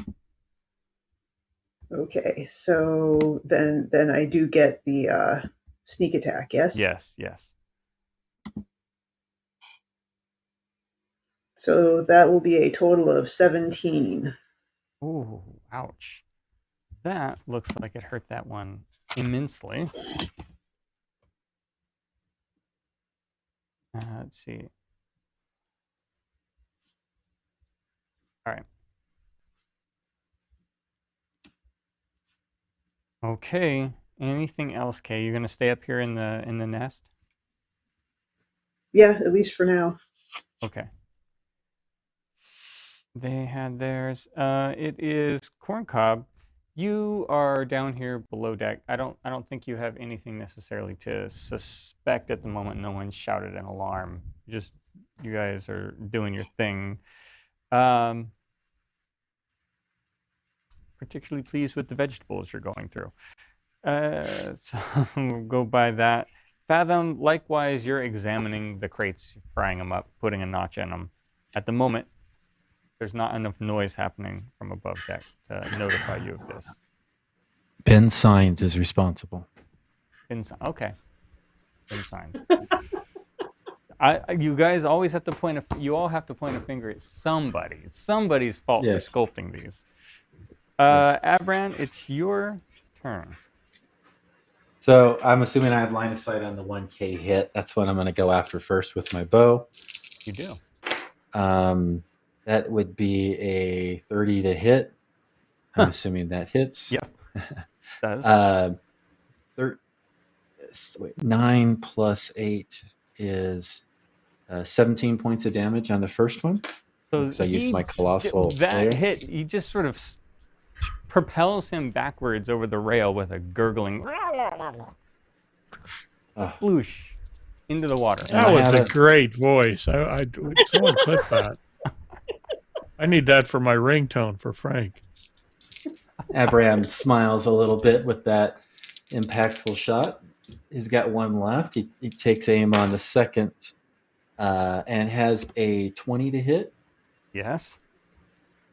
Okay. So then I do get the sneak attack, yes? Yes, yes. So that will be a total of 17. Ooh, ouch. That looks like it hurt that one immensely. Let's see. All right. Okay. Anything else, Kay? You're gonna stay up here in the nest? Yeah, at least for now. Okay. They had theirs. It is Corncob. You are down here below deck. I don't think you have anything necessarily to suspect at the moment. No one shouted an alarm. Just you guys are doing your thing. Particularly pleased with the vegetables you're going through. So we'll go by that. Fathom, likewise, you're examining the crates, frying them up, putting a notch in them. At the moment, there's not enough noise happening from above deck to notify you of this. Ben Signs is responsible. Okay. Ben Signs. You guys always have to you all have to point a finger at somebody. It's somebody's fault Yes. for sculpting these. Yes. Abran, it's your turn. So I'm assuming I have line of sight on the 1K hit. That's what I'm going to go after first with my bow. You do. That would be a 30 to hit. I'm assuming that hits. Yep. Does. 9 plus 8 is 17 points of damage on the first one. So because I used my colossal that slayer. hit, he just sort of propels him backwards over the rail with a gurgling sploosh into the water. And That I was had a a- great voice. Someone clip that. I need that for my ringtone for Frank. Abram smiles a little bit with that impactful shot. He's got one left. He takes aim on the second and has a 20 to hit Yes.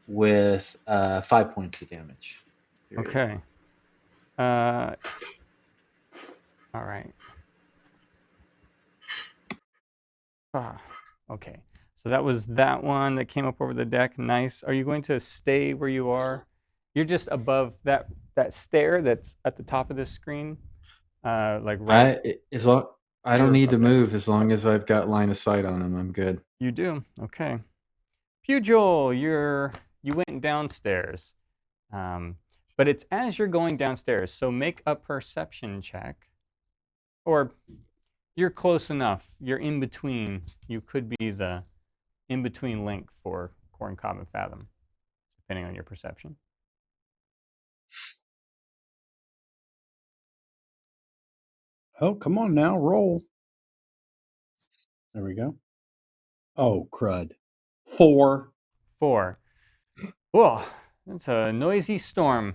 with 5 points of damage. Period. Okay. All right. Okay. So that was that one that came up over the deck. Nice. Are you going to stay where you are? You're just above that stair that's at the top of this screen, like right. I don't You're need to up there. move as long as I've got line of sight on him. I'm good. You do. Okay. Pugh, you went downstairs, but it's as you're going downstairs. So make a perception check, or you're close enough. You're in between. You could be the in between link for Corncob and Fathom, depending on your perception. Oh, come on now, roll. There we go. Oh, crud. 4. 4. Whoa, that's a noisy storm.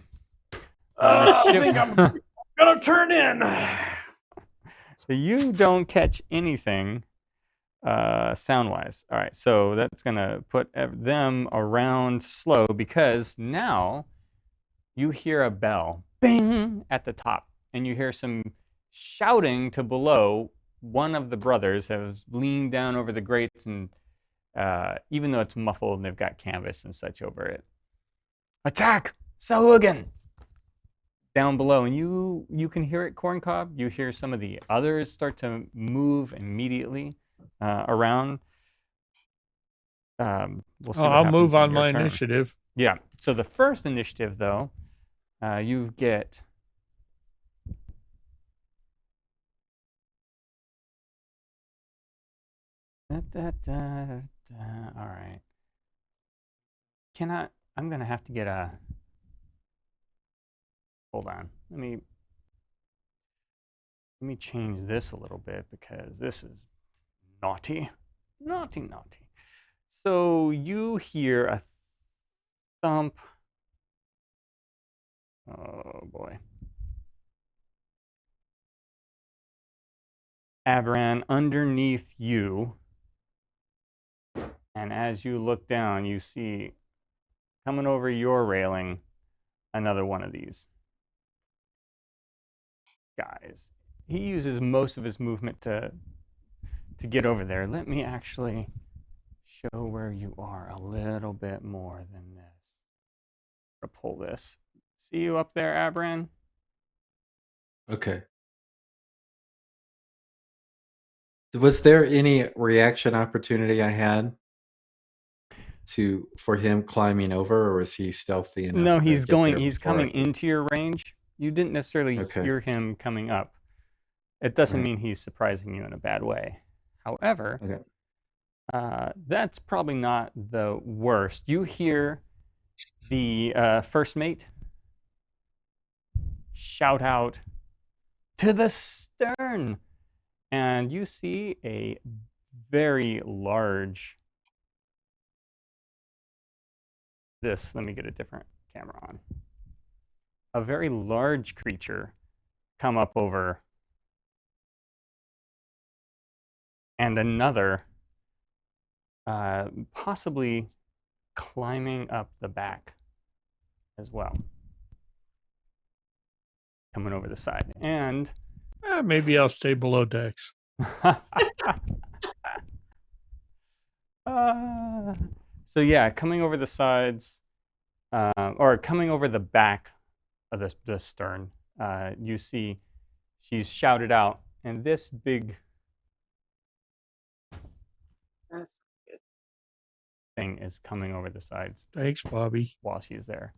I think I'm gonna turn in. So you don't catch anything sound-wise. All right, so that's going to put them around slow because now you hear a bell, bing, at the top, and you hear some shouting to below. One of the brothers has leaned down over the grates, and even though it's muffled and they've got canvas and such over it, attack, Sahuagin! Down below, and you can hear it, Corncob. You hear some of the others start to move immediately around. We'll see what I'll move happens in on your my turn. initiative. Yeah. So the first initiative, though, you get. All right. I'm gonna have to get a. Hold on. Let me change this a little bit because this is naughty. Naughty. So you hear a thump. Oh boy. Abran, underneath you. And as you look down, you see coming over your railing another one of these guys. He uses most of his movement to get over there. Let me actually show where you are a little bit more than this. I'll pull this. See you up there, Abran? Okay. Was there any reaction opportunity I had for him climbing over, or was he stealthy enough? No, to he's get there he's before coming I could- into your range. You didn't necessarily Okay. hear him coming up. It doesn't Right. mean he's surprising you in a bad way. However, Okay. that's probably not the worst. You hear the first mate shout out, "To the stern!" And you see a very large... let me get a different camera on. A very large creature come up over, and another possibly climbing up the back as well, coming over the side. And Maybe I'll stay below decks. So yeah, coming over the sides, or coming over the back of the stern, you see she's shouted out, and this big That's good. thing is coming over the sides Thanks, Bobby. while she's there.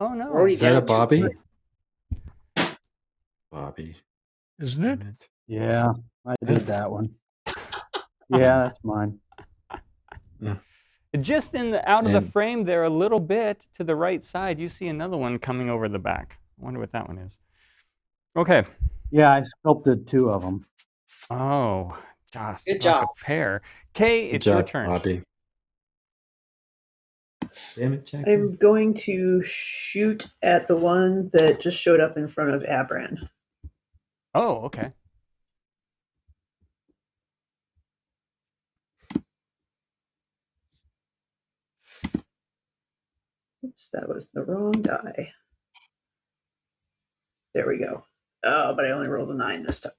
Oh no! Already Is that a down to Bobby? three. Bobby. Isn't it? Damn it. Yeah, I did that one. Yeah, that's mine. Just out of the And- frame there, a little bit to the right side, you see another one coming over the back. I wonder what that one is. Okay. Yeah, I sculpted 2 of them. Oh, just Good like job. a pair. Kay, Good it's your job, turn. Bobby. Damn it, Jackson. I'm going to shoot at the one that just showed up in front of Abran. Oh, okay. Oops, that was the wrong die. There we go. Oh, but I only rolled a 9 this time.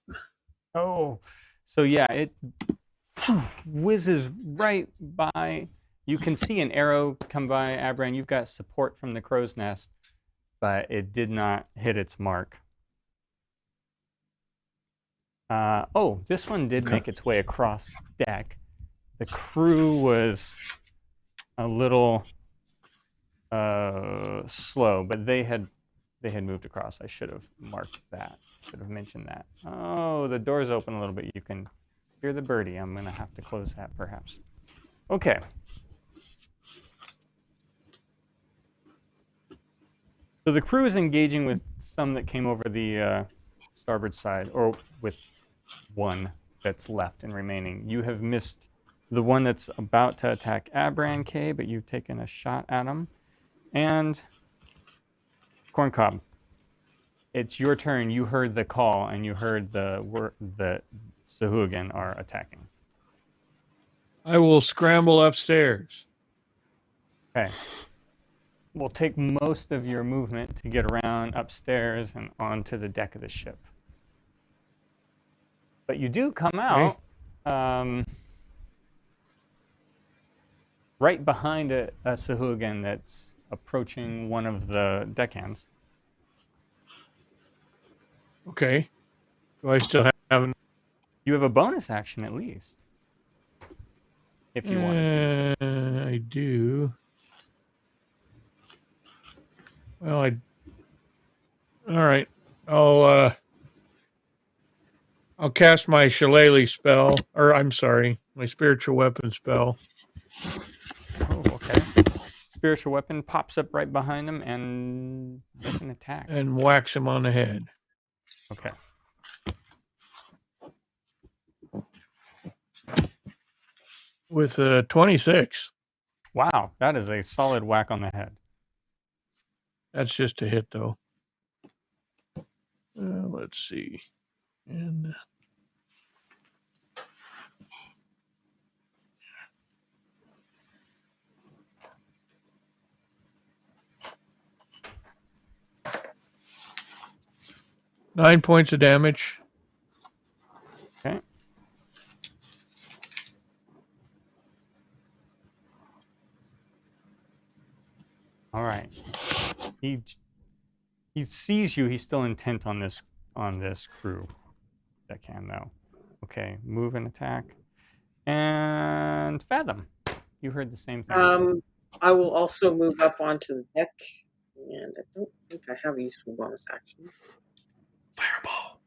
Oh, so yeah, it whizzes right by. You can see an arrow come by, Abran. You've got support from the crow's nest, but it did not hit its mark. Oh, this one did make its way across deck. The crew was a little slow, but they had moved across. I should have marked that. Should have mentioned that. Oh, the door's open a little bit. You can hear the birdie. I'm going to have to close that perhaps. Okay. So the crew is engaging with some that came over the starboard side, or with one that's left and remaining. You have missed the one that's about to attack Abran, K, but you've taken a shot at him. And Corncob, it's your turn. You heard the call, and you heard the Sahuagin are attacking. I will scramble upstairs. Okay. Will take most of your movement to get around upstairs and onto the deck of the ship. But you do come out right behind a Sahuagin that's approaching one of the deckhands. Okay. Do I still have an... You have a bonus action at least, if you wanted to. I do. Well, all right. I'll cast my shillelagh spell, or I'm sorry, my spiritual weapon spell. Oh, okay. Spiritual weapon pops up right behind him and make an attack. And whacks him on the head. Okay. With a 26. Wow, that is a solid whack on the head. That's just a hit, though. Let's see. And nine points of damage. Okay. All right. He sees you. He's still intent on this crew. That can though. Okay, move and attack. And Fathom. You heard the same thing. I will also move up onto the deck And I don't think I have a useful bonus action. Fireball.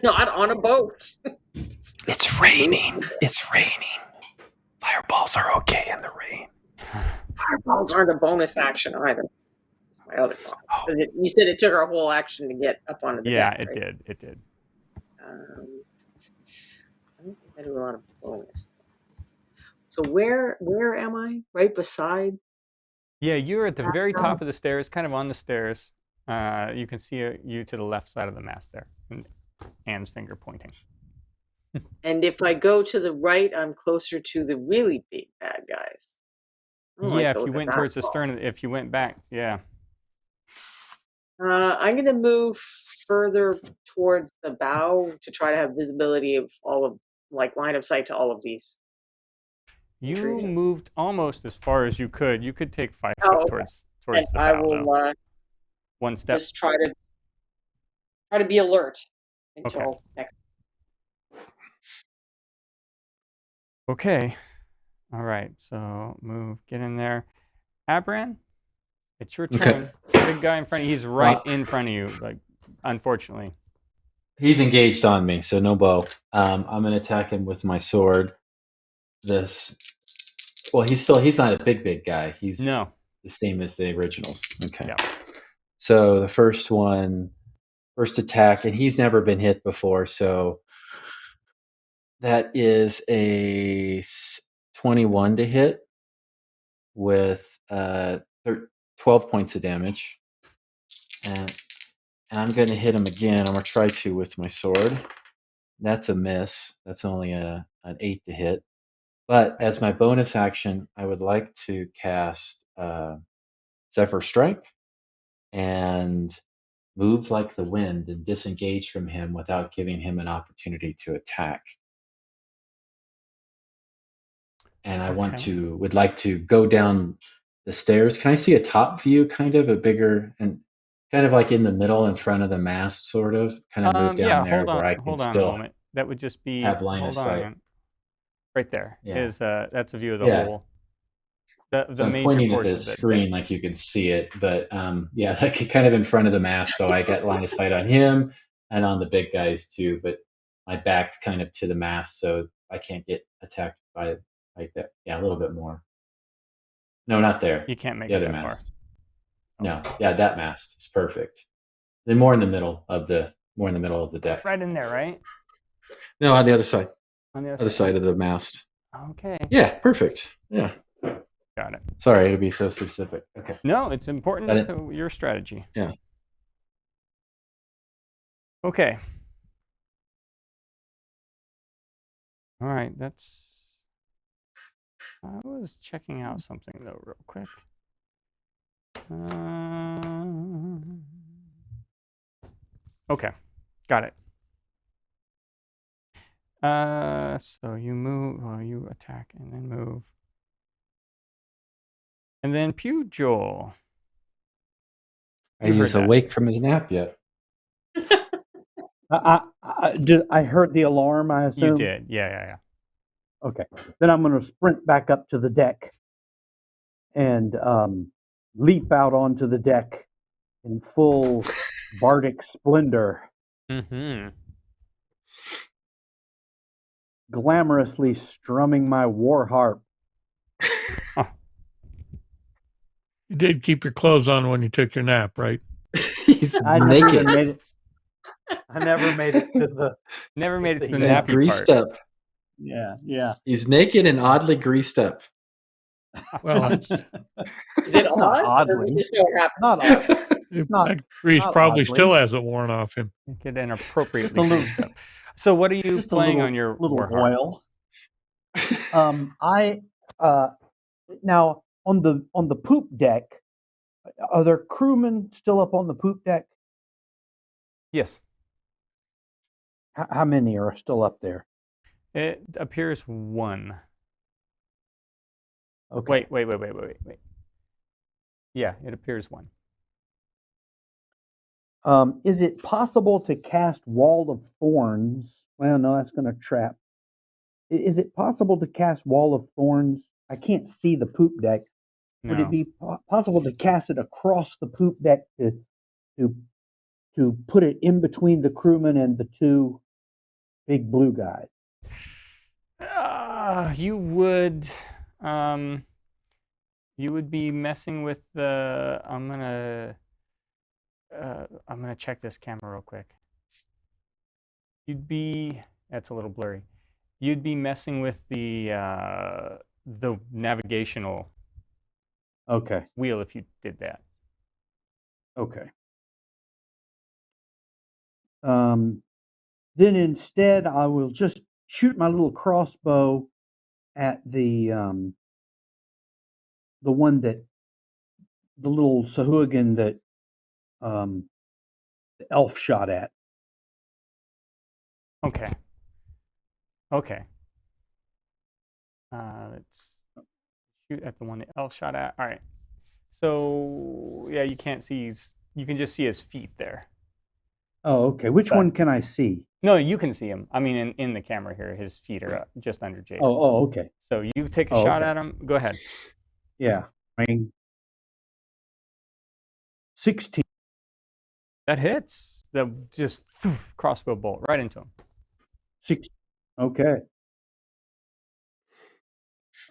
Not on a boat. It's raining. It's raining. Fireballs are okay in the rain. Fireballs aren't a bonus action either. That's my other thought. Oh. You said it took our whole action to get up onto the Yeah, deck, it right? did. It did. I don't think I do a lot of bonus. So where am I? Right beside? Yeah, you're at the very top of the stairs, kind of on the stairs. You can see you to the left side of the mast there, and Anne's finger pointing. And if I go to the right, I'm closer to the really big bad guys. I don't like Yeah, to if you look at went that towards the at all. stern, if you went back, yeah. I'm going to move further towards the bow to try to have visibility of all of, like, line of sight to all of these. You intrusions. moved almost as far as you could. You could take 5 Oh, feet okay. towards And the I bow, will though. One step. just try to be alert until next. Okay. All right. So move. Get in there. Abran, it's your turn. Okay. Big guy in front of you. He's right in front of you. Like, unfortunately. He's engaged on me, so no bow. I'm gonna attack him with my sword. Well, he's not a big guy. He's No. the same as the originals. Okay. Yeah. So the first attack, and he's never been hit before, so that is a 21 to hit with 12 points of damage. And I'm going to hit him again. I'm going to try to with my sword. That's a miss. That's only an 8 to hit. But as my bonus action, I would like to cast Zephyr Strike and move like the wind and disengage from him without giving him an opportunity to attack. And I would like to go down the stairs. Can I see a top view, kind of a bigger, and kind of like in the middle in front of the mast, sort of? Kind of move down there where I can hold on a still moment. That would just be have line of sight. Right there is Yeah. that's a view of the whole. The So I'm major pointing at portion the of the screen like you can see it, but yeah, like kind of in front of the mast, so I get line of sight on him and on the big guys too. But my back's kind of to the mast, so I can't get attacked by like that. Yeah, a little bit more. No, not there. You can't make the it other that mast. far. No, yeah, that mast is perfect. Then more in the middle of the deck. Right in there, right? No, on the other side. On the Other side of the mast. Okay. Yeah, perfect. Yeah. Got it. Sorry to be so specific. Okay. No, it's important to your strategy. Yeah. Okay. All right, I was checking out something though real quick. Okay, got it. So you move, you attack and then move. And then Pugh Joel. He's awake from his nap yet. I heard the alarm, I assume? You did, yeah. Okay. Then I'm going to sprint back up to the deck and leap out onto the deck in full bardic splendor. Mm-hmm. Glamorously strumming my war harp. You did keep your clothes on when you took your nap, right? He's naked. I never made it to the... Never made it to the nappy greased part. up. Yeah. He's naked and oddly greased up. Well, Is it not odd? Or oddly. we just know it happened? Not odd. that grease not probably oddly. still hasn't worn off him. Get inappropriately Just a little- greased up. So what are you Just playing a on your little war harp? oil. Now on the poop deck, are there crewmen still up on the poop deck? Yes. How many are still up there? It appears one. Okay. Wait. Yeah, it appears one. Is it possible to cast Wall of Thorns? Well, no, that's going to trap. Is it possible to cast Wall of Thorns? I can't see the poop deck. Would No. it be possible to cast it across the poop deck to put it in between the crewman and the two big blue guys? You would be messing with the. I'm gonna check this camera real quick. That's a little blurry. You'd be messing with the navigational Okay. wheel if you did that. Okay. Then instead, I will just shoot my little crossbow at the one that the little Sahuagin that the elf shot at. Okay. Okay. Let's shoot at the one the elf shot at. All right. So yeah, you can't see you can just see his feet there. Oh, okay. Which one can I see? No, you can see him. I mean, in the camera here, his feet are just under Jason. Oh, okay. So you take a shot at him. Go ahead. Yeah. 16. That hits. Just crossbow bolt right into him. 6. Okay.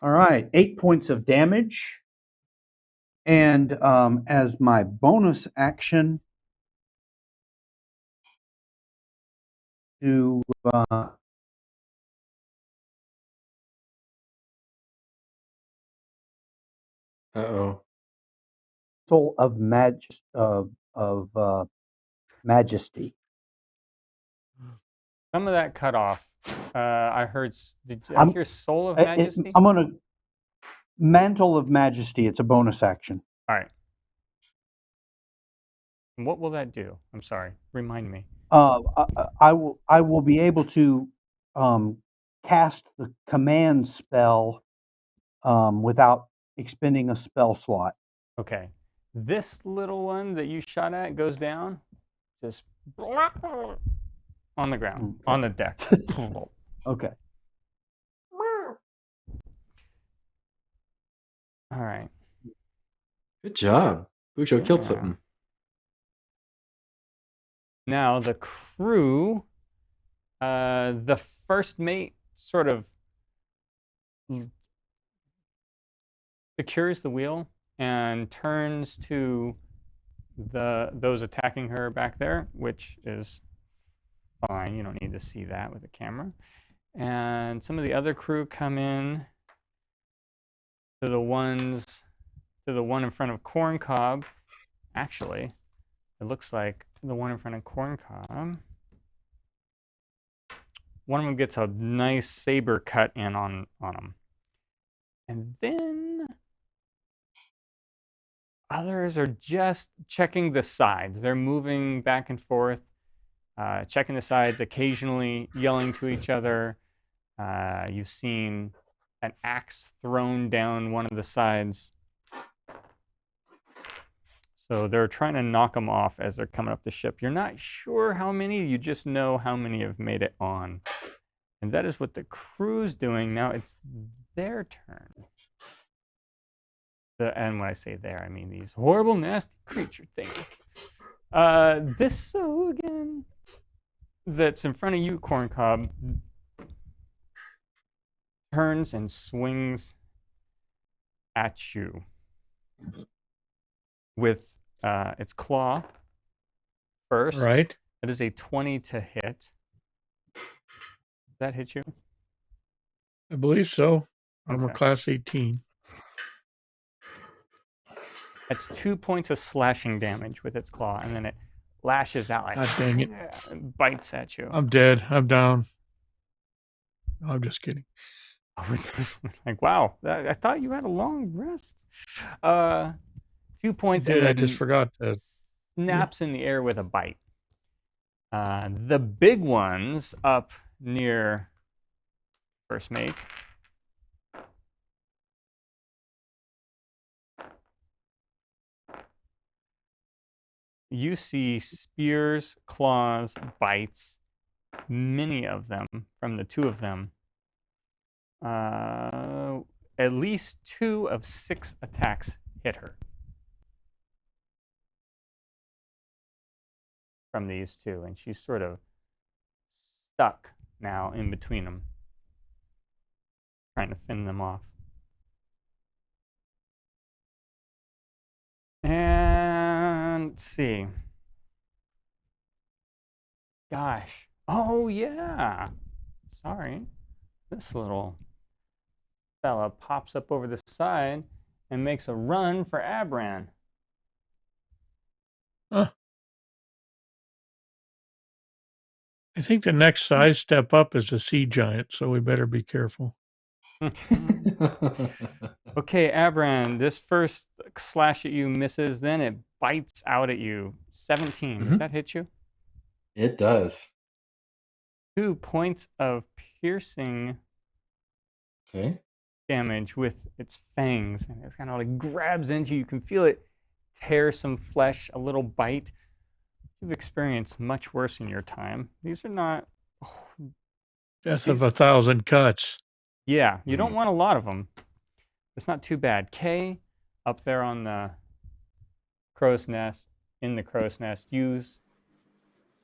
All right. 8 points of damage. And as my bonus action to Soul of Majesty. Some of that cut off. I heard. Did I hear Soul of Majesty? I'm gonna Mantle of Majesty. It's a bonus action. All right. And what will that do? I'm sorry. Remind me. I will be able to cast the command spell without expending a spell slot. Okay. This little one that you shot at goes down, just on the ground, on the deck. Okay. All right. Good job. Pugh killed something. Now the crew, the first mate sort of secures the wheel and turns to those attacking her back there, which is fine. You don't need to see that with the camera. And some of the other crew come in to the one in front of Corncob. Actually, it looks like the one in front of Corncob. One of them gets a nice saber cut in on him. And then others are just checking the sides. They're moving back and forth, checking the sides, occasionally yelling to each other. You've seen an axe thrown down one of the sides. So they're trying to knock them off as they're coming up the ship. You're not sure how many, you just know how many have made it on. And that is what the crew's doing. Now it's their turn. And when I say there, I mean these horrible, nasty creature things. This again that's in front of you, Corncob, turns and swings at you with its claw first. Right. It is a 20 to hit. Does that hit you? I believe so. I'm a Okay. class 18. It's 2 points of slashing damage with its claw, and then it lashes out like God dang it. and bites at you. I'm dead. I'm down. I'm just kidding. Like, wow, I thought you had a long rest. 2 points. I did. And I just forgot to. Snaps in the air with a bite. The big ones up near first mate. You see spears, claws, bites, many of them from the two of them. At least 2 of 6 attacks hit her from these two, and she's sort of stuck now in between them, trying to fend them off. And let's see. Gosh. Oh, yeah. Sorry. This little fella pops up over the side and makes a run for Abran. Huh. I think the next size step up is a sea giant, so we better be careful. Okay, Abran, this first slash at you misses, then it bites out at you. 17. Does that hit you? It does. 2 points of piercing Okay. damage with its fangs, and it kind of like grabs into you. You can feel it tear some flesh, a little bite. You've experienced much worse in your time. These are not. Death of 1,000 cuts. Yeah, you don't want a lot of them. It's not too bad. Kay, up there on the crow's nest, in the crow's nest, you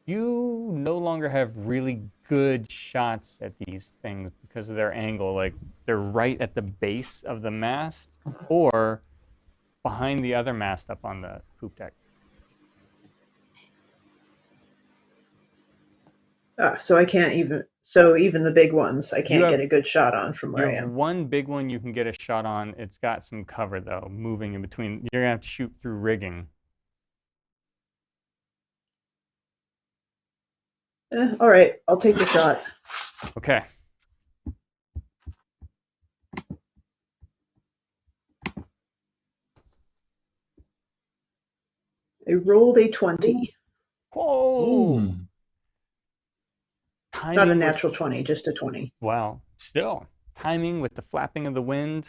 no longer have really good shots at these things because of their angle. Like, they're right at the base of the mast or behind the other mast up on the poop deck. So I can't even. So even the big ones, I can't get a good shot on from where I You have am. one big one you can get a shot on. It's got some cover, though, moving in between. You're going to have to shoot through rigging. All right, I'll take the shot. Okay. I rolled a 20. Whoa! Not a natural 20, just a 20. Well, still. Timing with the flapping of the wind.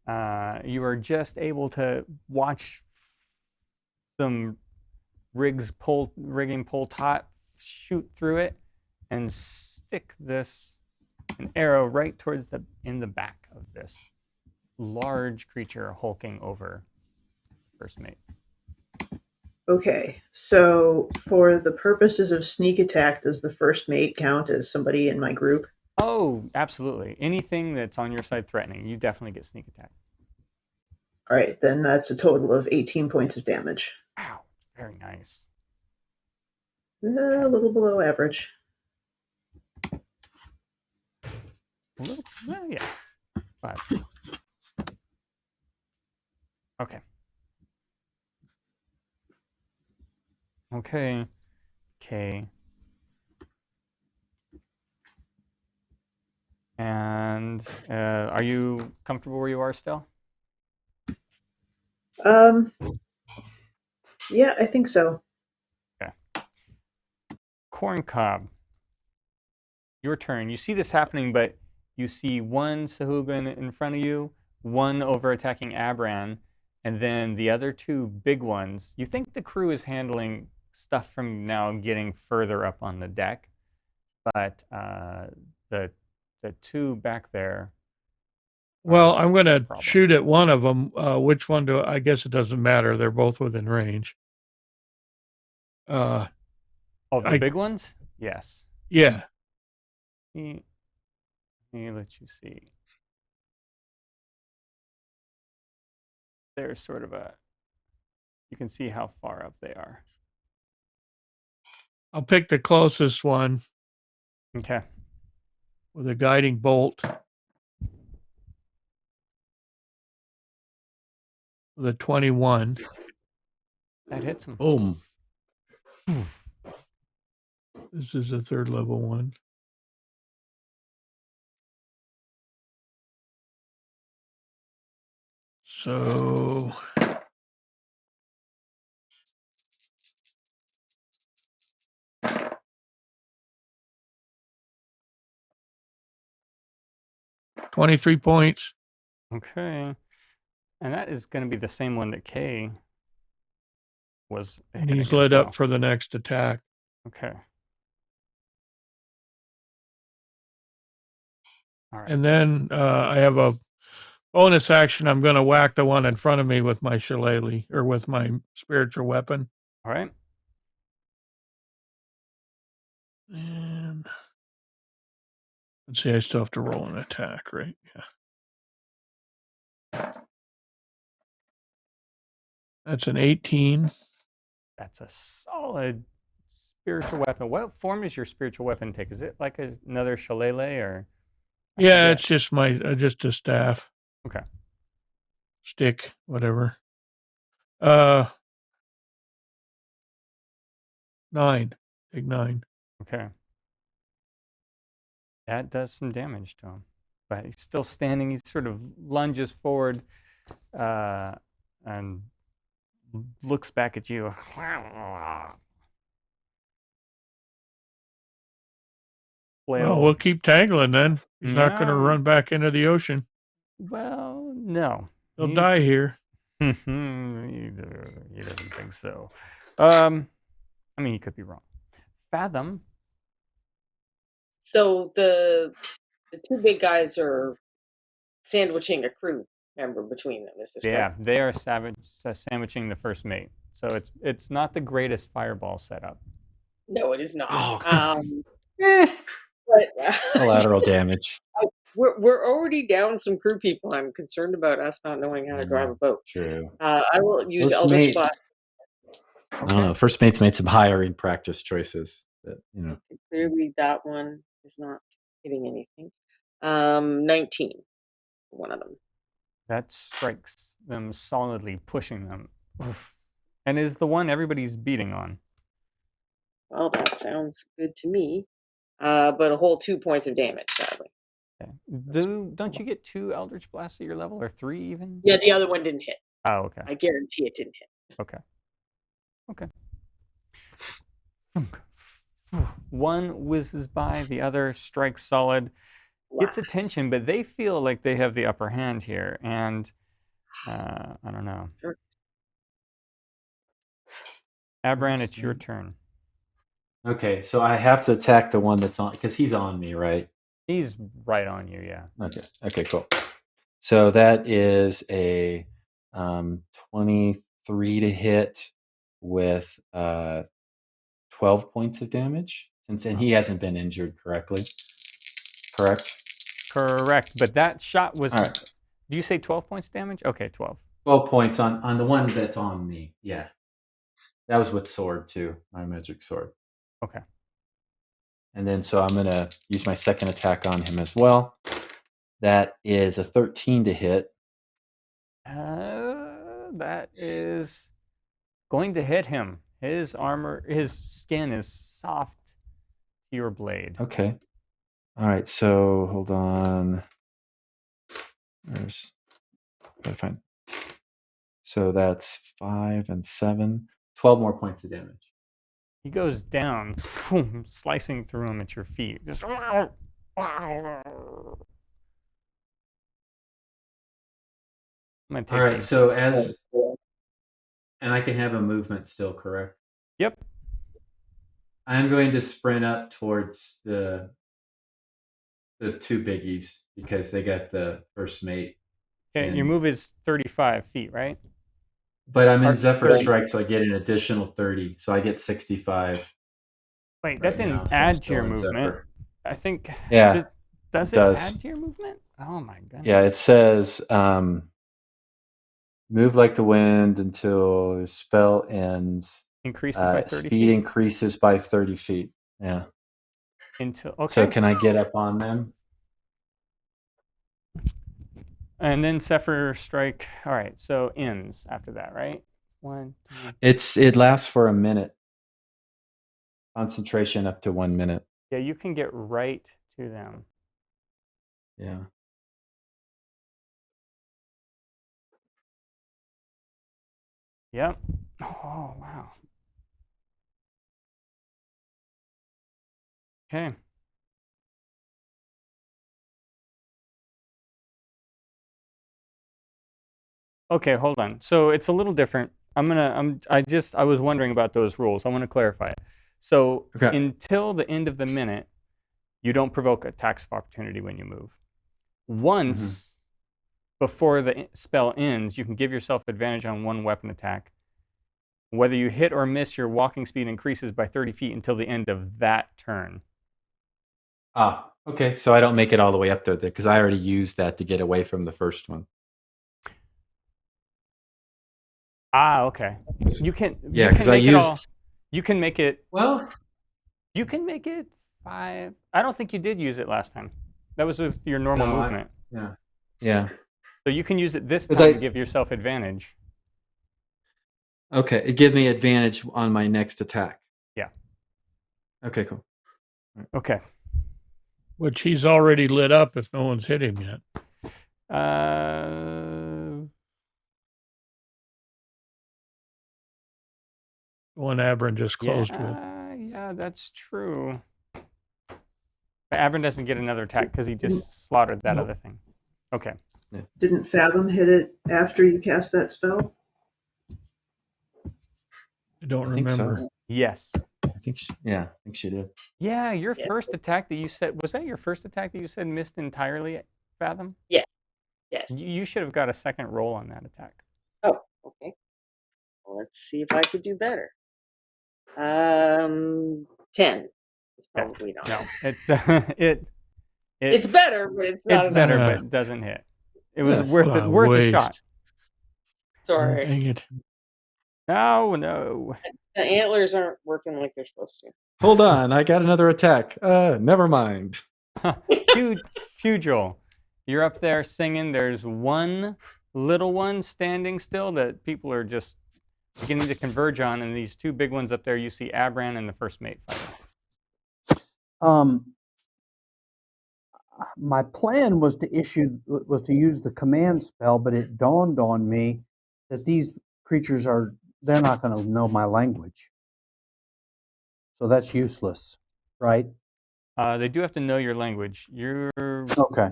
You are just able to watch some rigging pull taut, shoot through it, and stick an arrow right towards in the back of this large creature hulking over first mate. Okay, so for the purposes of sneak attack, does the first mate count as somebody in my group? Oh, absolutely. Anything that's on your side threatening, you definitely get sneak attack. All right, then that's a total of 18 points of damage. Wow, very nice. A little below average. A little, well, yeah. But, okay. Okay. Okay. And are you comfortable where you are still? Yeah, I think so. Okay. Corncob. Your turn. You see this happening, but you see one Sahuagin in front of you, one over attacking Abran, and then the other two big ones. You think the crew is handling stuff from now getting further up on the deck, but the two back there. Well, I'm going to shoot at one of them. Which one I guess it doesn't matter. They're both within range. The big ones? Yes. Yeah. Let me let you see. There's sort of you can see how far up they are. I'll pick the closest one. Okay. With a guiding bolt. With a 21. That hits him. Boom. This is a 3rd level one. So $23 points. Okay. And that is going to be the same one that Kay was. And he's lit up for the next attack. Okay. All right. And then I have a Bonus action, I'm going to whack the one in front of me with my shillelagh or with my spiritual weapon. All right. And let's see, I still have to roll an attack, right? Yeah. That's an 18. That's a solid spiritual weapon. What form does your spiritual weapon take? Is it like another shillelagh or? I Yeah, forget. it's just my just a staff. Okay. Stick, whatever. 9. Take 9. Okay. That does some damage to him. But he's still standing. He sort of lunges forward and looks back at you. Well, we'll keep tangling then. He's not going to No. run back into the ocean. Well, no. He'll die here. He doesn't think so. I mean, he could be wrong. Fathom. So the two big guys are sandwiching a crew member between them. Is this correct? Yeah, they are sandwiching the first mate. So it's not the greatest fireball setup. No, it is not. Oh, But collateral damage. we're already down some crew people. I'm concerned about us not knowing how to drive a boat. True. I will use First Eldritch mate. Blast. I don't know. First mate's made some hiring practice choices. That, Clearly, that one is not hitting anything. 19, one of them. That strikes them solidly, pushing them. And is the one everybody's beating on. Well, that sounds good to me. But a whole 2 points of damage, sadly. Okay. Don't you get 2 Eldritch Blasts at your level, or 3 even? Yeah, the other one didn't hit. Oh, okay. I guarantee it didn't hit. Okay. One whizzes by, the other strikes solid, gets attention, but they feel like they have the upper hand here, and I don't know. Sure. Abran, it's your turn. Okay, so I have to attack the one that's on, because he's on me, right? He's right on you, yeah. Okay, cool. So that is a 23 to hit with 12 points of damage, and he hasn't been injured correctly. Correct? Correct, but that shot was... All right. Do you say 12 points damage? Okay, 12. 12 points on the one that's on me, yeah. That was with sword, too, my magic sword. Okay. And then so I'm going to use my second attack on him as well. That is a 13 to hit. That is going to hit him. His armor, his skin is soft to your blade. Okay. All right, so hold on. Gotta find. So that's 5 and 7. 12 more points of damage. He goes down, boom, slicing through him at your feet. Just... I'm gonna take All right, you. so and I can have a movement still, correct? Yep. I'm going to sprint up towards the 2 biggies because they got the first mate. Okay, your And- move is 35 feet, right? But I'm in Or Zephyr 30. Strike, so I get an additional 30. So I get 65. Wait, that right didn't now, so I'm add to still your in movement. Zephyr. I think. Yeah, Does it it does. add to your movement? Oh my goodness. Yeah, it says move like the wind until the spell ends. Increase it by 30 Speed feet. increases by 30 feet. Yeah. Okay. So can I get up on them? And then Zephyr Strike. All right, so ends after that, right? 1, 2. It lasts for a minute. Concentration up to 1 minute. Yeah, you can get right to them. Yeah. Yep. Oh, wow. Okay. Okay, hold on. So it's a little different. I was wondering about those rules. I want to clarify it. So Okay. until the end of the minute, you don't provoke attacks of opportunity when you move. Once before the spell ends, you can give yourself advantage on one weapon attack. Whether you hit or miss, your walking speed increases by 30 feet until the end of that turn. Ah, okay. So I don't make it all the way up there because I already used that to get away from the first one. Ah, okay. You can. Yeah, you because can I make it all. used. You can make it. Well, You can make it 5. I don't think you did use it last time. That was with your normal no, movement. yeah, yeah. So you can use it this 'Cause time to give yourself advantage. Okay, it gives me advantage on my next attack. Yeah. Okay, cool. Okay. Which he's already lit up if no one's hit him yet. The one Abram just closed with. Yeah, that's true. But Abram doesn't get another attack because he just slaughtered that other thing. Okay. Didn't Fathom hit it after you cast that spell? I don't I think remember. so. Yes. I think she did. Yeah, your first attack that you said, was that your first attack that you said missed entirely, Fathom? Yes. You should have got a second roll on that attack. Oh, okay. Well, let's see if I could do better. 10. It's probably not. No, It's better, but it's not. It's better, enough. but it doesn't hit. It was Yeah. worth it. Worth a shot. Sorry, Dang it. No. the antlers aren't working like they're supposed to. Hold on, I got another attack. Never mind. Pugil, you're up there singing. There's one little one standing still that people are just beginning to converge on, and these two big ones up there, you see Abran and the first mate fighting. My plan was to use the command spell, but it dawned on me that these creatures they're not going to know my language. So that's useless, right? They do have to know your language. Okay.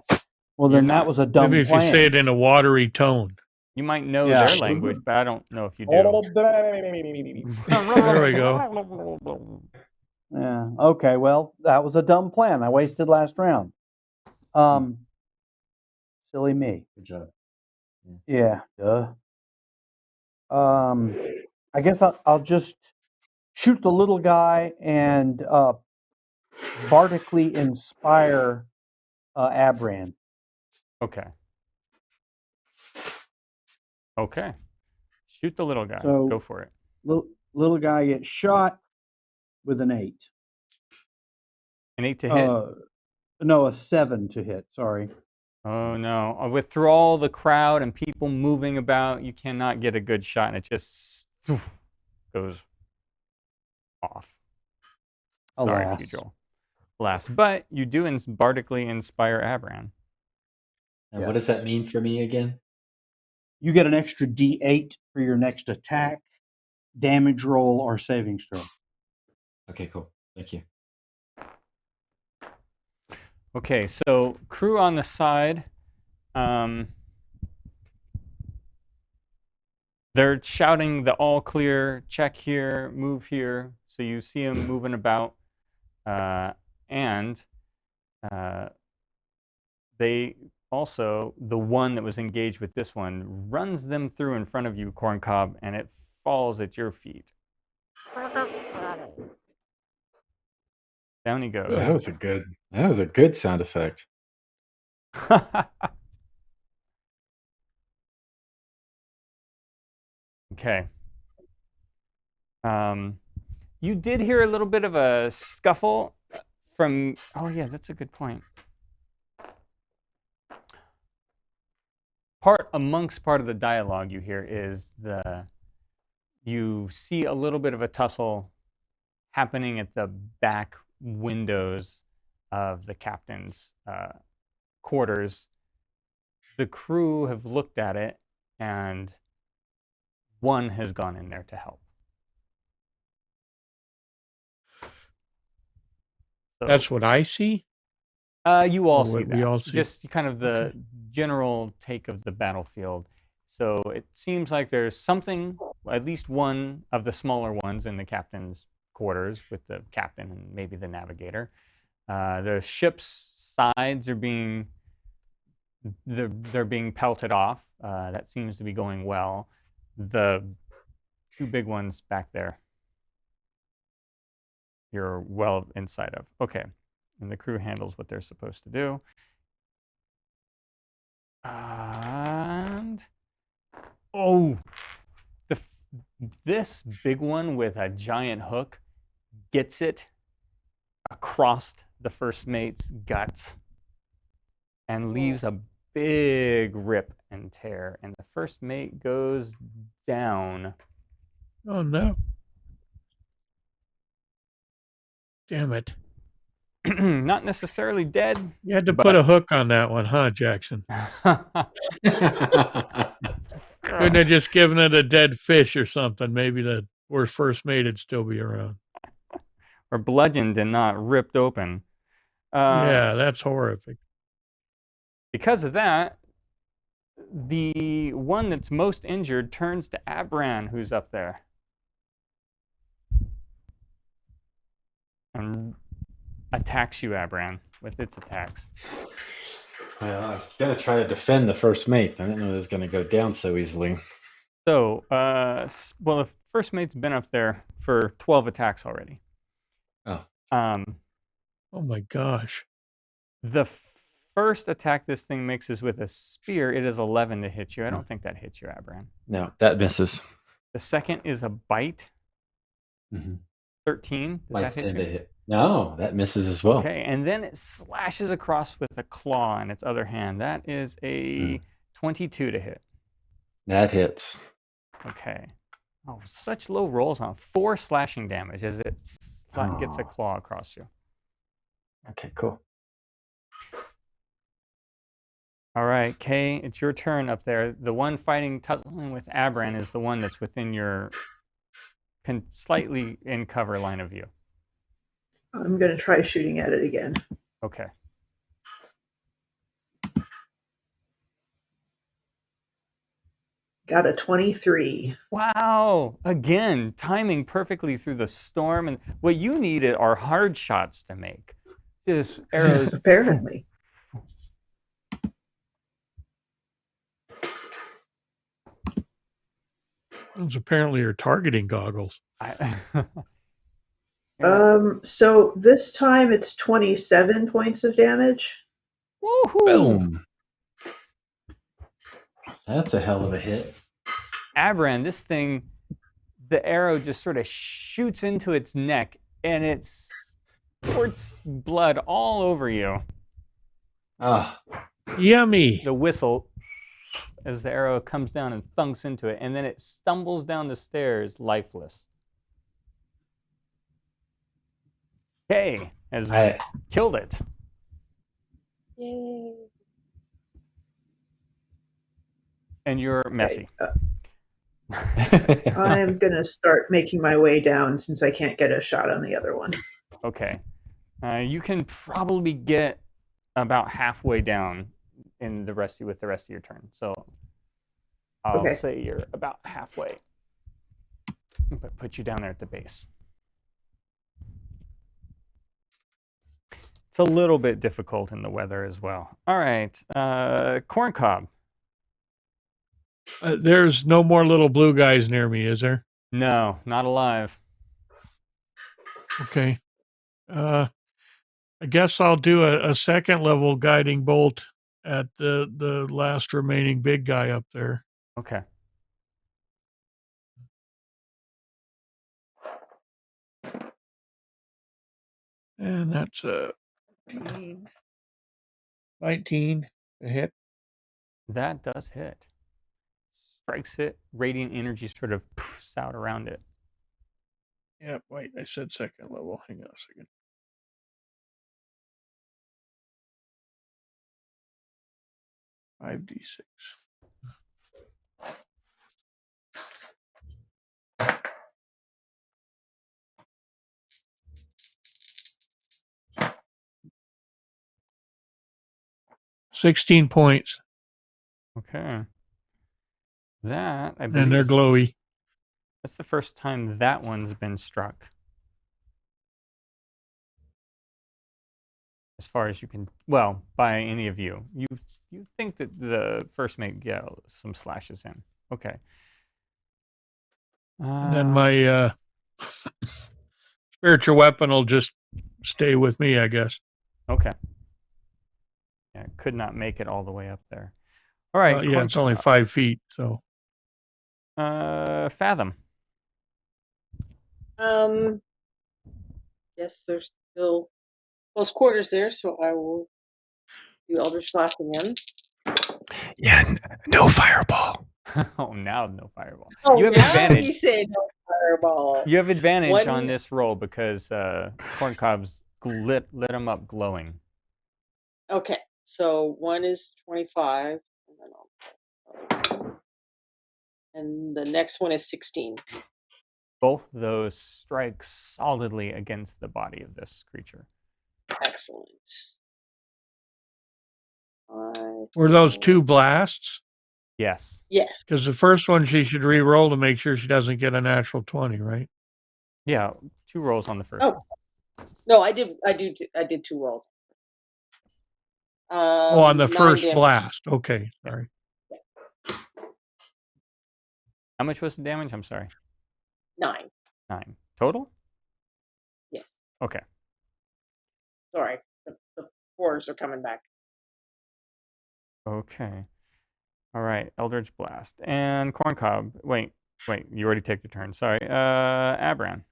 Well, then that was a dumb Maybe if plan. you say it in a watery tone. You might know Yeah. their language, but I don't know if you do. There we go. Yeah. Okay. Well, that was a dumb plan. I wasted last round. Silly me. Good job. Yeah. Duh. I guess I'll just shoot the little guy and bardically inspire Abran. Okay. Shoot the little guy. So- Go for it. Little guy gets shot with an 8. An 8 to hit. No, a 7 to hit. Sorry. Oh no! Through all the crowd and people moving about, you cannot get a good shot, and it just goes off. Sorry, Alas. Pugil. Alas, but you do bardically inspire Abran. And what does that mean for me again? You get an extra D8 for your next attack, damage roll, or savings throw. Okay, cool. Thank you. Okay, so crew on the side, they're shouting the all clear, check here, move here. So you see them moving about, and they also, the one that was engaged with this one, runs them through in front of you, Corncob, and it falls at your feet. Down he goes. That was a good sound effect. Okay. You did hear a little bit of a scuffle from. Oh yeah, that's a good point. Part of the dialogue you hear is you see a little bit of a tussle happening at the back windows of the captain's quarters. The crew have looked at it, and one has gone in there to help. So, That's what I see. you all Or see what that. we all see? Just kind of the general take of the battlefield. So it seems like there's something, at least one of the smaller ones in the captain's quarters with the captain and maybe the navigator. The ship's sides are being they're being pelted off. That seems to be going well. The two big ones back there, you're well inside of. Okay, and the crew handles what they're supposed to do. And oh, this big one with a giant hook gets it across the first mate's guts and leaves a big rip and tear, and the first mate goes down. Oh no. Damn it. Not necessarily dead. You had to put a hook on that one, huh, Jackson? Couldn't have just given it a dead fish or something. Maybe the worst first mate would still be around. Or bludgeoned and not ripped open. Yeah, that's horrific. Because of that, the one that's most injured turns to Abran, who's up there. And attacks you, Abran, with its attacks. Well, I was going to try to defend the first mate. I didn't know it was going to go down so easily. So, well, the first mate's been up there for 12 attacks already. Oh. Oh my gosh. The first attack this thing makes is with a spear. It is 11 to hit you. I don't think that hits you, Abran. No, that misses. The second is a bite. 13. Does Bites that hit tend you? to hit. No, that misses as well. Okay, and then it slashes across with a claw in its other hand. That is a 22 to hit. That hits. Okay. Oh, such low rolls on 4 slashing damage as it gets a claw across you. Okay, cool. All right, Kay, it's your turn up there. The one tussling with Abran is the one that's within your slightly in cover line of view. I'm going to try shooting at it again. Okay. Got a 23. Wow! Again, timing perfectly through the storm. And what you need are hard shots to make. Just arrows. Apparently. Those apparently are targeting goggles. So this time it's 27 points of damage. Woohoo! Boom. That's a hell of a hit. Abran, this thing, the arrow just sort of shoots into its neck and it squirts blood all over you. Ah, Yummy. The whistle as the arrow comes down and thunks into it, and then it stumbles down the stairs lifeless. Okay, has killed it. Yay. And you're messy. I'm going to start making my way down since I can't get a shot on the other one. Okay. You can probably get about halfway down with the rest of your turn. So I'll say you're about halfway. But put you down there at the base. It's a little bit difficult in the weather as well. All right. Corncob. There's no more little blue guys near me, is there? No, not alive. Okay. I guess I'll do a second level guiding bolt at the last remaining big guy up there. Okay. And that's 19 to hit. That does hit. Strikes it. Radiant energy sort of poofs out around it. Yeah, wait, I said second level. Hang on a second. $5d6. $16 points. Okay. That, I believe, And they're glowy. that's the first time that one's been struck. As far as you can, well, by any of you. You you think that the first mate get some slashes in. Okay. And then my spiritual weapon will just stay with me, I guess. Okay. Yeah, could not make it all the way up there. All right. Yeah, it's only 5 feet, so. Fathom. Yes, there's still close quarters there, so I will do Eldritch Blast again. Yeah, no fireball. Oh, now no fireball. Oh, You have now advantage. you say no fireball. You have advantage on One- this roll because Corncob's lit him up glowing. Okay, so one is 25, and the next one is 16. Both those strike solidly against the body of this creature. Excellent. Were those 2 blasts? Yes. Yes. Because the first one she should re-roll to make sure she doesn't get a natural 20, right? Yeah, 2 rolls on the first. Oh. No, I did 2 rolls. On the 9 first damage. blast. Okay, sorry. How much was the damage? I'm sorry. 9. 9 total. Yes. Okay. Sorry, the 4s are coming back. Okay. All right. Eldritch Blast and Corncob. Wait. You already take your turn. Sorry. Abran.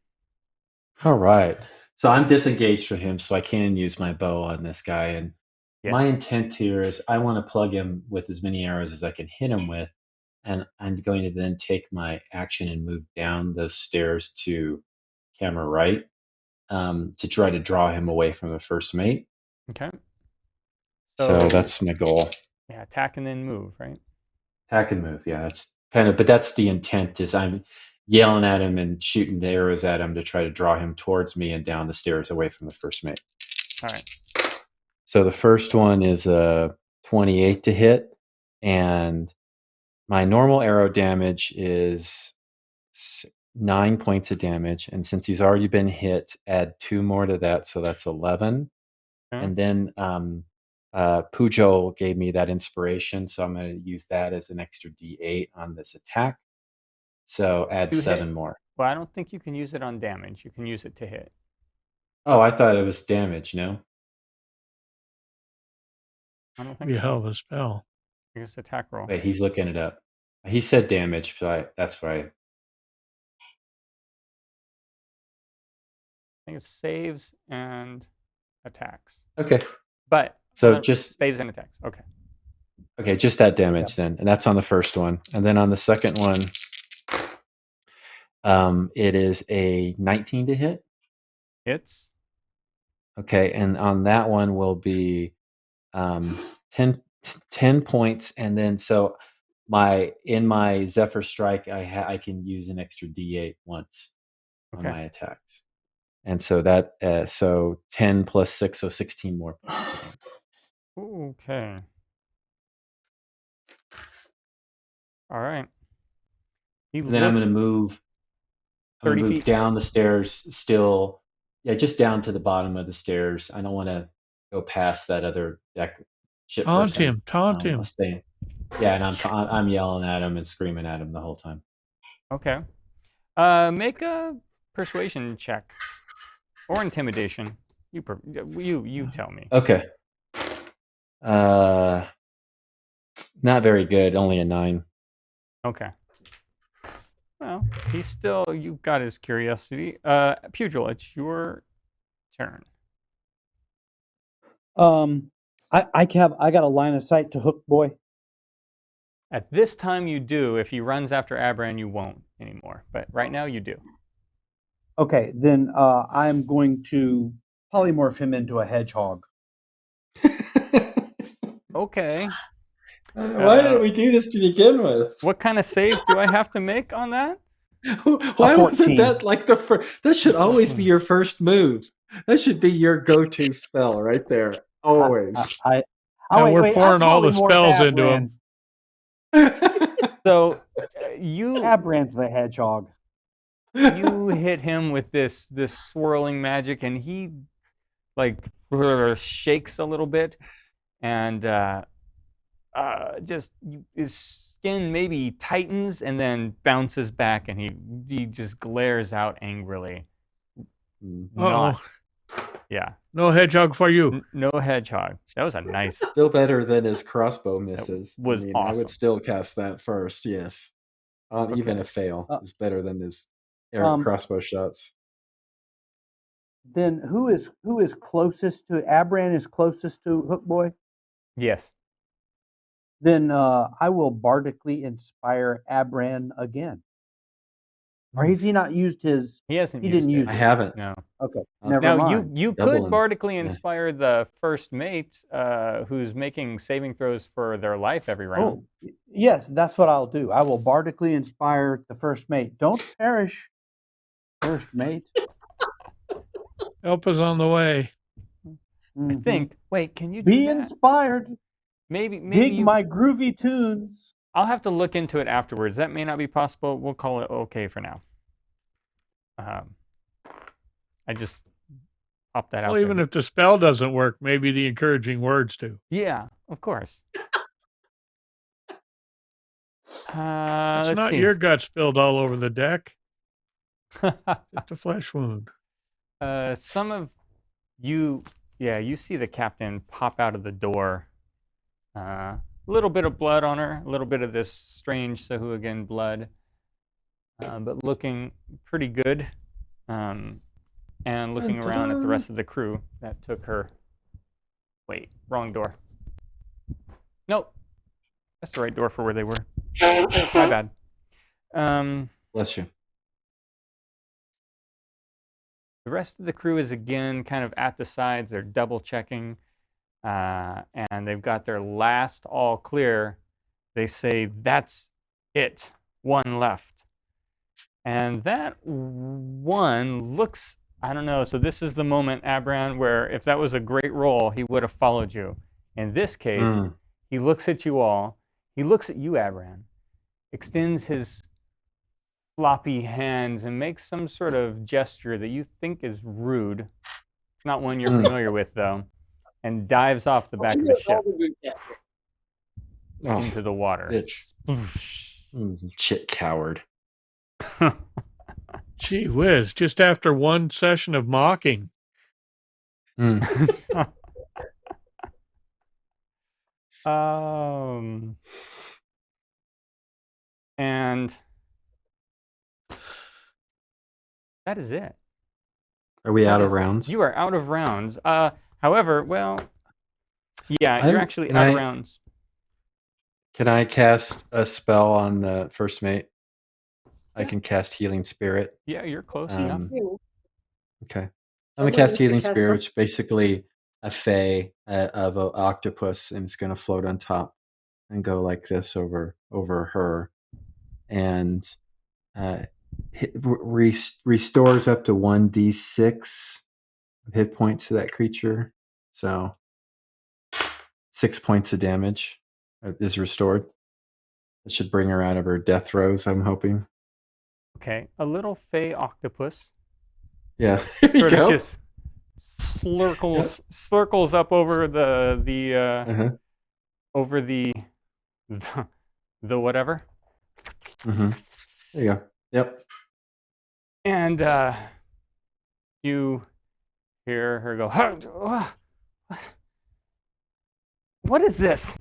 All right. So I'm disengaged from him, so I can use my bow on this guy. And my Yes. intent here is I want to plug him with as many arrows as I can hit him with. And I'm going to then take my action and move down those stairs to camera right to try to draw him away from the first mate. Okay. So that's my goal. Yeah, attack and then move, right? Attack and move. Yeah, that's but that's the intent is I'm yelling at him and shooting the arrows at him to try to draw him towards me and down the stairs away from the first mate. All right. So the first one is a 28 to hit, and my normal arrow damage is 9 points of damage. And since he's already been hit, add 2 more to that, so that's 11. Okay. And then Pugh gave me that inspiration, so I'm going to use that as an extra D8 on this attack. So add 7 more. Well, I don't think you can use it on damage. You can use it to hit. Oh, I thought it was damage. No. I don't think Be a so. hell of a spell. I guess attack roll. Wait, he's looking it up. He said damage, so that's why. I think it's saves and attacks. Okay. But So just saves and attacks. Okay. Okay, just that damage then, and that's on the first one. And then on the second one, it is a 19 to hit. Hits. Okay, and on that one will be 10 points, and then so in my Zephyr Strike, I can use an extra D8 once on my attacks, and so that so 10 plus 6, so 16 more. Okay. All right. And then I'm going to move. I'm 30 going to move feet. down the stairs. Still, yeah, just down to the bottom of the stairs. I don't want to go past that other deck. Taunt him. I'll stay. Yeah, and I'm yelling at him and screaming at him the whole time. Okay. Make a persuasion check or intimidation. You tell me. Okay. Not very good. Only a 9. Okay. Well, you've got his curiosity. Pugil, it's your turn. I got a line of sight to Hook Boy. At this time you do. If he runs after Abran, you won't anymore. But right now you do. Okay, then I'm going to polymorph him into a hedgehog. Okay. Why didn't we do this to begin with? What kind of save do I have to make on that? Why wasn't 14. that like the first? That should always be your first move. That should be your go-to spell right there. Always. We're pouring all the spells into him. So Abran's the hedgehog. You hit him with this swirling magic, and he like shakes a little bit, and just his skin maybe tightens and then bounces back, and he just glares out angrily. Not, yeah. No hedgehog for you. No hedgehog. That was a nice. Still better than his crossbow misses. was I awesome. would still cast that first. Yes, even Okay. a fail is better than his errant crossbow shots. Then who is closest to Abran? Is closest to Hook Boy? Yes. Then I will bardically inspire Abran again. Or has he not used his? He hasn't. He didn't use I it. haven't. No. Okay. Uh, Never Now mind. you Double could him. bardically Yeah. inspire the first mate, who's making saving throws for their life every round. Oh, yes, that's what I'll do. I will bardically inspire the first mate. Don't perish, first mate. Help is on the way. I think. Wait, can you do Be that? inspired. Maybe Dig you, my groovy tunes. I'll have to look into it afterwards. That may not be possible. We'll call it okay for now. I just popped that out. Well, even there. if the spell doesn't work, maybe the encouraging words do. Yeah, of course. It's Let's not see. your gut spilled all over the deck. Just a flesh wound. Some of you, you see the captain pop out of the door. A little bit of blood on her, a little bit of this strange Sahuagin blood, but looking pretty good. And looking around at the rest of the crew that took her. Wait, wrong door. Nope, that's the right door for where they were. My bad. Bless you. The rest of the crew is again kind of at the sides. They're double checking, and they've got their last all clear. They say, "That's it. One left." And that one looks, I don't know. So this is the moment, Abran, where if that was a great roll, he would have followed you. In this case, he looks at you all. He looks at you, Abran, extends his floppy hands and makes some sort of gesture that you think is rude. Not one you're familiar with, though, and dives off the back of the ship into the water. Bitch. Shit coward. Gee whiz, just after one session of mocking. And that is it. Are we out of rounds? You are out of rounds. However, well, yeah, you're actually out of rounds. Can I cast a spell on the first mate? I can cast Healing Spirit. Yeah, you're close enough. Okay. I'm going to cast Healing Spirit, which is basically a fae of an octopus, and it's going to float on top and go like this over her. And restores up to 1d6 of hit points to that creature. So 6 points of damage is restored. It should bring her out of her death throes, I'm hoping. Okay, a little fey octopus. Yeah, sort of just circles up over over the whatever. There you go. Yep. And you hear her go, "What is this?"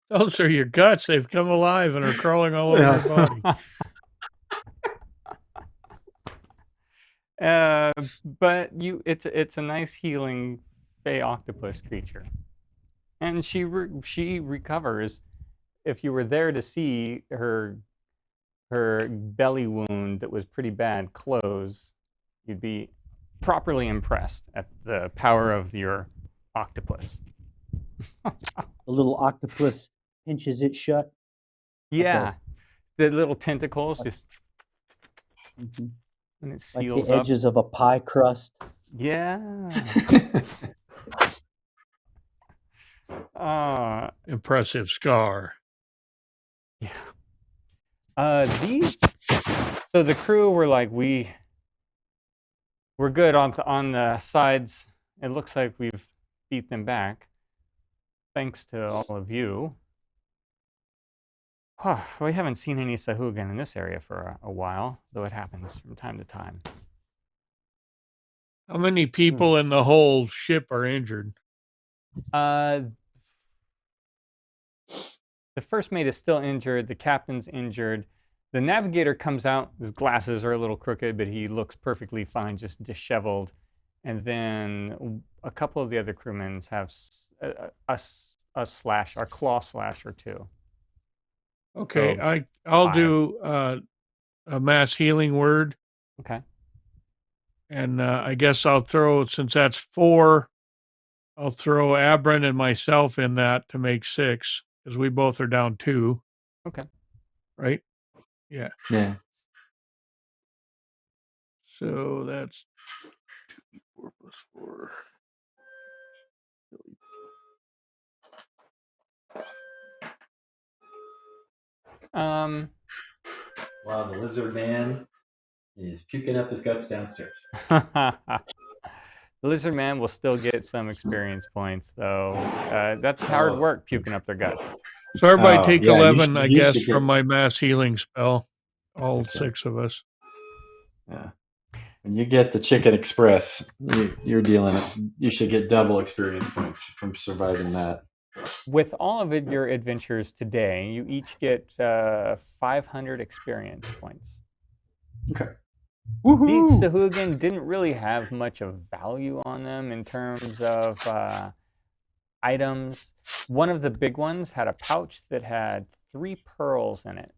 Those are your guts. They've come alive and are crawling all over your body. But it's a nice healing fey octopus creature, and she recovers. If you were there to see her belly wound that was pretty bad close, you'd be properly impressed at the power of your octopus. The little octopus pinches it shut. Yeah, the little tentacles just and it seals like the edges of a pie crust. Yeah. Impressive scar. Yeah. So the crew were like, we're good on the sides. It looks like we've beat them back. thanks to all of you. We haven't seen any Sahuagin in this area for a while, though it happens from time to time. How many people in the whole ship are injured? The first mate is still injured. The captain's injured. The navigator comes out. His glasses are a little crooked, but he looks perfectly fine, just disheveled. And then a couple of the other crewmen have a claw slash or two. Okay, So, I'll 5. do a mass healing word. Okay. And I guess I'll throw, since that's 4, I'll throw Abram and myself in that to make 6, because we both are down 2. Okay. Right? Yeah. Yeah. So that's 4 plus 4. Wow, the lizard man is puking up his guts downstairs. The lizard man will still get some experience points, though. That's hard work, puking up their guts. So everybody take yeah, 11, I you guess, should from get- my mass healing spell. All Okay. 6 of us. Yeah. When you get the Chicken Express, you're dealing. You should get double experience points from surviving that. With all of your adventures today, you each get 500 experience points. Okay. These Sahuagin didn't really have much of value on them in terms of items. One of the big ones had a pouch that had 3 pearls in it.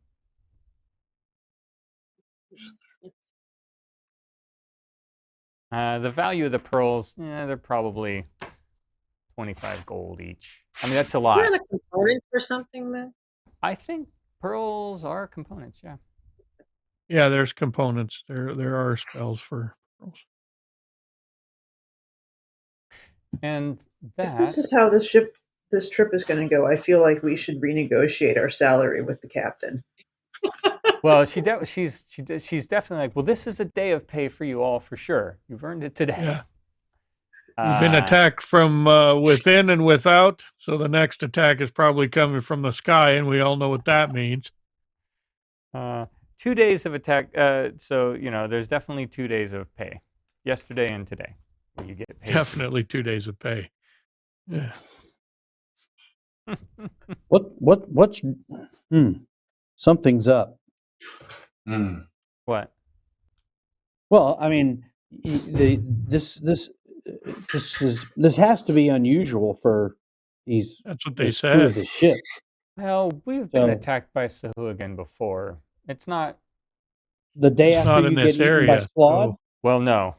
The value of the pearls, they're probably 25 gold each. I mean, that's a lot. Isn't that a component for something then? I think pearls are components, yeah. Yeah, there's components. There are spells for pearls. And If that... this is how this trip is going to go, I feel like we should renegotiate our salary with the captain. Well, she's definitely like, well, this is a day of pay for you all for sure. You've earned it today. Yeah. You've been attacked from within and without, so the next attack is probably coming from the sky, and we all know what that means. 2 days of attack. So, there's definitely 2 days of pay. Yesterday and today. Where you get paid. Definitely 2 days of pay. Yeah. What's something's up. What? Well, I mean, this has to be unusual for these. That's what they this crew said. of the ship. Well, we've been attacked by Sahuagin before. It's not the day It's after not you in get this eaten area. by Slod. So Well, no.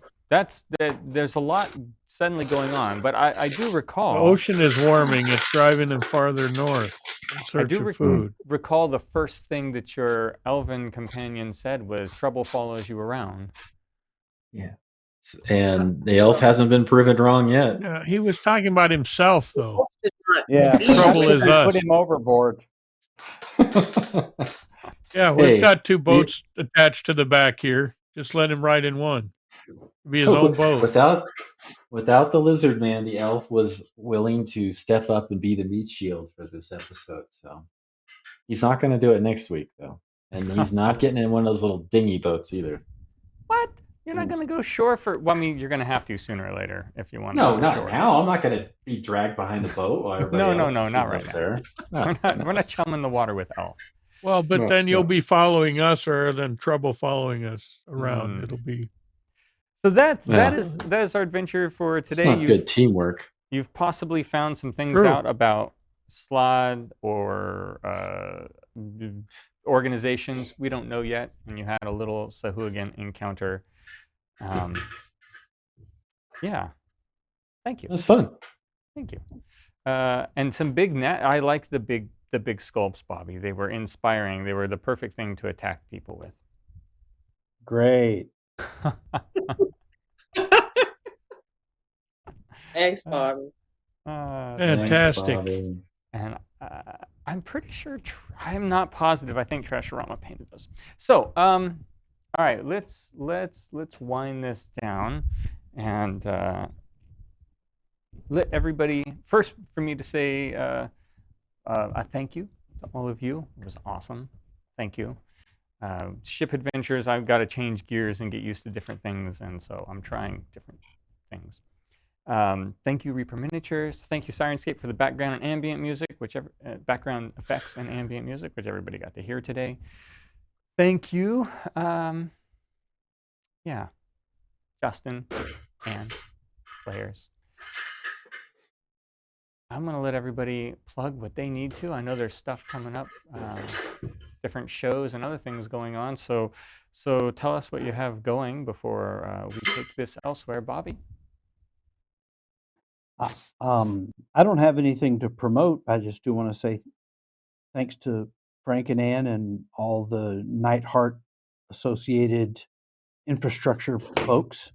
There's a lot suddenly going on, but I do the recall. ocean is warming. It's driving them farther north in I search do of food. recall the first thing that your elven companion said was trouble follows you around. Yeah. And the elf hasn't been proven wrong yet. Yeah, he was talking about himself, though. Yeah, Trouble is us. Put him overboard. Yeah, we've Hey, got 2 boats attached to the back here. Just let him ride in one. It'll be his own boat. Without the lizard man, the elf was willing to step up and be the meat shield for this episode. So he's not going to do it next week, though, and he's not getting in one of those little dinghy boats either. What? You're not going to go shore for... Well, I mean, you're going to have to sooner or later if you want to No, go not shore. now. I'm not going to be dragged behind the boat while everybody No, else not is right up now. there. No, We're not chumming the water with elf. Well, but No, then you'll no. be following us rather than trouble following us around. It'll be... So that Yeah. is our adventure for It's today. not good teamwork. You've possibly found some things True. out about Slod or organizations we don't know yet, and you had a little Sahuagin encounter. Yeah, thank you. It was fun. Thank you. And some big I liked the big sculpts, Bobby. They were inspiring. They were the perfect thing to attack people with. Great. Thanks, Bobby. Fantastic. Thanks, Bobby. And I'm pretty sure, I'm not positive. I think Trashorama painted those. So, all right, let's wind this down, and let everybody first for me to say a thank you to all of you. It was awesome. Thank you. Ship adventures, I've got to change gears and get used to different things, and so I'm trying different things. Thank you, Reaper Miniatures. Thank you, Sirenscape, for the background and ambient music, whichever background effects and ambient music, which everybody got to hear today. Thank you, yeah, Justin and players. I'm going to let everybody plug what they need to. I know there's stuff coming up, different shows and other things going on. So tell us what you have going before we take this elsewhere, Bobby. I don't have anything to promote. I just do want to say thanks to Frank and Ann and all the Nightheart associated infrastructure folks.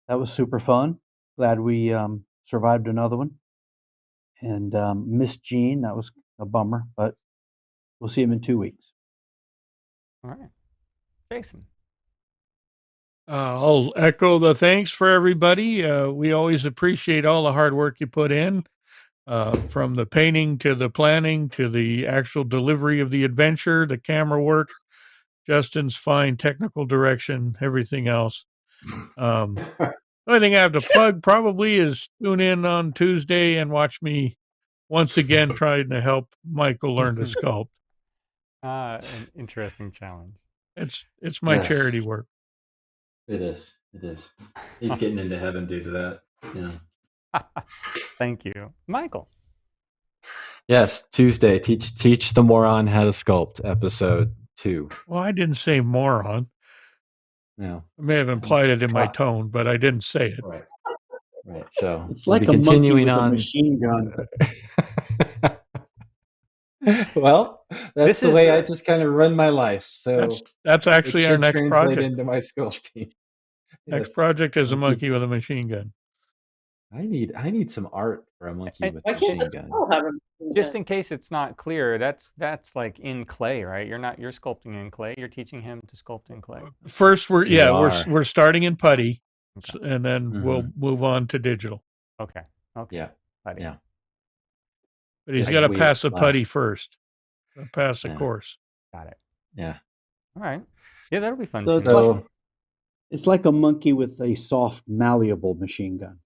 That was super fun. Glad we survived another one. And Miss Jean, that was a bummer, but we'll see him in 2 weeks. All right. Jason. I'll echo the thanks for everybody. We always appreciate all the hard work you put in, from the painting to the planning to the actual delivery of the adventure, the camera work, Justin's fine technical direction, everything else. The only thing I have to plug probably is tune in on Tuesday and watch me once again trying to help Michael learn to sculpt. An interesting challenge. It's my charity work. It is. It is. He's getting into heaven due to that. Yeah. Thank you, Michael. Yes, Tuesday. Teach the moron how to sculpt. Episode 2. Well, I didn't say moron. No. I may have implied it in my tone, but I didn't say it. Right. Right. So it's like we'll a monkey with on. a machine gun. Well, that's the way I just kind of run my life. So that's actually our next project into my sculpting. Next project is a monkey with a machine gun. I need some art for a monkey with a machine gun. Just in case it's not clear, that's like in clay, right? You're sculpting in clay. You're teaching him to sculpt in clay. First, we're starting in putty, and then we'll move on to digital. Okay. Yeah. Putty. Yeah. But he's got to pass the putty first. Pass the course. Got it. Yeah. All right. Yeah, that'll be fun. So it's like a monkey with a soft, malleable machine gun.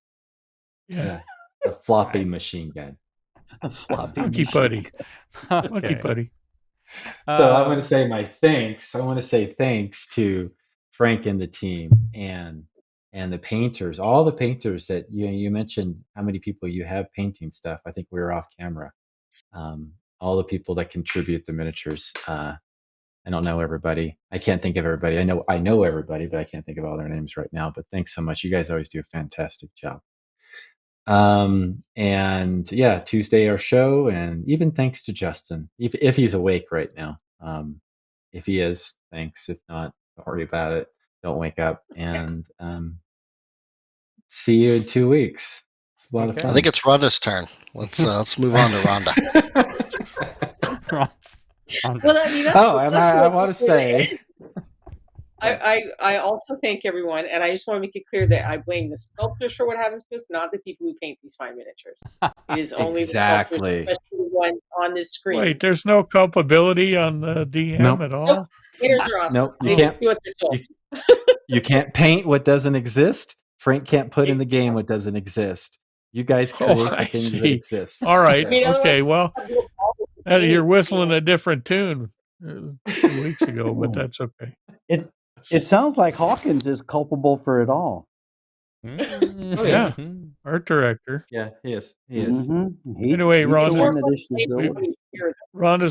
Yeah. A floppy machine gun. A floppy monkey putty. Okay. Monkey putty. So I'm going to say my thanks. I want to say thanks to Frank and the team and the painters, all the painters that you mentioned how many people you have painting stuff. I think we were off camera. All the people that contribute the miniatures. I don't know everybody. I can't think of everybody. I know everybody, but I can't think of all their names right now. But thanks so much. You guys always do a fantastic job. And yeah, Tuesday our show, and even thanks to Justin, if he's awake right now. If he is, thanks. If not, don't worry about it. Don't wake up. And see you in 2 weeks. It's a lot of fun. I think it's Rhonda's turn. Let's move on to Rhonda. Well, I mean, I want to say. I also thank everyone, and I just want to make it clear that I blame the sculptors for what happens to us, not the people who paint these fine miniatures. It is only the sculptors, especially the one on this screen. Wait, there's no culpability on the DM at all? Nope. Painters are awesome. Nope. They just do what they're told. You can't paint what doesn't exist. Frank can't put in the game what doesn't exist. You guys create the things that exist. All right. Okay. Well, you're whistling a different tune 2 weeks ago, but that's okay. It sounds like Hawkins is culpable for it all. Yeah. Art director. Yeah, he is. He is. Mm-hmm. Anyway, Rhonda's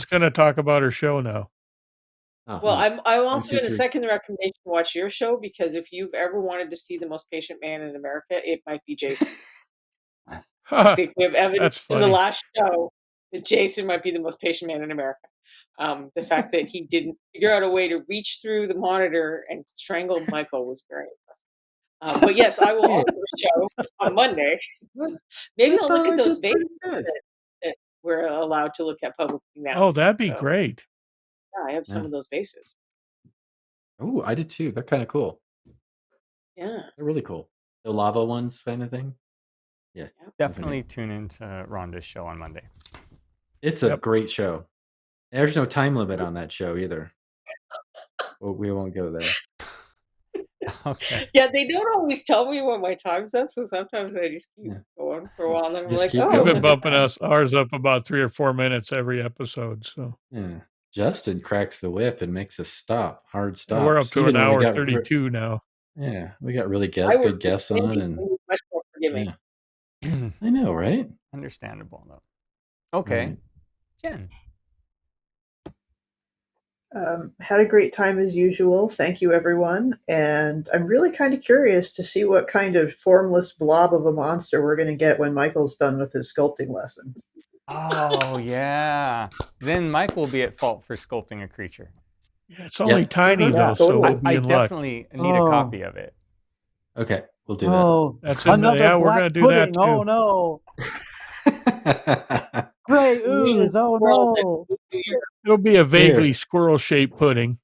going to talk about her show now. Well, I'm also going to second the recommendation to watch your show, because if you've ever wanted to see the most patient man in America, it might be Jason. I think we have evidence in the last show that Jason might be the most patient man in America. The fact that he didn't figure out a way to reach through the monitor and strangle Michael was very impressive. But yes, I will also show on Monday. Maybe I'll look at those bases that we're allowed to look at publicly now. Oh, that'd be great. Yeah, I have some of those bases. Oh, I did too. They're kind of cool. Yeah. They're really cool. The lava ones kind of thing. Yeah. Definitely tune into Rhonda's show on Monday. It's a Yep. great show. There's no time limit on that show either. Well, we won't go there. Okay. Yeah, they don't always tell me when my time's up, so sometimes I just keep Yeah. going for a while, and then I'm Just like, keep We've oh. been bumping ours up about 3 or 4 minutes every episode. So Yeah. Justin cracks the whip and makes us stop. Hard stops. we're up to Even an when we hour got 32 now. Yeah, we got really I work good with guests Sandy, on, and so he's much more forgiving. yeah, I know, right? Understandable, though. Okay. Right. Jen. Had a great time as usual. Thank you, everyone. And I'm really kind of curious to see what kind of formless blob of a monster we're going to get when Michael's done with his sculpting lessons. Oh, yeah. Then Mike will be at fault for sculpting a creature. It's only Yep. tiny, Yeah, though, so totally. we'll be I in luck. definitely need a Oh. copy of it. Okay, we'll do that. Oh, That's in another yeah, we're black going to do that pudding. Oh too. no. Gray ooze. Oh no. It'll be a vaguely squirrel-shaped pudding.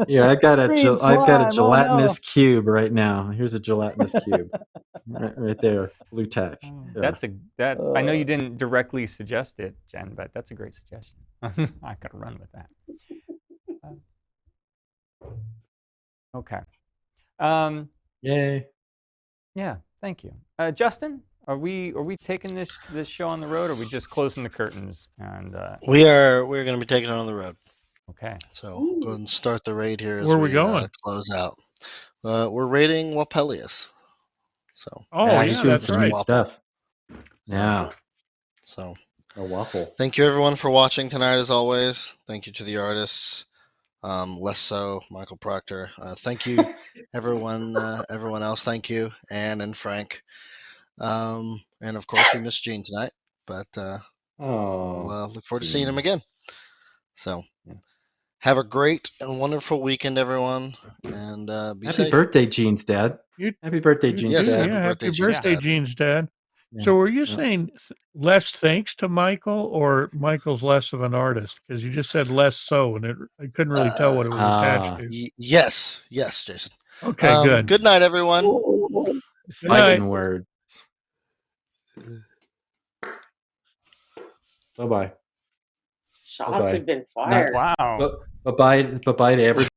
Yeah, I've got a Green slime, gelatinous cube right now. Here's a gelatinous cube, right there, blue tack. Oh, Yeah. that's. I know you didn't directly suggest it, Jen, but that's a great suggestion. I could run with that. Okay. Yay! Yeah. Thank you, Justin. Are we taking this show on the road, or are we just closing the curtains and? We're going to be taking it on the road. Okay. So go ahead and start the raid here as Where are we going? close out. We're raiding Wapelius. So Oh, he's yeah, doing that's some right. neat stuff. Yeah, So a waffle. thank you everyone for watching tonight as always. Thank you to the artists. Less so, Michael Proctor. Thank you, everyone else. Thank you, Anne and Frank. And of course, we missed Gene tonight, but we'll look forward to seeing him again. So, have a great and wonderful weekend, everyone, and be Happy safe. birthday, Jean's dad. Happy birthday, You Jean's Yes, too, dad. yeah, happy Gene's birthday, dad. Gene's dad. Yeah. So were you Yeah. saying less thanks to Michael, or Michael's less of an artist? Because you just said less so, and I couldn't really tell what it was attached to. Yes, Jason. Okay, good. Good night, everyone. Good Fighting night. words. Bye-bye. Shots have been fired. Wow. Bye-bye to everybody.